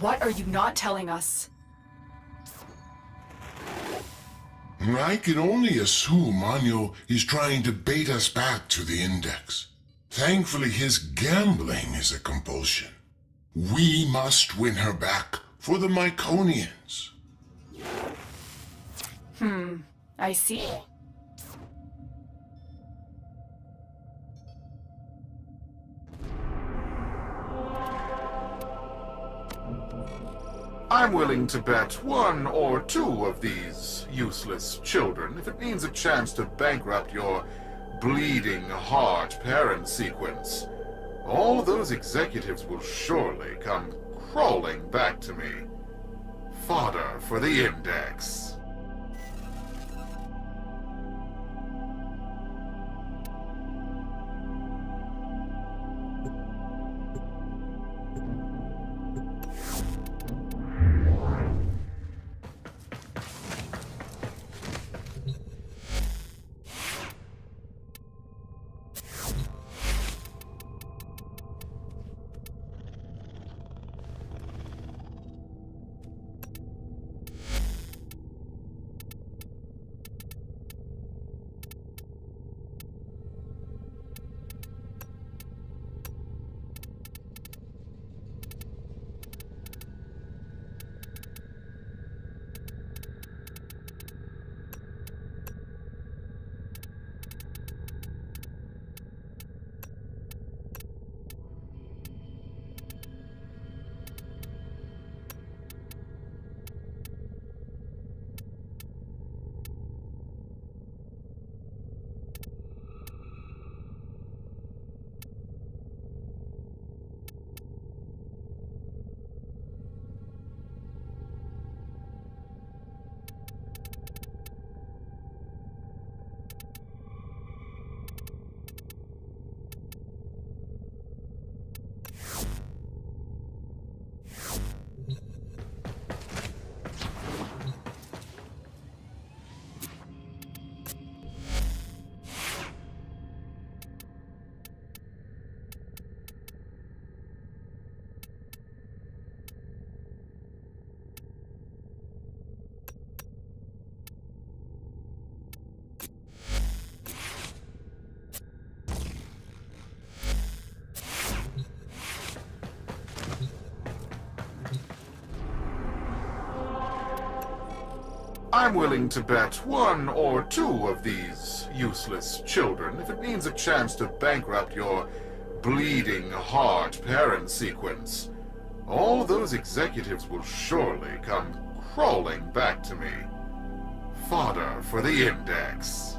What are you not telling us? I can only assume Anyo is trying to bait us back to the Index. Thankfully, his gambling is a compulsion. We must win her back for the Myconians. I see. I'm willing to bet one or two of these useless children if it means a chance to bankrupt your bleeding heart parent sequence. All those executives will surely come crawling back to me. Fodder for the Index. I'm willing to bet one or two of these useless children if it means a chance to bankrupt your bleeding heart parent sequence. All those executives will surely come crawling back to me. Fodder for the Index.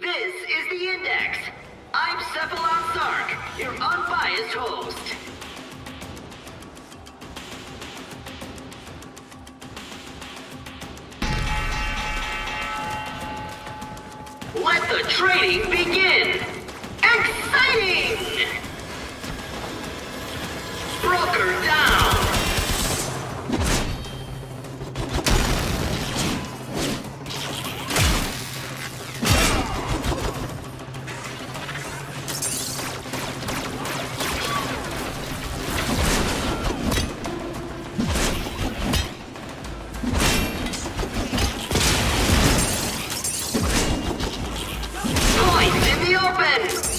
This is the Index. I'm Cephalon Sark, your unbiased host. Let the trading begin! Exciting! Broker down! open!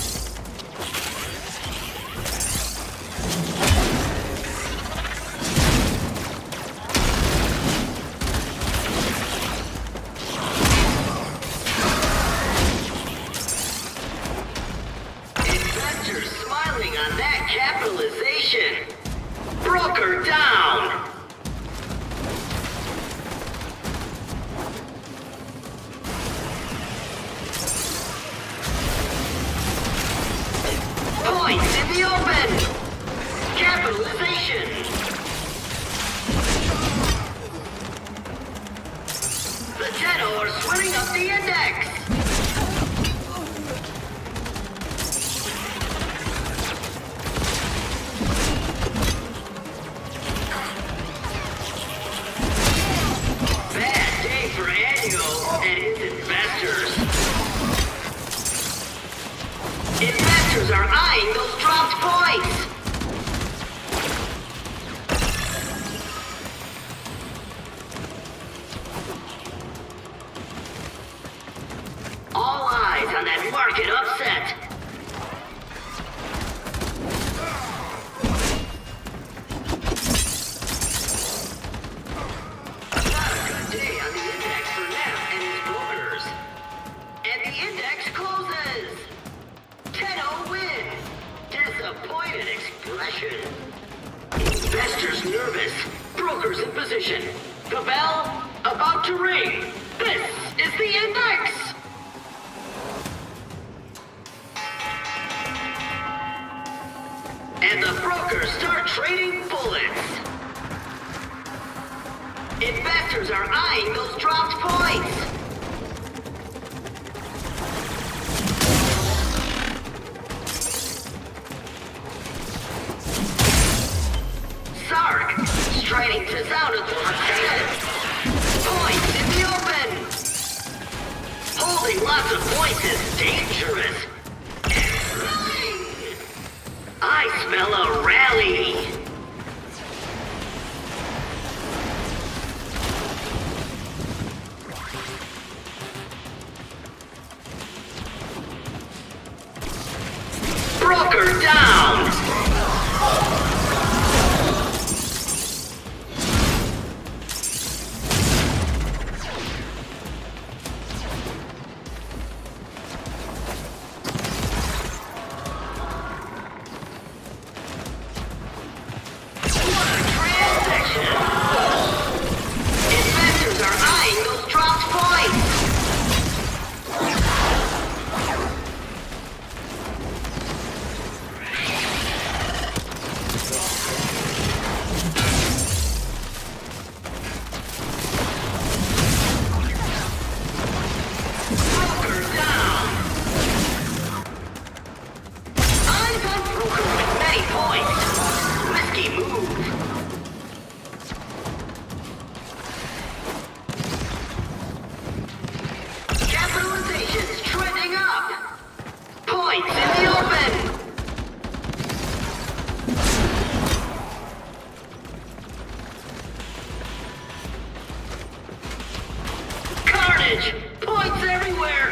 Investors smiling on that capitalization. Broker down! Points in the open! Capitalization! The Tenno are sweating up the index! Bad day for Annual and his investors. Investors are eyeing those dropped points! All eyes on that market upset! Not a good day on the index for Neff and his brokers. And the index closes! Tenno win! Disappointed expression. Investors nervous. Brokers in position. The bell about to ring. This is the index! And the brokers start trading bullets. Investors are eyeing those dropped points. Sark, straining to sound authoritative. Points in the open. Holding lots of points is dangerous. I smell a rally. Broker down. Investors are eyeing those dropped points! Broker down! Eyes on Broker with many points! Risky move! Capitalization's trending up! Points in the open! Carnage! Points everywhere!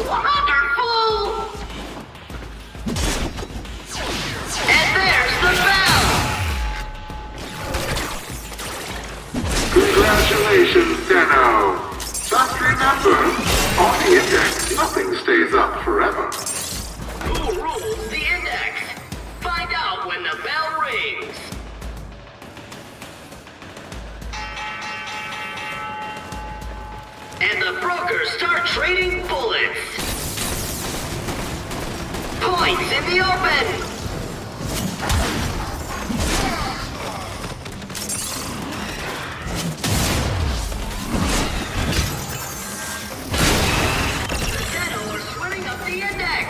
Wonderful! And there's the bell! Congratulations, Tenno! Just remember, on the index, nothing stays up forever. Who rules the index? Find out when the bell rings! And the brokers start trading bullets! Points in the open! The Tenno are sweating up the index!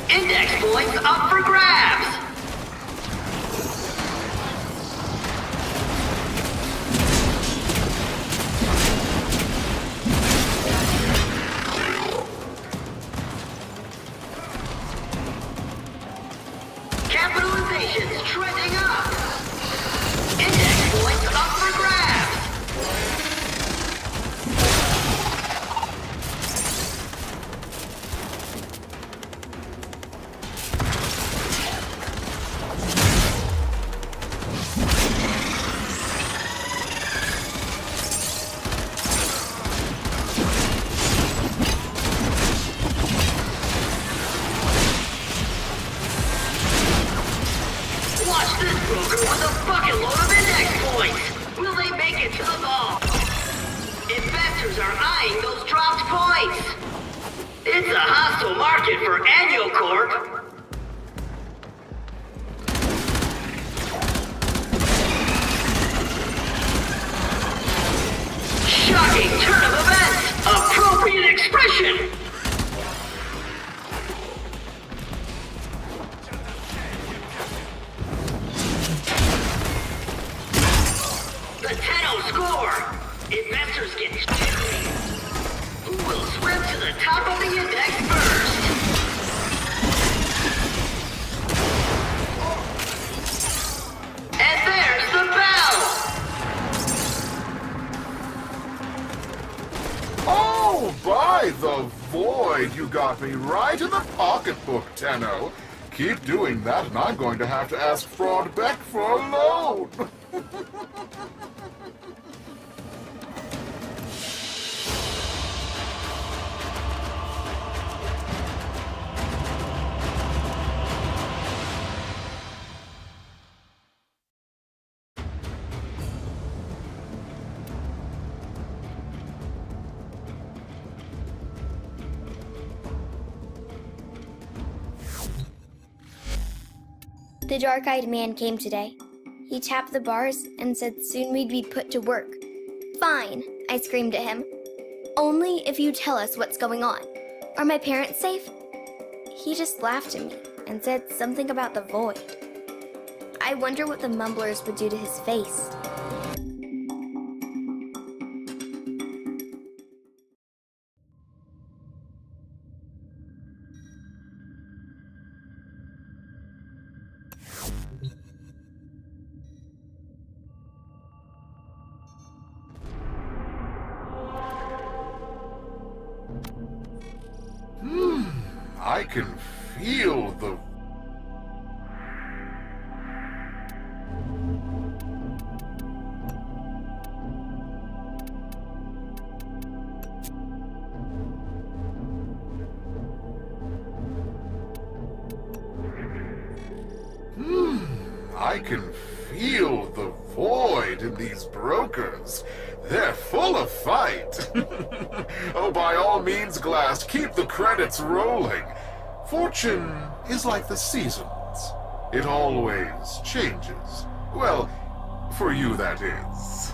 Index points up for grabs! Capitalization's trending up! Index points up for grabs! dropped points. It's a hostile market for Annual Corp. Shocking turn of events! Appropriate expression! The 10-0 score! Investors get jittery. Who will swim to the top of the index first? And there's the bell! Oh, by the void, you got me right in the pocketbook, Tenno. Keep doing that, and I'm going to have to ask Fraud Beck for a loan. The dark-eyed man came today. He tapped the bars and said soon we'd be put to work. Fine, I screamed at him. Only if you tell us what's going on. Are my parents safe? He just laughed at me and said something about the void. I wonder what the mumblers would do to his face. I can feel the... I can feel the void in these brokers. They're full of fight. Oh, by all means, Glass, keep the credits rolling. Fortune is like the seasons. It always changes. Well, for you, that is.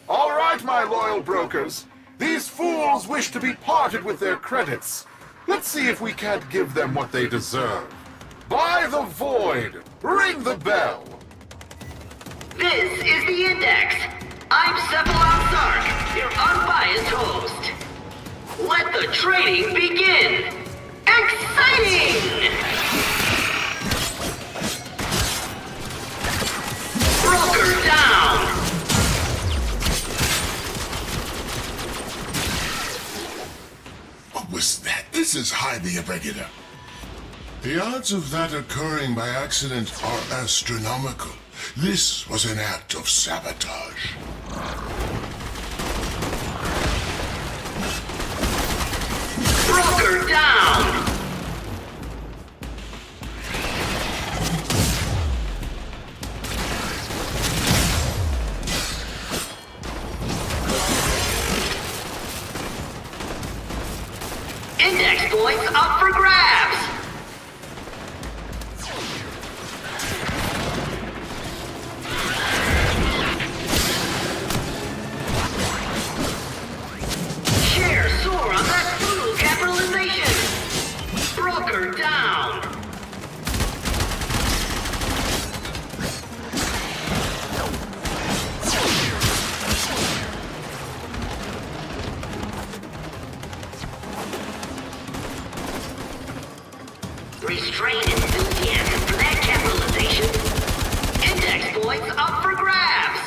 All right, my loyal brokers. These fools wish to be parted with their credits. Let's see if we can't give them what they deserve. By the void, ring the bell. This is the Index. I'm Cephalon Sark, your unbiased host. Let the trading begin. Exciting! Broker down! What was that? This is highly irregular. The odds of that occurring by accident are astronomical. This was an act of sabotage. Broker down! Index points up for grabs! Shares soar on that brutal capitalization! Broker down! Restrained enthusiasm for that capitalization. Index points up for grabs.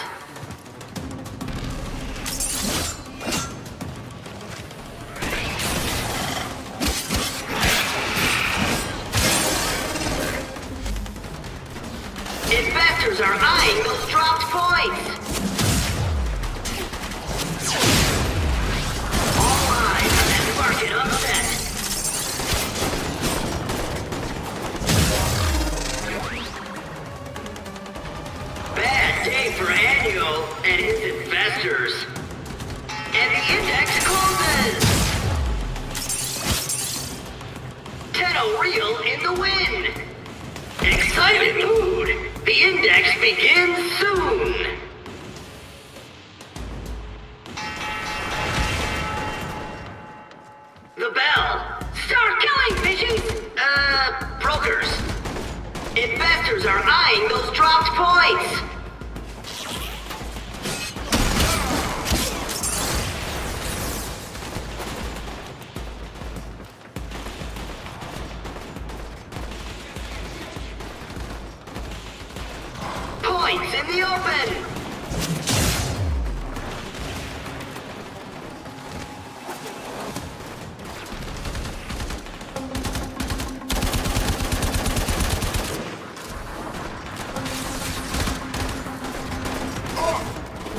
Investors are eyeing those dropped points. All eyes on that market upset. Bad day for Annual and his investors. And the index closes. Tenno Real in the win. Excited mood. The index begins soon. The bell. Start killing, fishies. Brokers. Investors are eyeing those dropped points. Points in the open.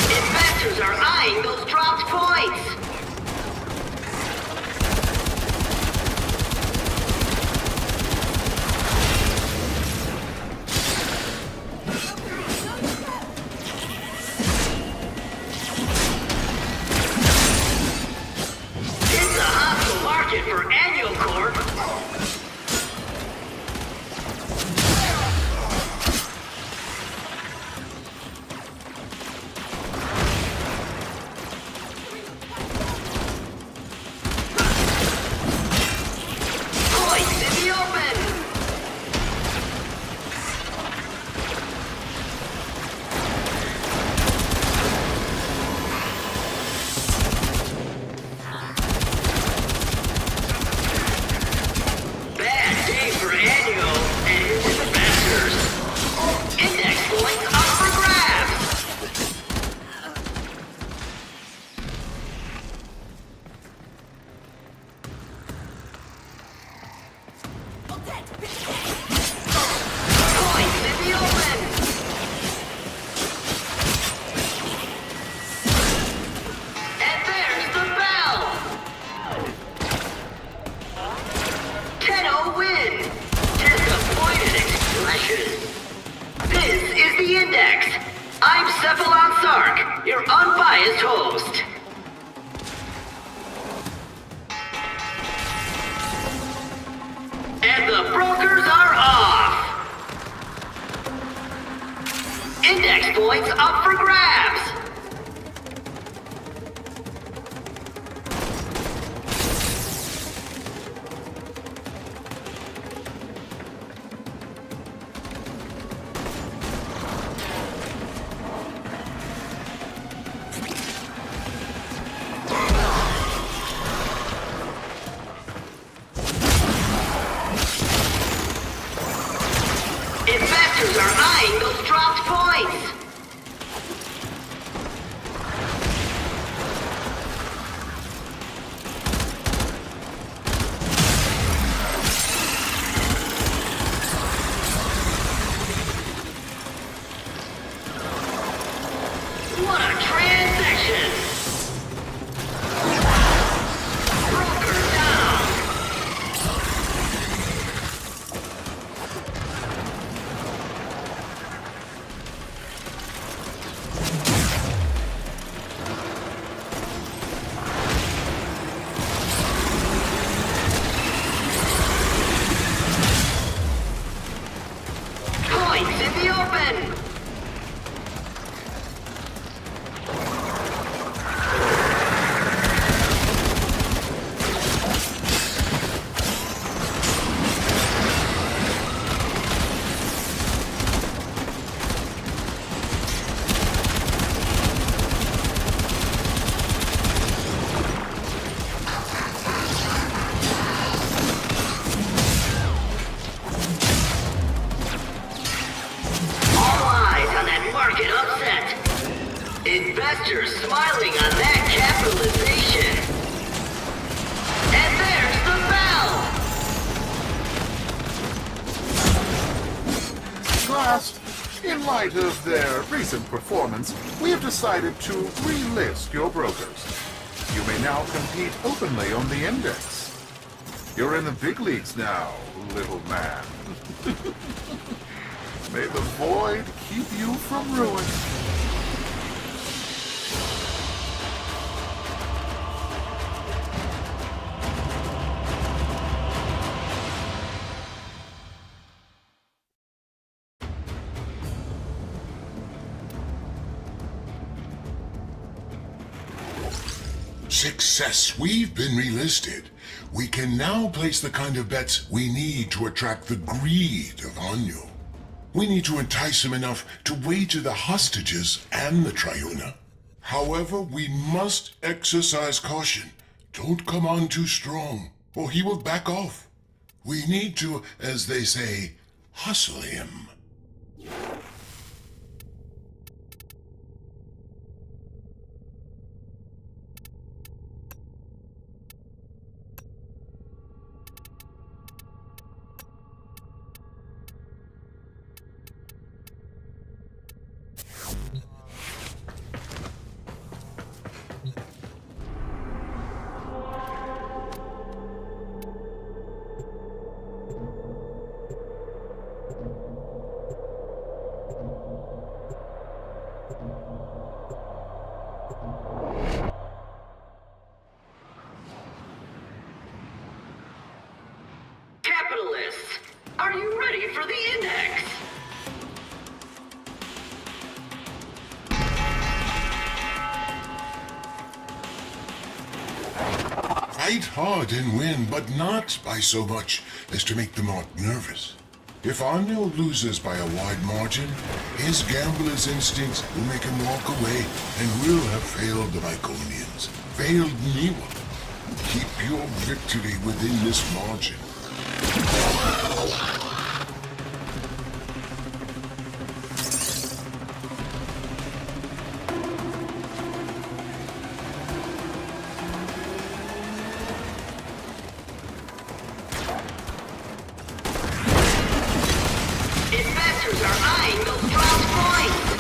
Investors are eyeing those dropped points. It's a hostile market for Annual Corp. Points in the open. Bad day for Annual and his investors. Index points up for grabs. Points in the open. And there's the bell. Tenno win. Disappointed expression. This is the index. I'm Cephalon Sark, your unbiased host. And the brokers are off. Index points up for grabs. Investors are eyeing those dropped points. What a transaction! Broker down. Points in the open. All eyes on that market upset. Investors smiling on that capitalization. And there's the bell. Last, In light of their recent performance, we have decided to relist your brokers. You may now compete openly on the index. You're in the big leagues now, little man. May the void keep you from ruin. Success. We've been relisted. We can now place the kind of bets we need to attract the greed of Anyo. We need to entice him enough to wager the hostages and the Triuna. However, we must exercise caution. Don't come on too strong, or he will back off. We need to, as they say, hustle him. Capitalists, are you ready for the index? Fight hard and win, but not by so much as to make the Mark nervous. If Anyo loses by a wide margin, his gambler's instincts will make him walk away and will have failed the Myconians, failed Niwa. Keep your victory within this margin. Investors are eyeing those dropped points.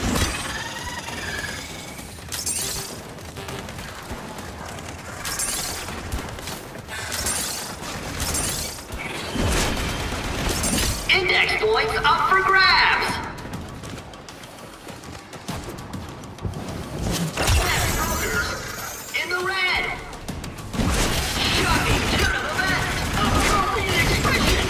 Index points up for grabs. Left brokers in the red. Shocking turn of events. Appropriate expression.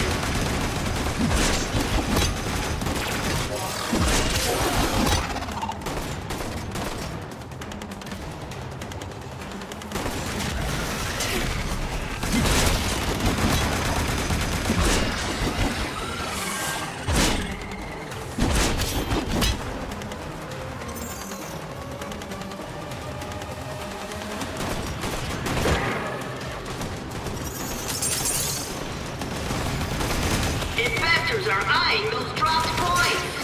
Investors are eyeing those dropped points.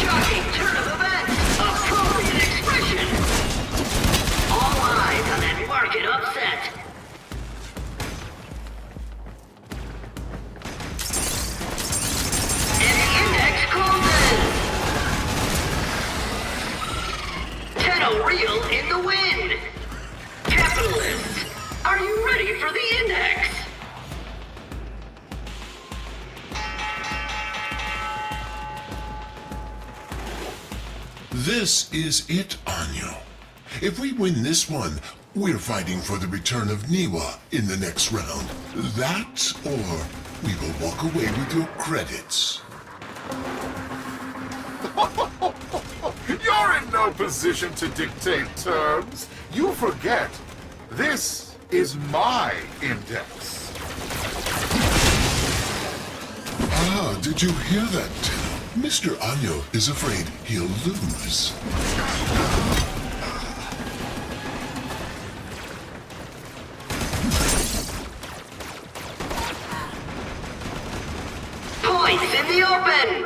Shocking turn of events. Appropriate expression. All eyes on that market upset. And the index closes. Tenno Real in the wind. Capitalists, are you ready for the index? This is it, Anyo. If we win this one, we're fighting for the return of Niwa in the next round. That, or we will walk away with your credits. You're in no position to dictate terms. You forget. This is my index. Ah, did you hear that, Tenno? Mr. Anyo is afraid he'll lose. Points in the open!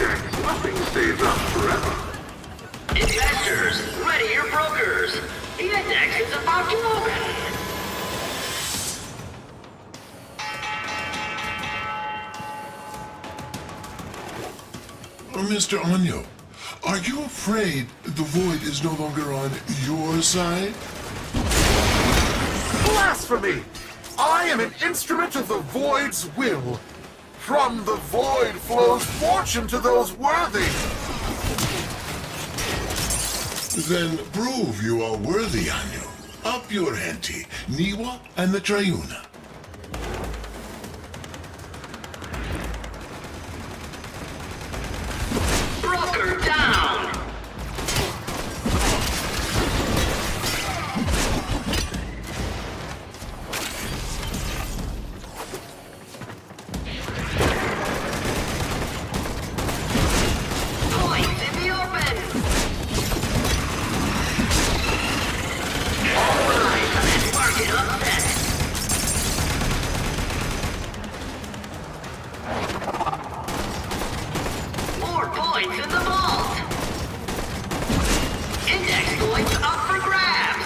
Index, nothing stays up forever. Investors, ready your brokers. The index is about to open. Mr. Anyo, are you afraid the Void is no longer on your side? Blasphemy! I am an instrument of the Void's will. From the Void flows fortune to those worthy. Then prove you are worthy, Anyo. Up your ante, Niwa and the Triuna. Broker down! Points in the open! All eyes on that market upset! More points in the vault! Index points up for grabs!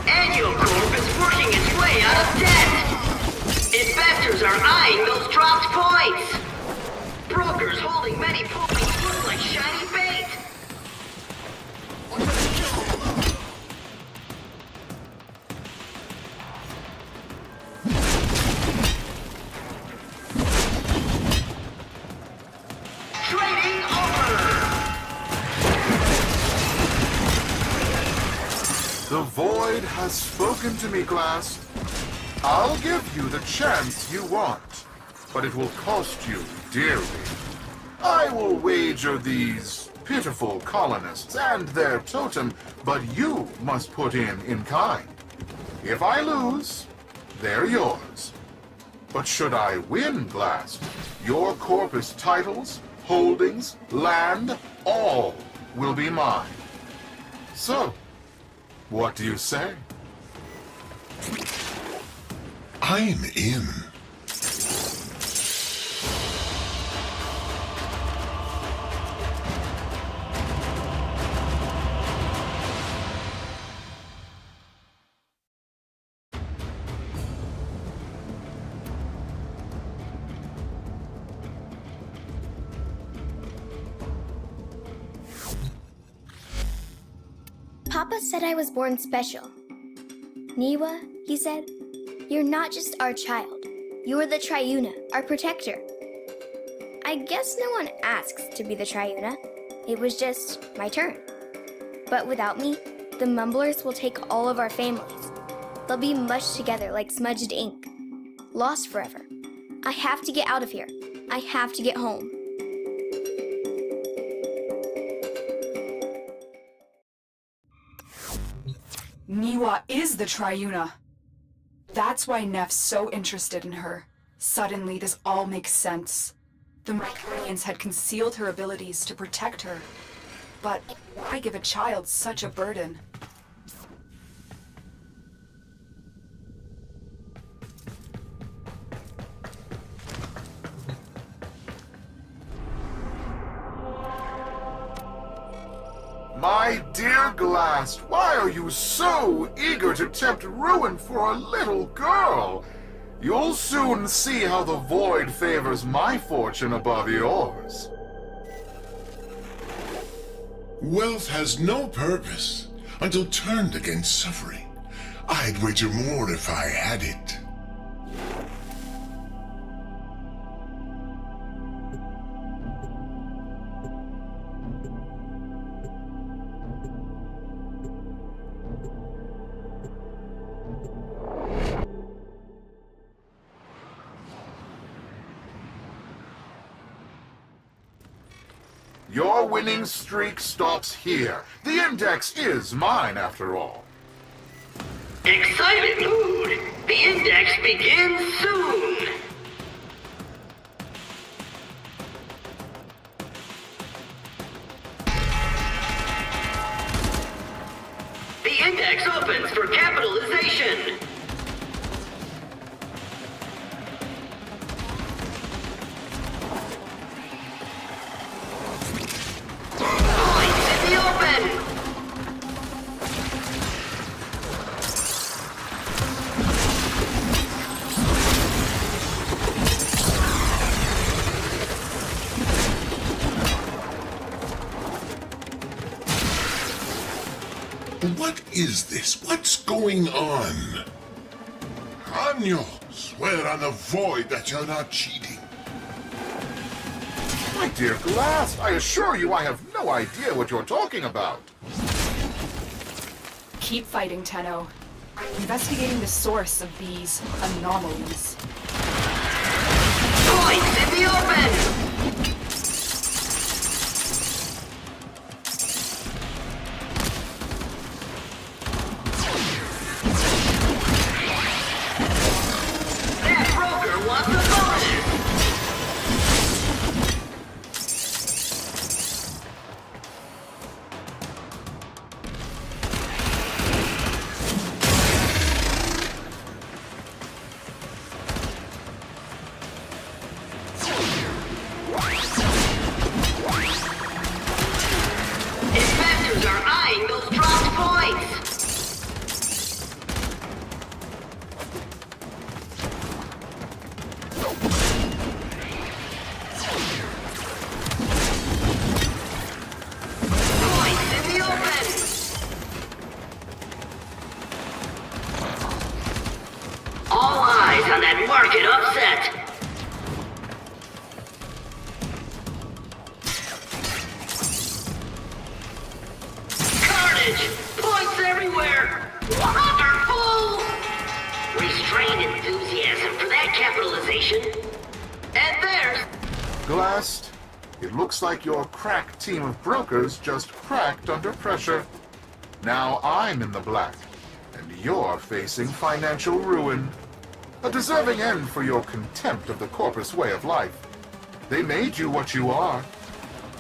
Annual Corp is working its way out of debt! Investors are eyeing those dropped points! Brokers holding many points look like shiny bait! Trading over! The Void has spoken to me, Glass. I'll give you the chance you want, but it will cost you dearly. I will wager these pitiful colonists and their totem, but you must put in kind. If I lose, they're yours. But should I win, Glass, your corpus titles, holdings, land, all will be mine. So, what do you say? I'm in. Papa said I was born special. Niwa, he said, you're not just our child. You're the Triuna, our protector. I guess no one asks to be the Triuna. It was just my turn. But without me, the Mumblers will take all of our families. They'll be mushed together like smudged ink. Lost forever. I have to get out of here. I have to get home. Niwa is the Triuna. That's why Neff's so interested in her. Suddenly, this all makes sense. The Myconians had concealed her abilities to protect her. But why give a child such a burden? My dear Glass, why are you so eager to tempt ruin for a little girl? You'll soon see how the Void favors my fortune above yours. Wealth has no purpose until turned against suffering. I'd wager more if I had it. Your winning streak stops here. The index is mine, after all. Excited mood. The index begins soon. The index opens for capitalization. Points in the open. What is this? What's going on? Hanyo, swear on the void that you're not cheating. My dear Glass, I assure you I have no idea what you're talking about. Keep fighting, Tenno. Investigating the source of these anomalies. Points in the open. That broker wants a bonus. Investors are eyeing those dropped points. Points in the open. All eyes on that market upset. Carnage! Points everywhere! Wonderful! Restrained enthusiasm for that capitalization. And there's... Glass, it looks like your crack team of brokers just cracked under pressure. Now I'm in the black, and you're facing financial ruin. A deserving end for your contempt of the corpus way of life. They made you what you are.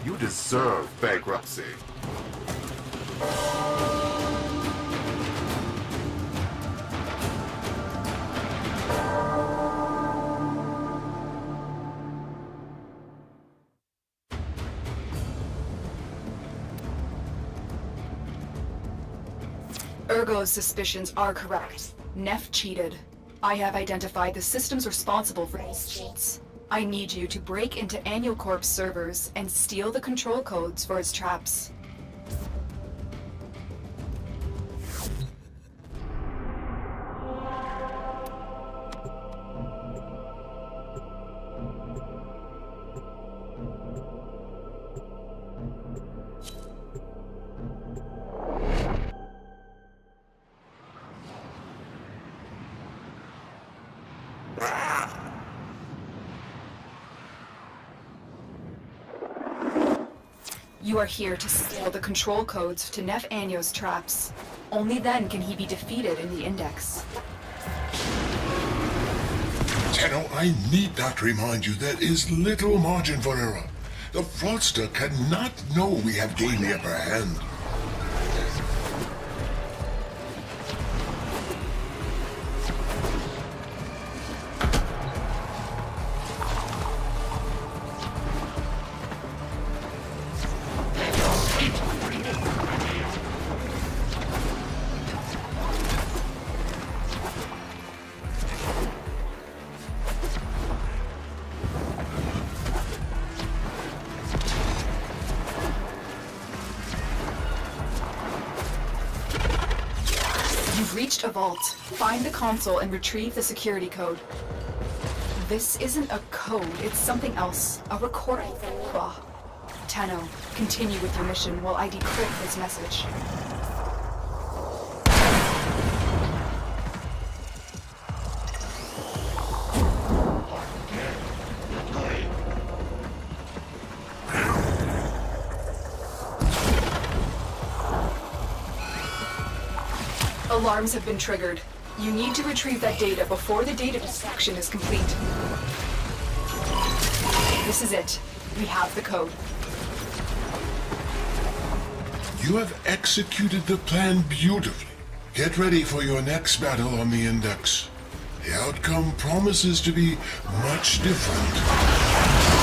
You deserve bankruptcy. Ergo's suspicions are correct. Neff cheated. I have identified the systems responsible for these cheats. I need you to break into Annual Corp's servers and steal the control codes for its traps. You are here to steal the control codes to Neff Anyo's traps. Only then can he be defeated in the Index. Tenno, I need not remind you there is little margin for error. The fraudster cannot know we have gained the upper hand. You've reached a vault. Find the console and retrieve the security code. This isn't a code, it's something else. A recording. Tenno, continue with your mission while I decrypt this message. Alarms have been triggered. You need to retrieve that data before the data destruction is complete. This is it. We have the code. You have executed the plan beautifully. Get ready for your next battle on the Index. The outcome promises to be much different.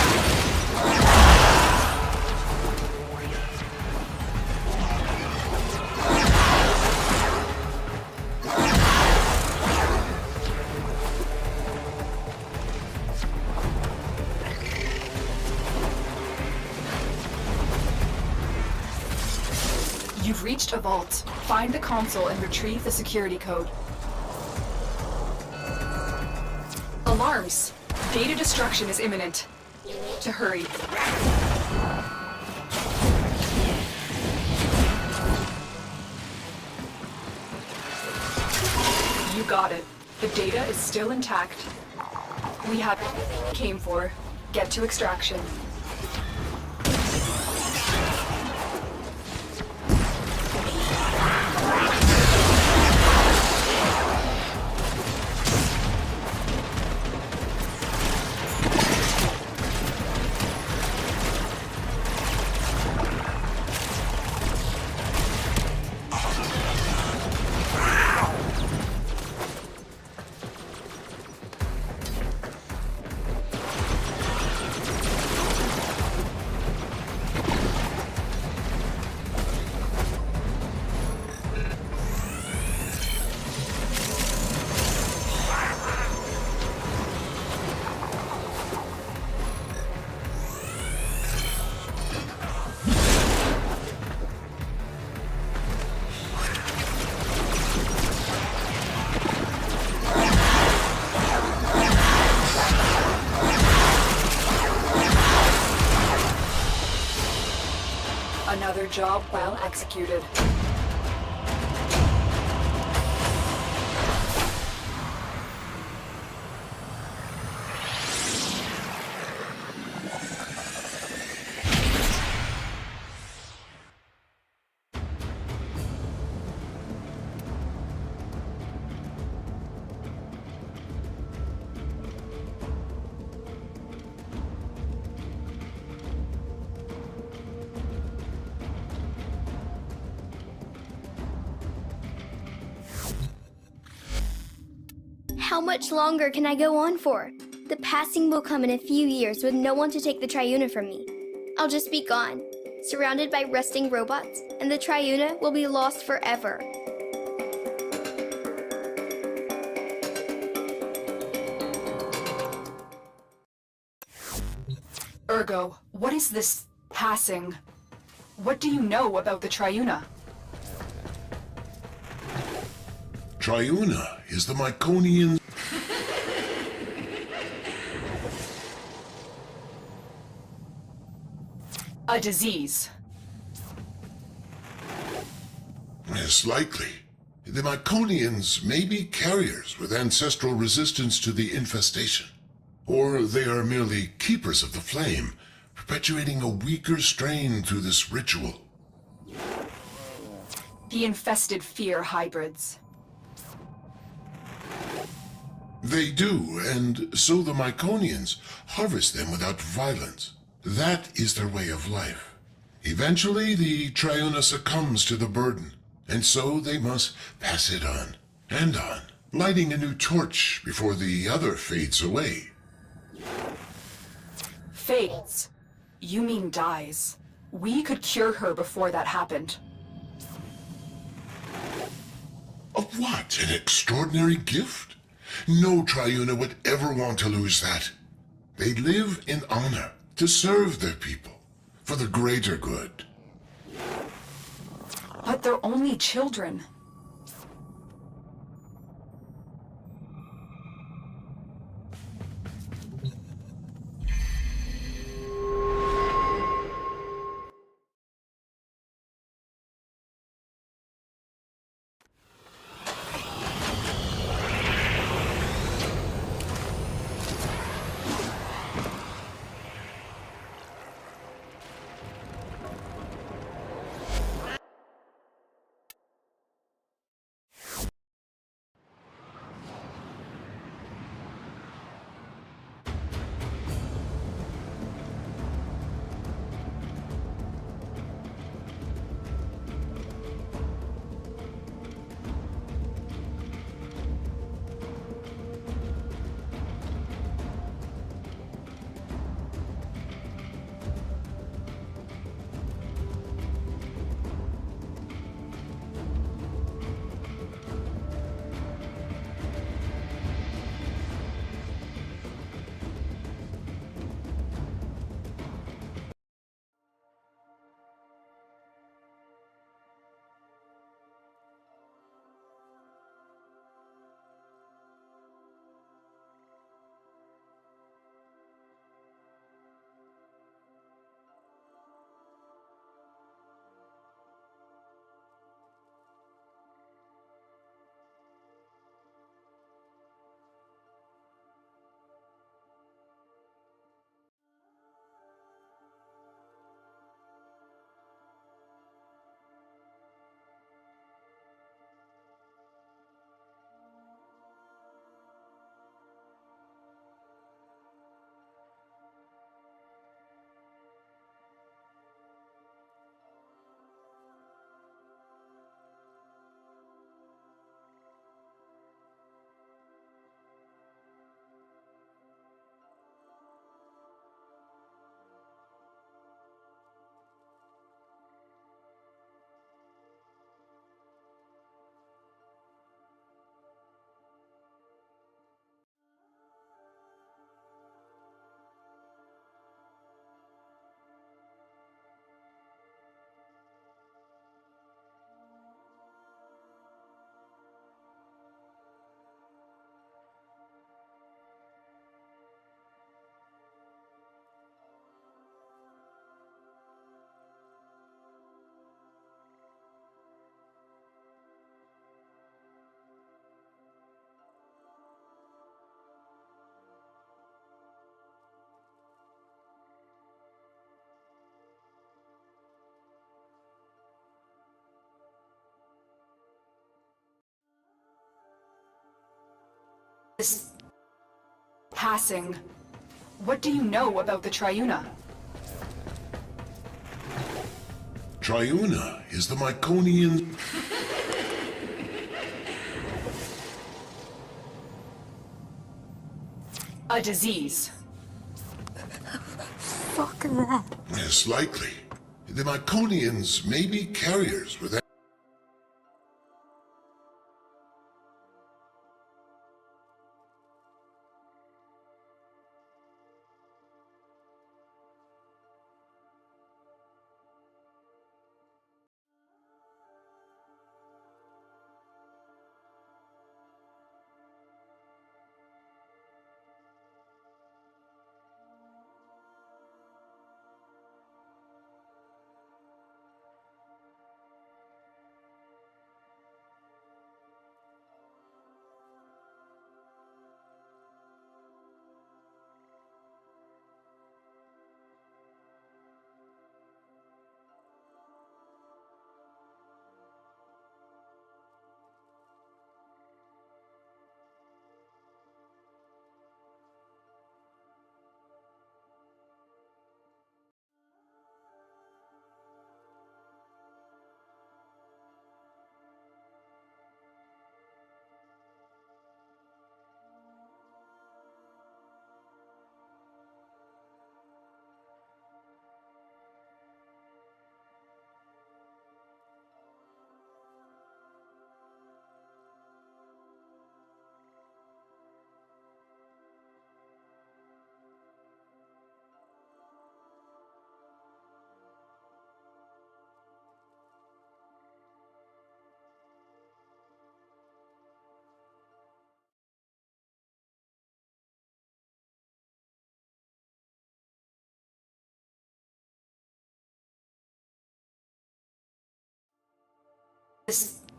You've reached a vault. Find the console and retrieve the security code. Alarms! Data destruction is imminent. You need to hurry. You got it. The data is still intact. We have what we came for. Get to extraction. Another job well executed. How much longer can I go on for? The passing will come in a few years with no one to take the Triuna from me. I'll just be gone, surrounded by rusting robots, and the Triuna will be lost forever. Ergo, what is this passing? What do you know about the Triuna? Triuna is the Myconian. A disease. Yes, likely. The Myconians may be carriers with ancestral resistance to the infestation. Or they are merely keepers of the flame, perpetuating a weaker strain through this ritual. The infested fear hybrids. They do, and so the Myconians harvest them without violence. That is their way of life. Eventually, the Triuna succumbs to the burden, and so they must pass it on, and on, lighting a new torch before the other fades away. Fades? You mean dies. We could cure her before that happened. Of what? An extraordinary gift? No Triuna would ever want to lose that. They live in honor, to serve their people, for the greater good. But they're only children. Passing. What do you know about the Triuna? Triuna is the Myconian... A disease. Fuck that. Yes, likely. The Myconians may be carriers with...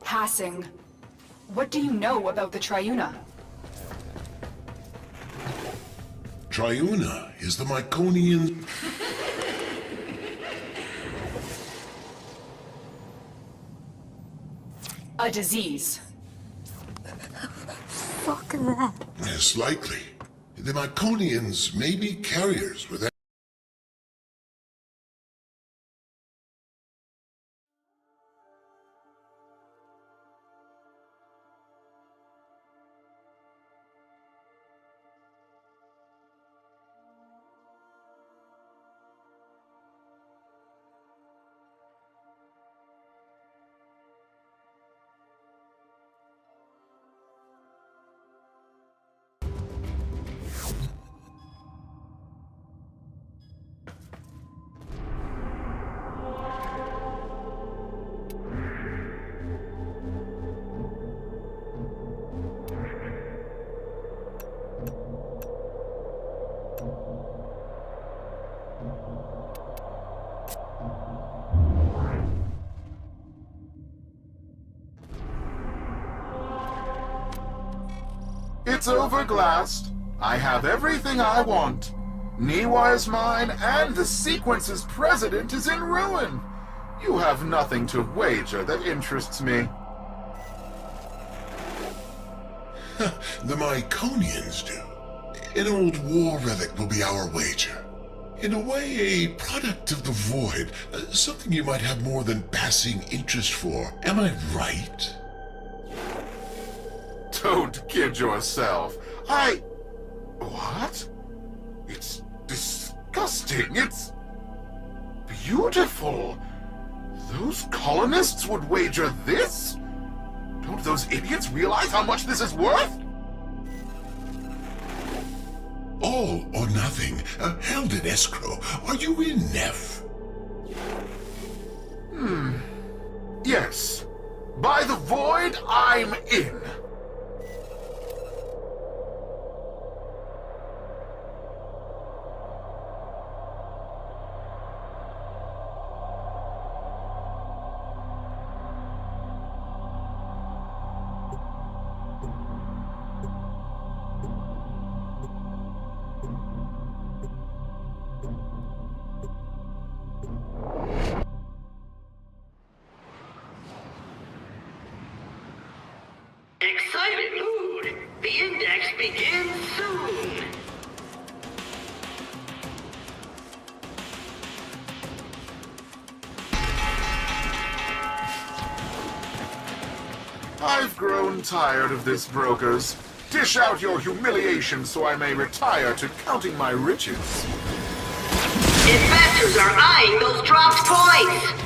Passing. What do you know about the Triuna? Triuna is the Myconian... A disease. Fuck that. Yes, likely. The Myconians may be carriers with... It's overglassed. I have everything I want. Niwa is mine, and the sequence's president is in ruin. You have nothing to wager that interests me. The Myconians do. An old war relic will be our wager. In a way, a product of the void. Something you might have more than passing interest for. Am I right? Don't kid yourself. What? It's disgusting. It's beautiful. Those colonists would wager this? Don't those idiots realize how much this is worth? All or nothing. Held in escrow. Are you in, Neff? Yes. By the void, I'm in. Excited mood. The index begins soon. I've grown tired of this, brokers. Dish out your humiliation so I may retire to counting my riches. Investors are eyeing those dropped points.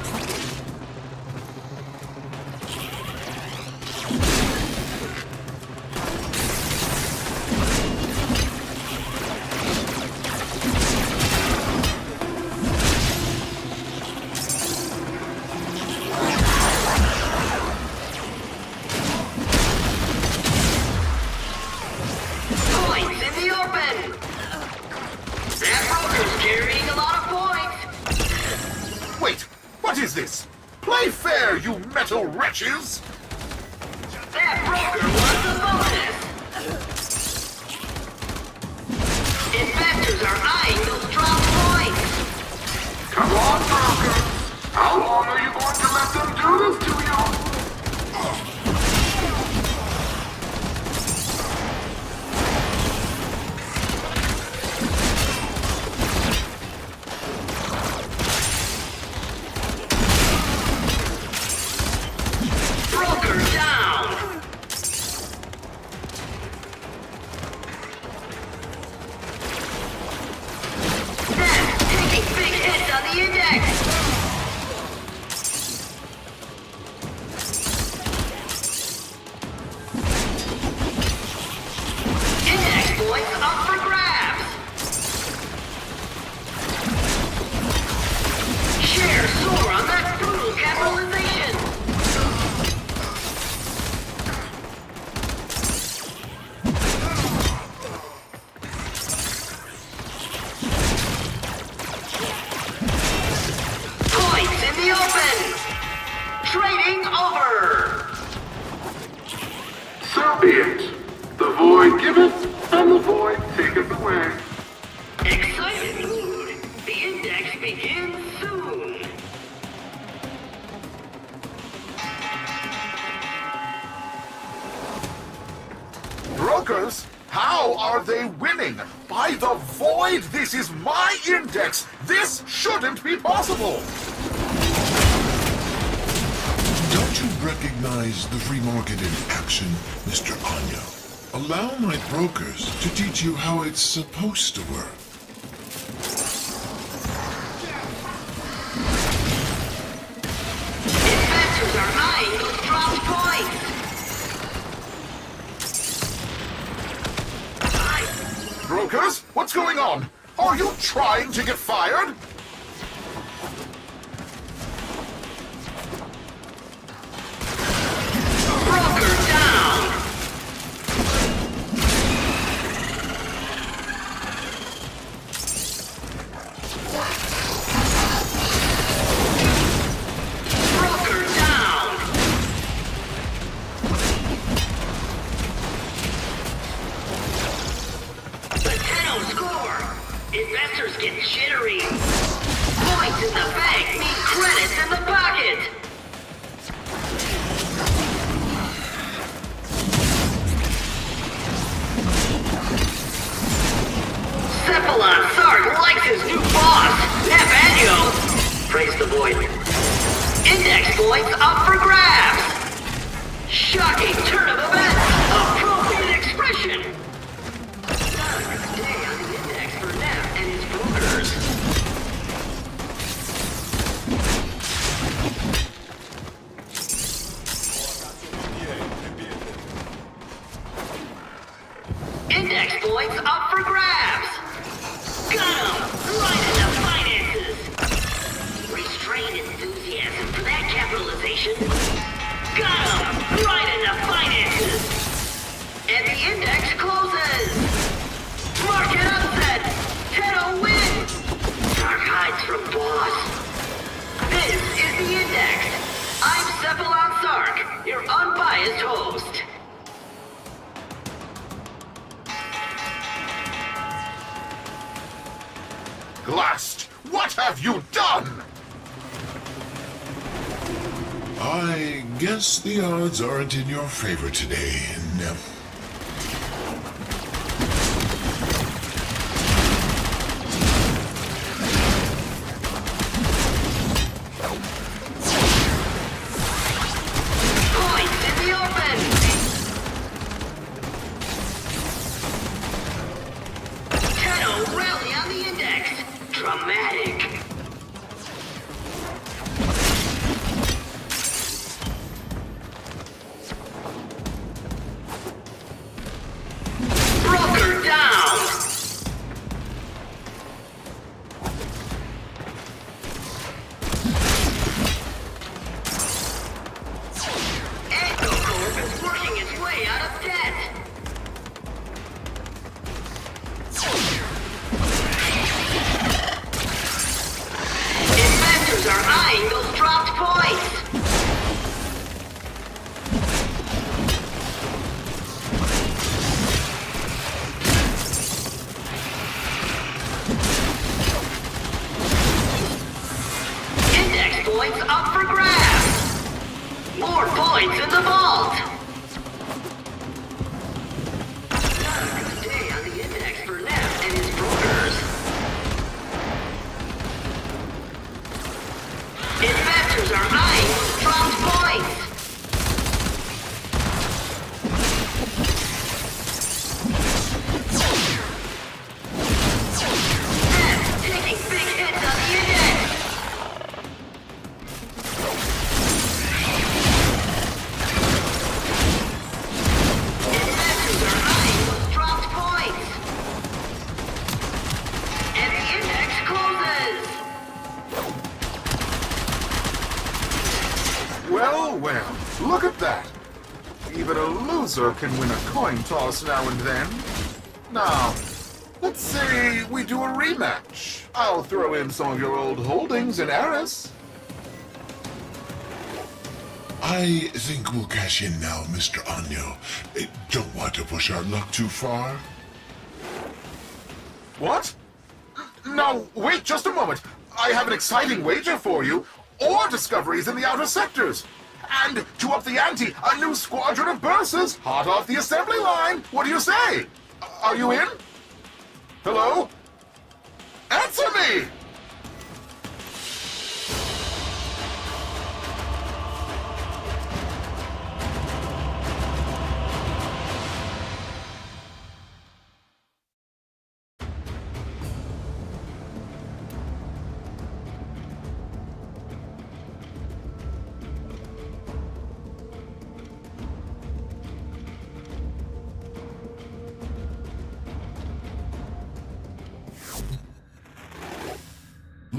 Points in the open. That broker's carrying a lot of points. Wait, what is this? Play fair, you metal wretches! That broker wants a bonus. Investors are eyeing those dropped points. Come on, broker! How long are you going to let them do this to you? Broker down. Then taking big hits on the index. Index points up for grabs. Shares soar on that brutal capitalization. Points in the open. Trading over. So be it. The void giveth, and the void taketh away. Excited mood. The index begins soon. Brokers, how are they winning? By the void, this is my index! This shouldn't be possible! Don't you recognize the free market in action, Mr. Anya? Allow my brokers to teach you how it's supposed to work. Investors are eyeing those dropped points. Brokers, what's going on? Are you trying to get fired? Broker down. Broker down. The 10-0 score. Investors get jittery. Points in the bank mean credits in the pocket. Cephalon Sark likes his new boss, Nathaniel. Praise the void. Index points up for grabs. Shocking turn of events. Appropriate expression. Not a good day on the index for Neff and his brokers. Index points up for grabs. Got him! Right in the finances! Restrained enthusiasm for that capitalization. Got him! Right in the finances! And the index closes! Market upset! 10-0 win! Dark hides from boss. This is the index. I'm Cephalon Sark, your unbiased host. Glast, what have you done? I guess the odds aren't in your favor today, Neff. even a loser can win a coin toss now and then. Now, let's say we do a rematch. I'll throw in some of your old holdings in Eris. I think we'll cash in now, Mr. Anyo. Don't want to push our luck too far. What? No, wait just a moment. I have an exciting wager for you. Ore discoveries in the outer sectors. And to up the ante, a new squadron of bursars hot off the assembly line. What do you say? Are you in? Hello? Answer me!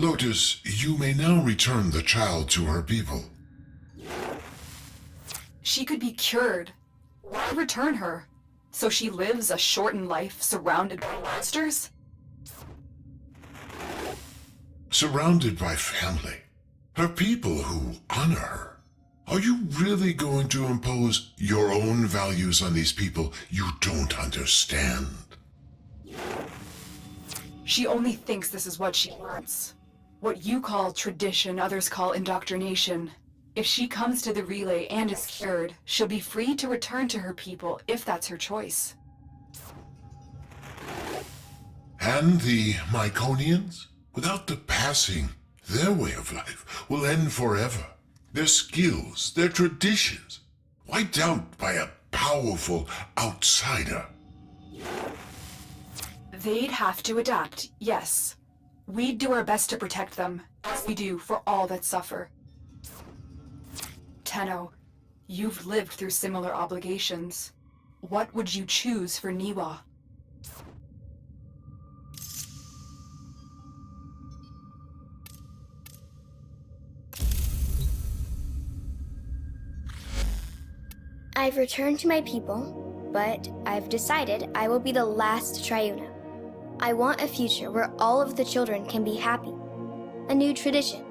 Lotus, you may now return the child to her people. She could be cured. Why return her? So she lives a shortened life surrounded by monsters? Surrounded by family. Her people who honor her. Are you really going to impose your own values on these people you don't understand? She only thinks this is what she wants. What you call tradition, others call indoctrination. If she comes to the relay and is cured, she'll be free to return to her people if that's her choice. And the Myconians? Without the passing, their way of life will end forever. Their skills, their traditions, wiped out by a powerful outsider. They'd have to adapt, yes. We'd do our best to protect them, as we do for all that suffer. Tenno, you've lived through similar obligations. What would you choose for Niwa? I've returned to my people, but I've decided I will be the last Triuna. I want a future where all of the children can be happy. A new tradition.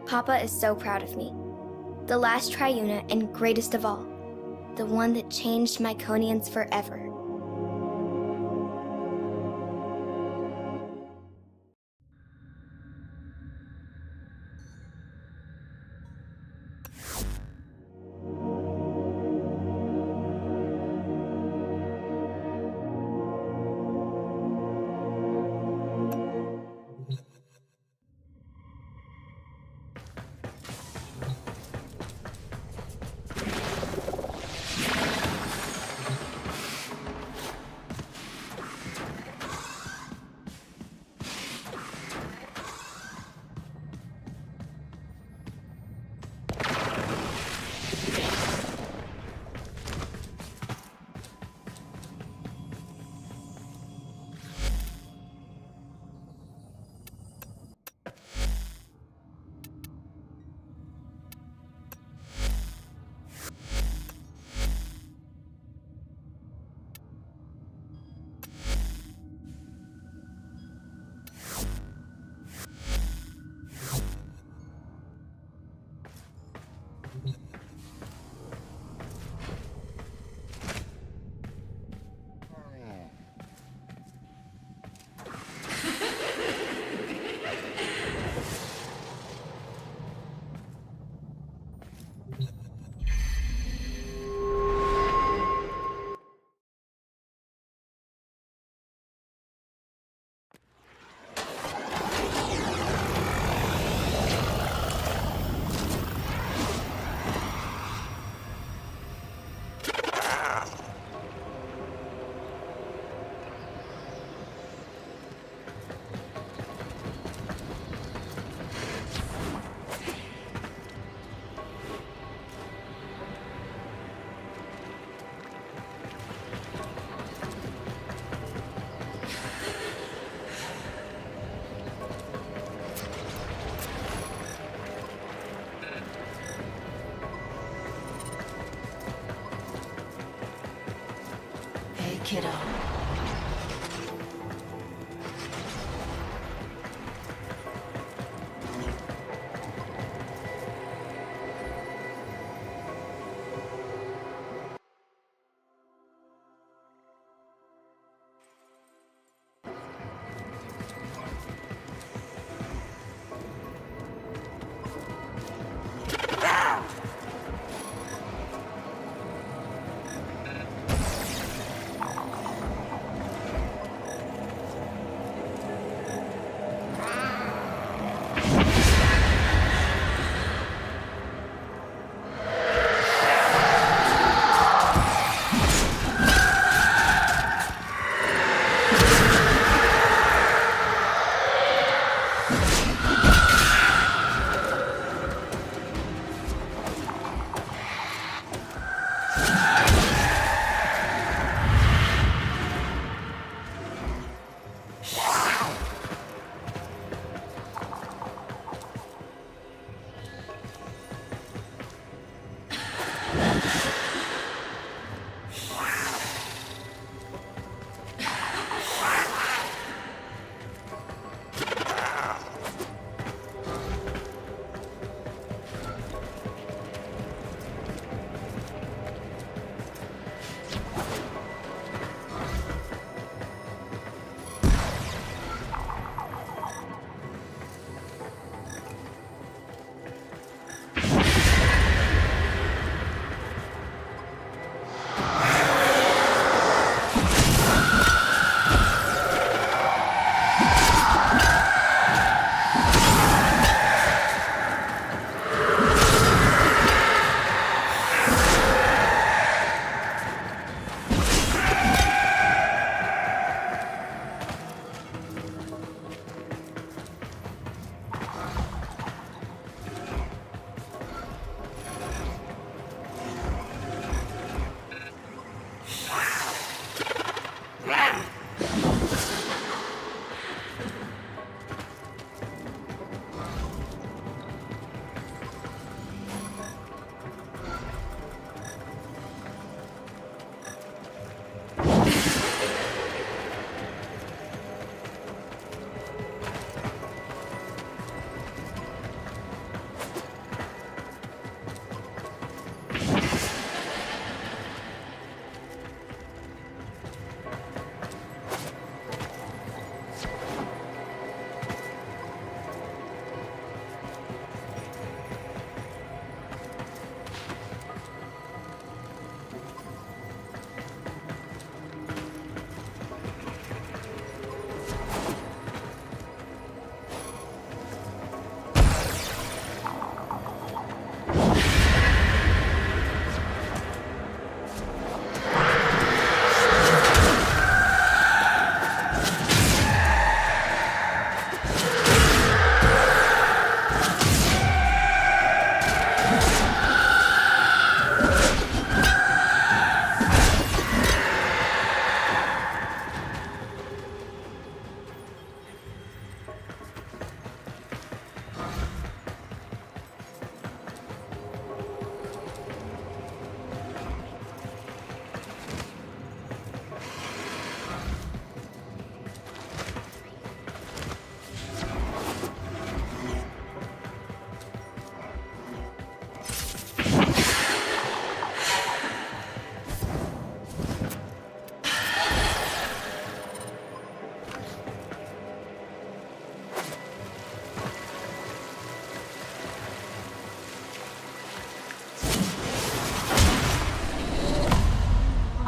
Papa is so proud of me. The last Triuna and greatest of all. The one that changed Myconians forever. kiddo.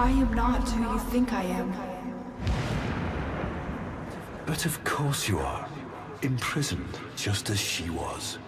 I am not who you think I am. But of course you are. Imprisoned, just as she was.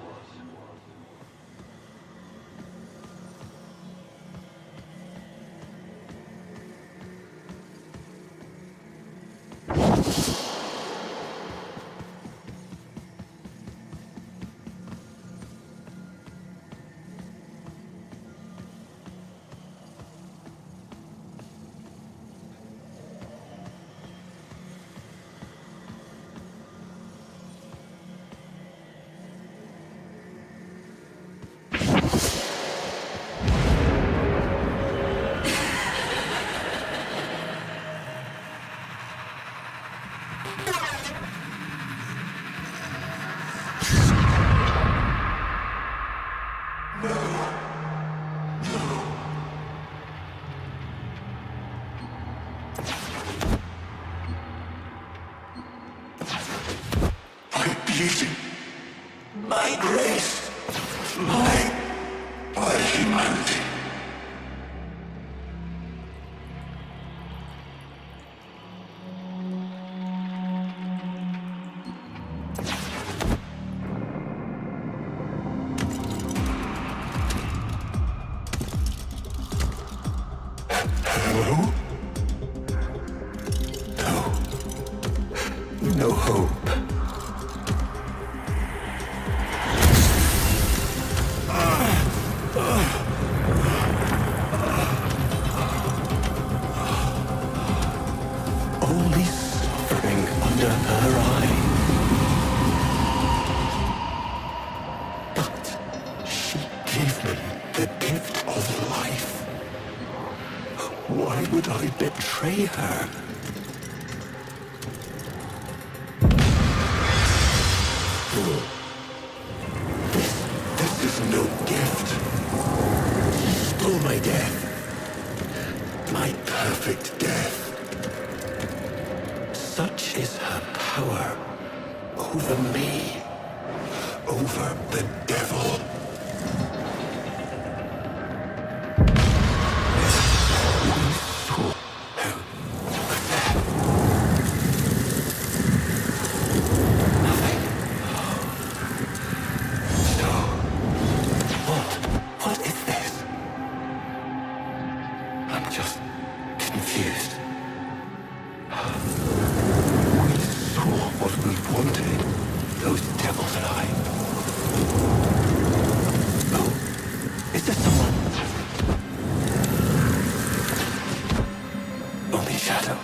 My beauty, my grace, my humanity. Hello? No hope. Only suffering under her eye. But she gave me the gift of life. Why would I betray her? This is no gift. She stole my death. My perfect death. Such is her power over me, over the devil. We saw her. Nothing. So, what is this? I'm just confused. We saw what we wanted, those devils and I. Oh, is there someone? Only shadow.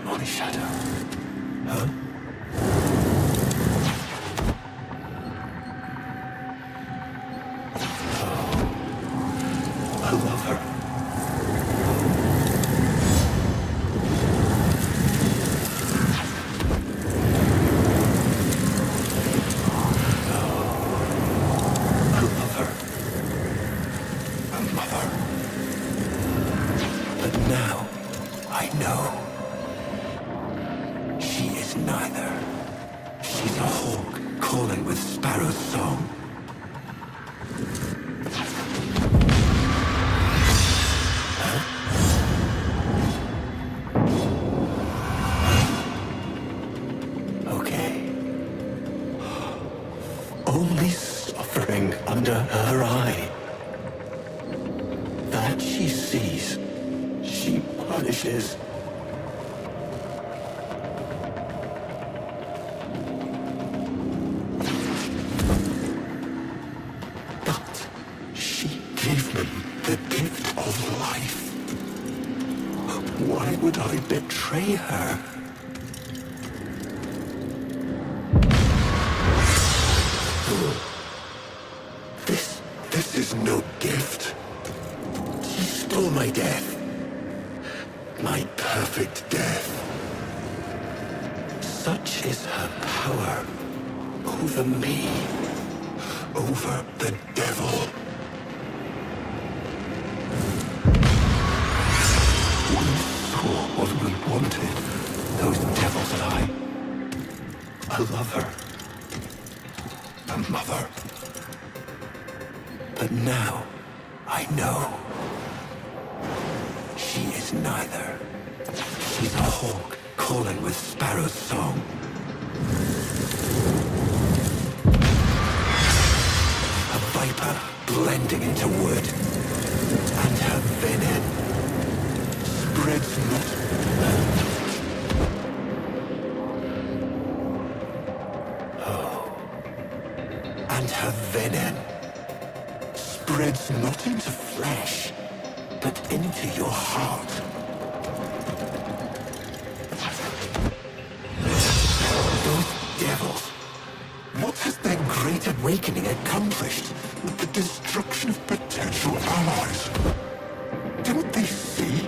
Only shadow. Huh? I love her. I love her. A mother. But now, I know. She is neither. She's a hawk calling with sparrow's song. Okay. Only suffering under her eye. That she sees, she punishes. But she gave me the gift of life. Why would I betray her? This is no gift. She stole my death. My perfect death. Such is her power over me, over the devil. We saw what we wanted, those devils and I. I love her. A mother. But now, I know. She is neither. She's a hawk calling with sparrow's song. A viper blending into wood. And her venom spreads not. And her venom spreads not into flesh, but into your heart. Those devils, what has their great awakening accomplished with the destruction of potential allies? Don't they see?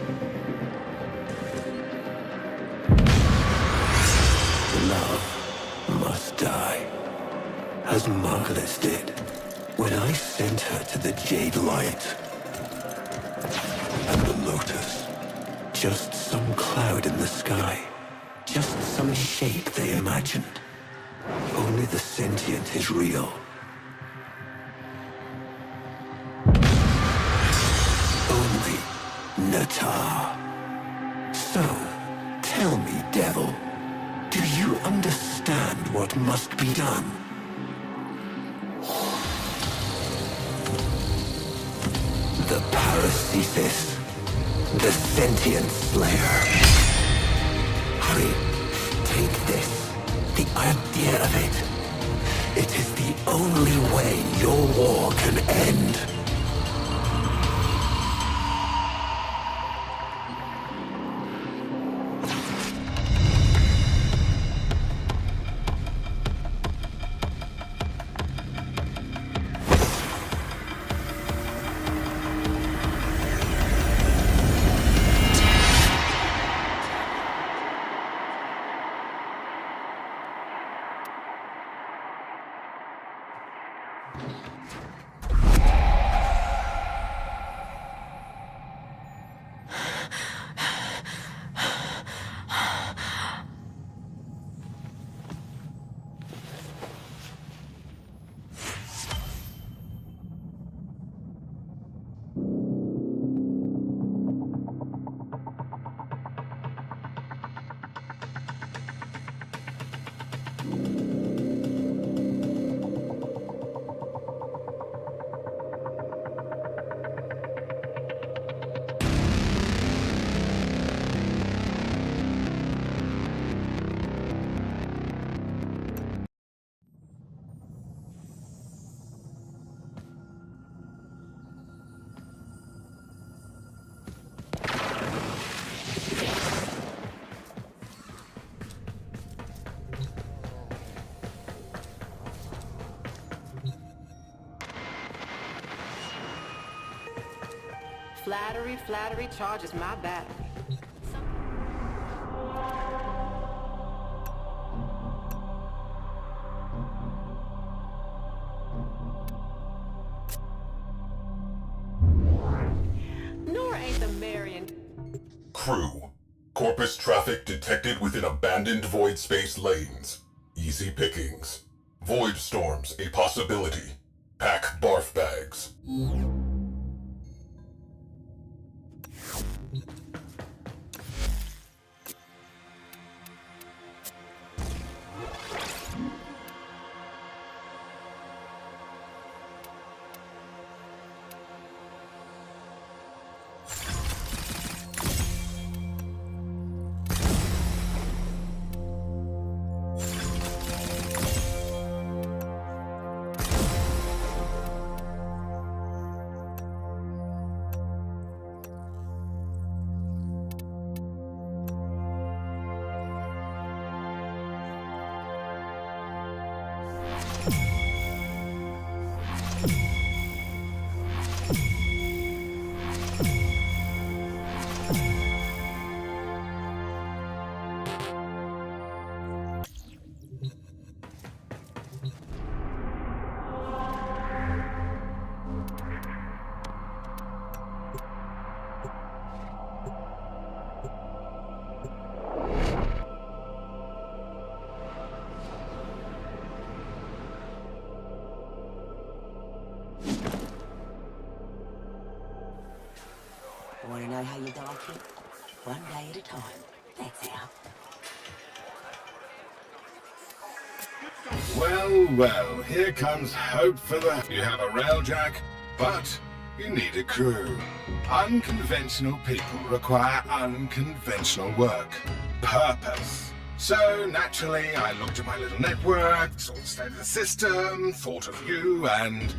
Love must die, as Margulis did. When I sent her to the Jade Light and the Lotus Just some cloud in the sky. Just some shape they imagined. Only the sentient is real. Only Natar. So, tell me, devil, do you understand what must be done? The paracesis. The sentient slayer. Hurry, take this. The idea of it. It is the only way your war can end. Flattery charges my battery. Nor ain't the Marion. Crew. Corpus traffic detected within abandoned void space lanes. Easy pickings. Void storms a possibility. Pack barf bags. Want to know how you dog it? One day at a time. That's how. Well, here comes hope for the... You have a railjack, but you need a crew. Unconventional people require unconventional work. Purpose. So, naturally, I looked at my little network, saw the state of the system, thought of you, and...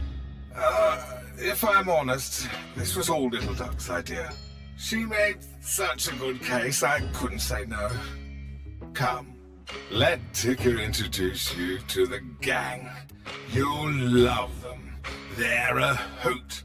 if I'm honest, this was all Little Duck's idea. She made such a good case, I couldn't say no. Come, let Ticker introduce you to the gang. You'll love them. They're a hoot.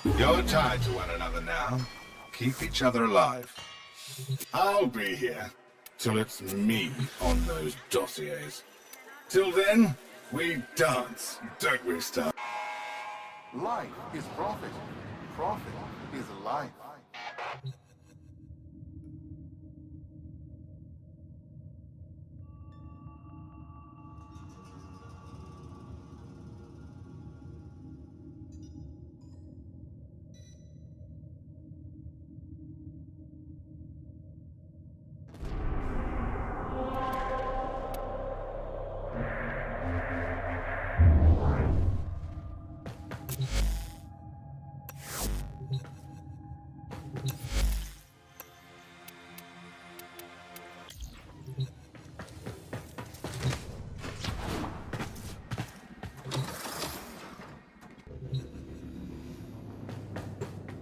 You're tied to one another now. Keep each other alive. I'll be here till it's me on those dossiers. Till then, we dance, don't we, Star? Life is profit. Profit is life.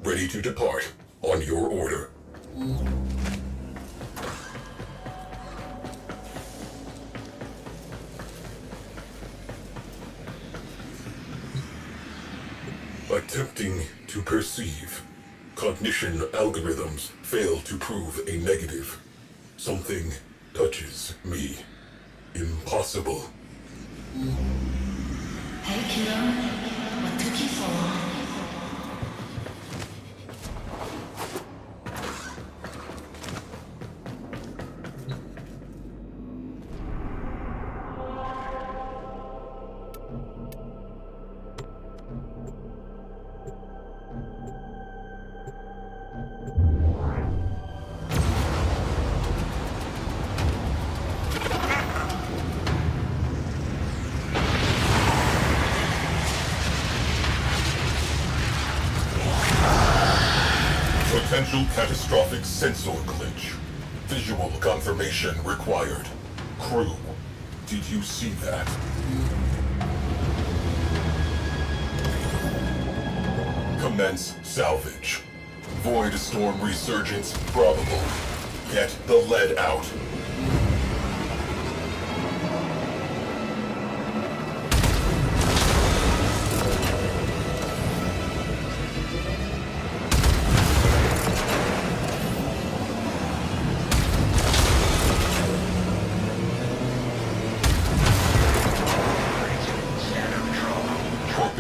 Ready to depart, on your order. Attempting to perceive. Cognition algorithms fail to prove a negative. Something touches me. Impossible. Hey, kiddo. What took you so long? Potential catastrophic sensor glitch. Visual confirmation required. Crew, did you see that? Commence salvage. Void storm resurgence probable. Get the lead out.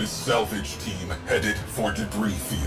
Salvage team headed for debris field.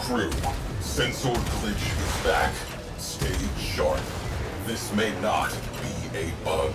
Crew, sensor glitch is back. Stay sharp. This may not be a bug.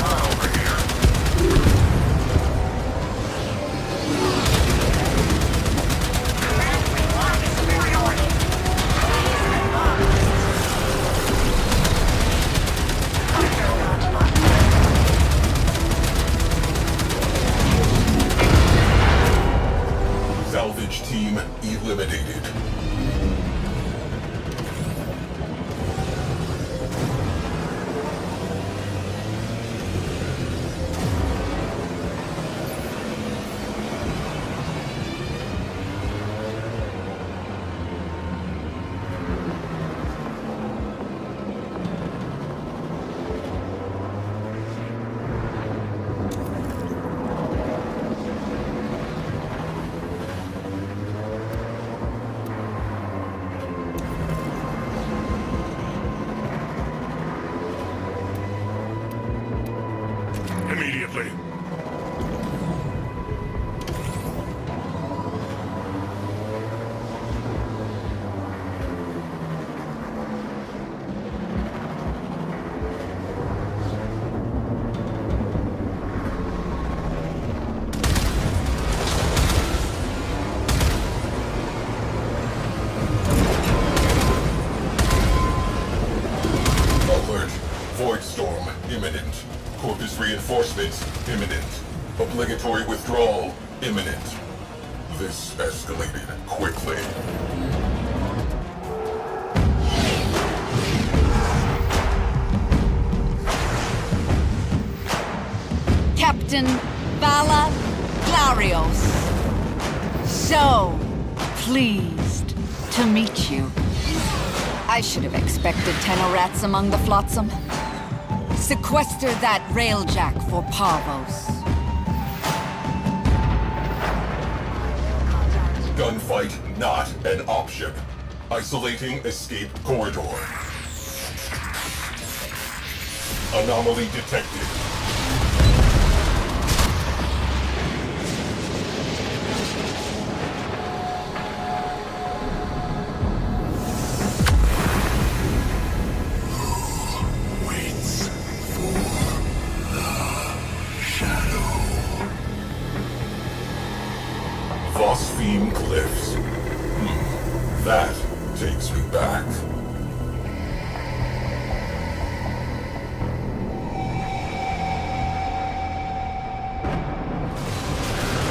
Over here. Void Storm imminent. Corpus reinforcements imminent. Obligatory withdrawal imminent. This escalated quickly. Captain Vala Clarios. So pleased to meet you. I should have expected Tenorats among the flotsam. Sequester that railjack for Parvos. Gunfight not an option. Isolating escape corridor. Anomaly detected. Phosphine Cliffs. That takes me back.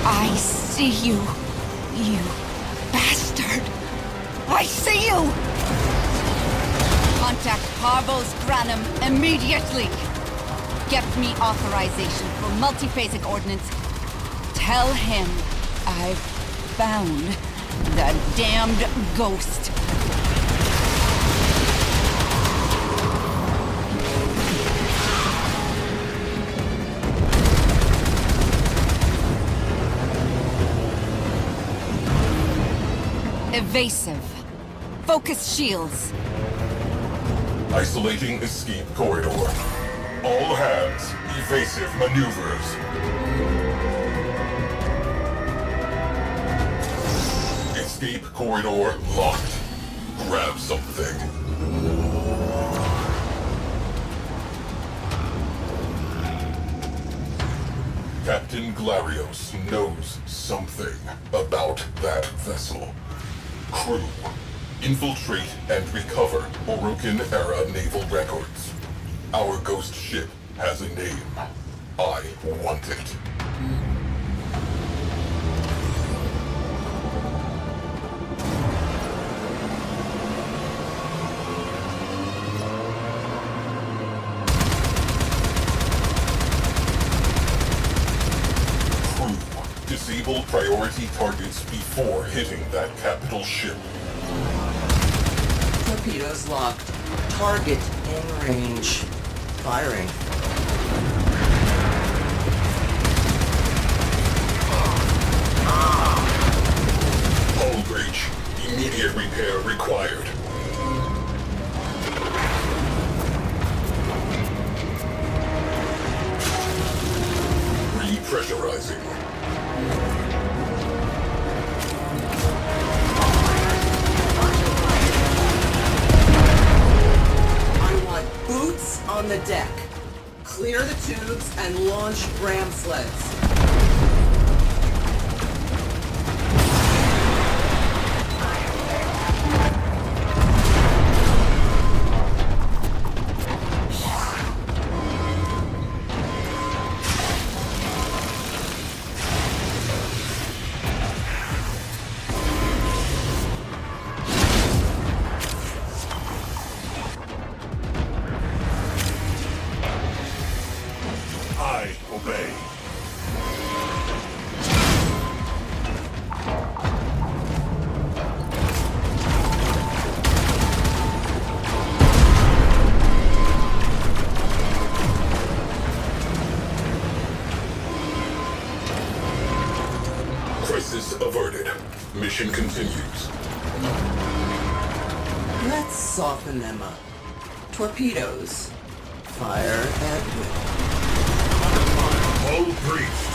I see you, you bastard. I see you! Contact Parvos Granum immediately. Get me authorization for multiphasic ordnance. Tell him I've found the damned ghost. Evasive. Focus shields. Isolating escape corridor. All hands, evasive maneuvers. Escape corridor locked. Grab something. Captain Glarios knows something about that vessel. Crew, infiltrate and recover Orokin-era naval records. Our ghost ship has a name. I want it. Disable priority targets before hitting that capital ship. Torpedoes locked. Target in range. Firing. Hull breach. Immediate repair required. Repressurizing. Boots on the deck. Clear the tubes and launch ram sleds. Crisis averted. Mission continues. Let's soften them up. Torpedoes. Fire at will. Hull breached.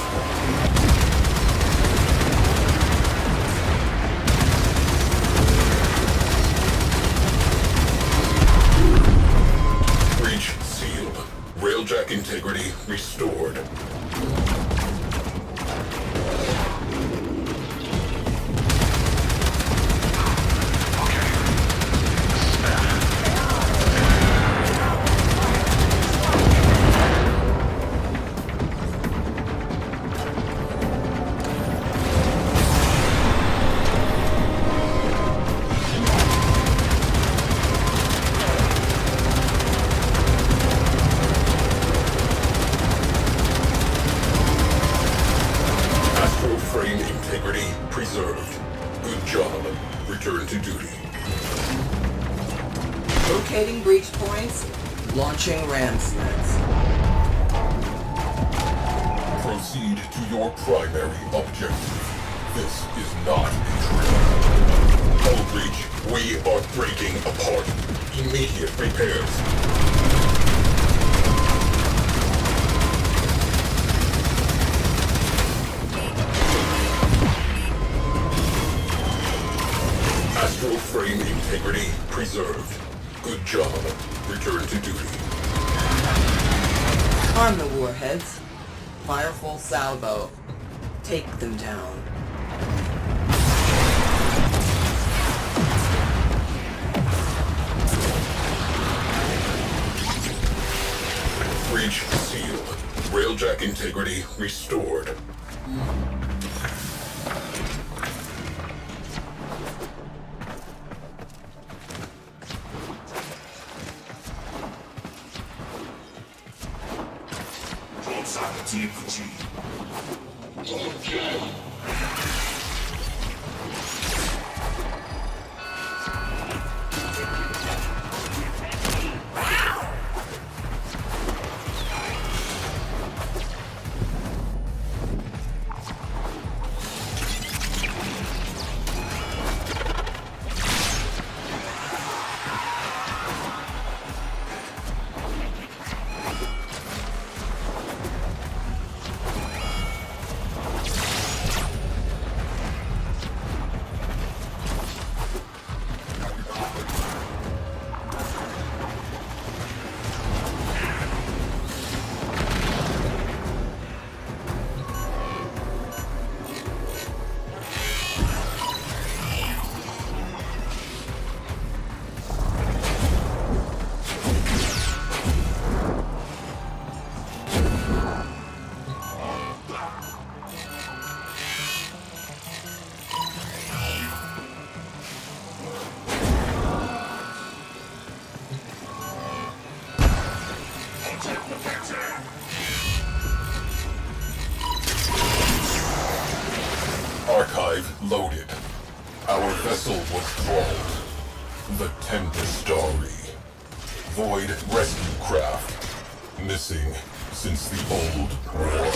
Breach sealed. Railjack integrity restored. Setting breach points, launching ram sleds. Proceed to your primary objective. This is not a drill. Hull breach, we are breaking apart. Immediate repairs. Astral frame integrity preserved. Good job. Return to duty. Arm the warheads. Fire full salvo. Take them down. Breach sealed. Railjack integrity restored. Archive loaded. Our vessel was trawled. The Tempestari. Void rescue craft. Missing since the old war.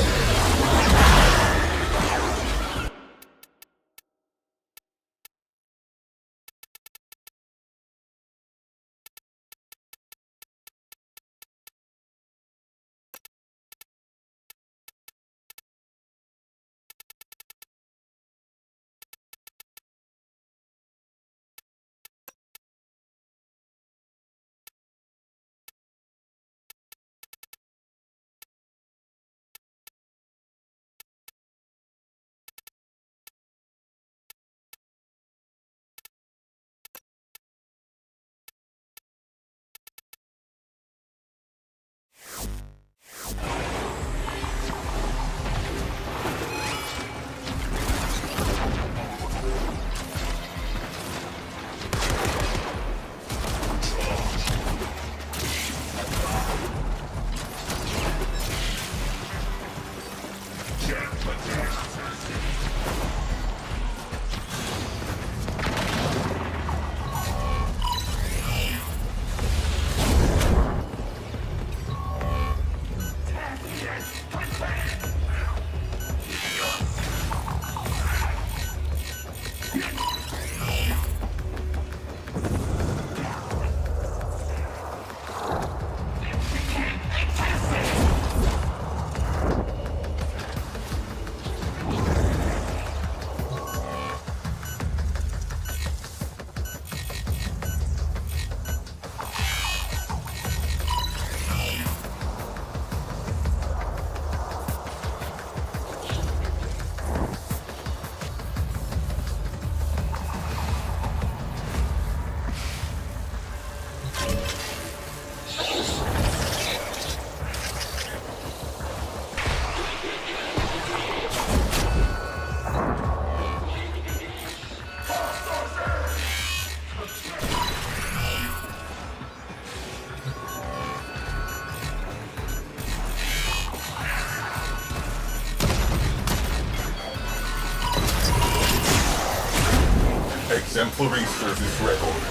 Exemplary service record.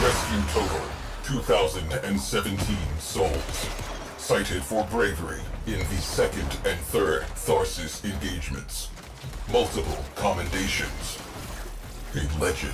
Rescue total 2017 souls. Cited for bravery in the second and third Tharsis engagements. Multiple commendations. A legend.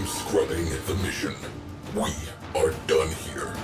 Scrubbing the mission. We are done here.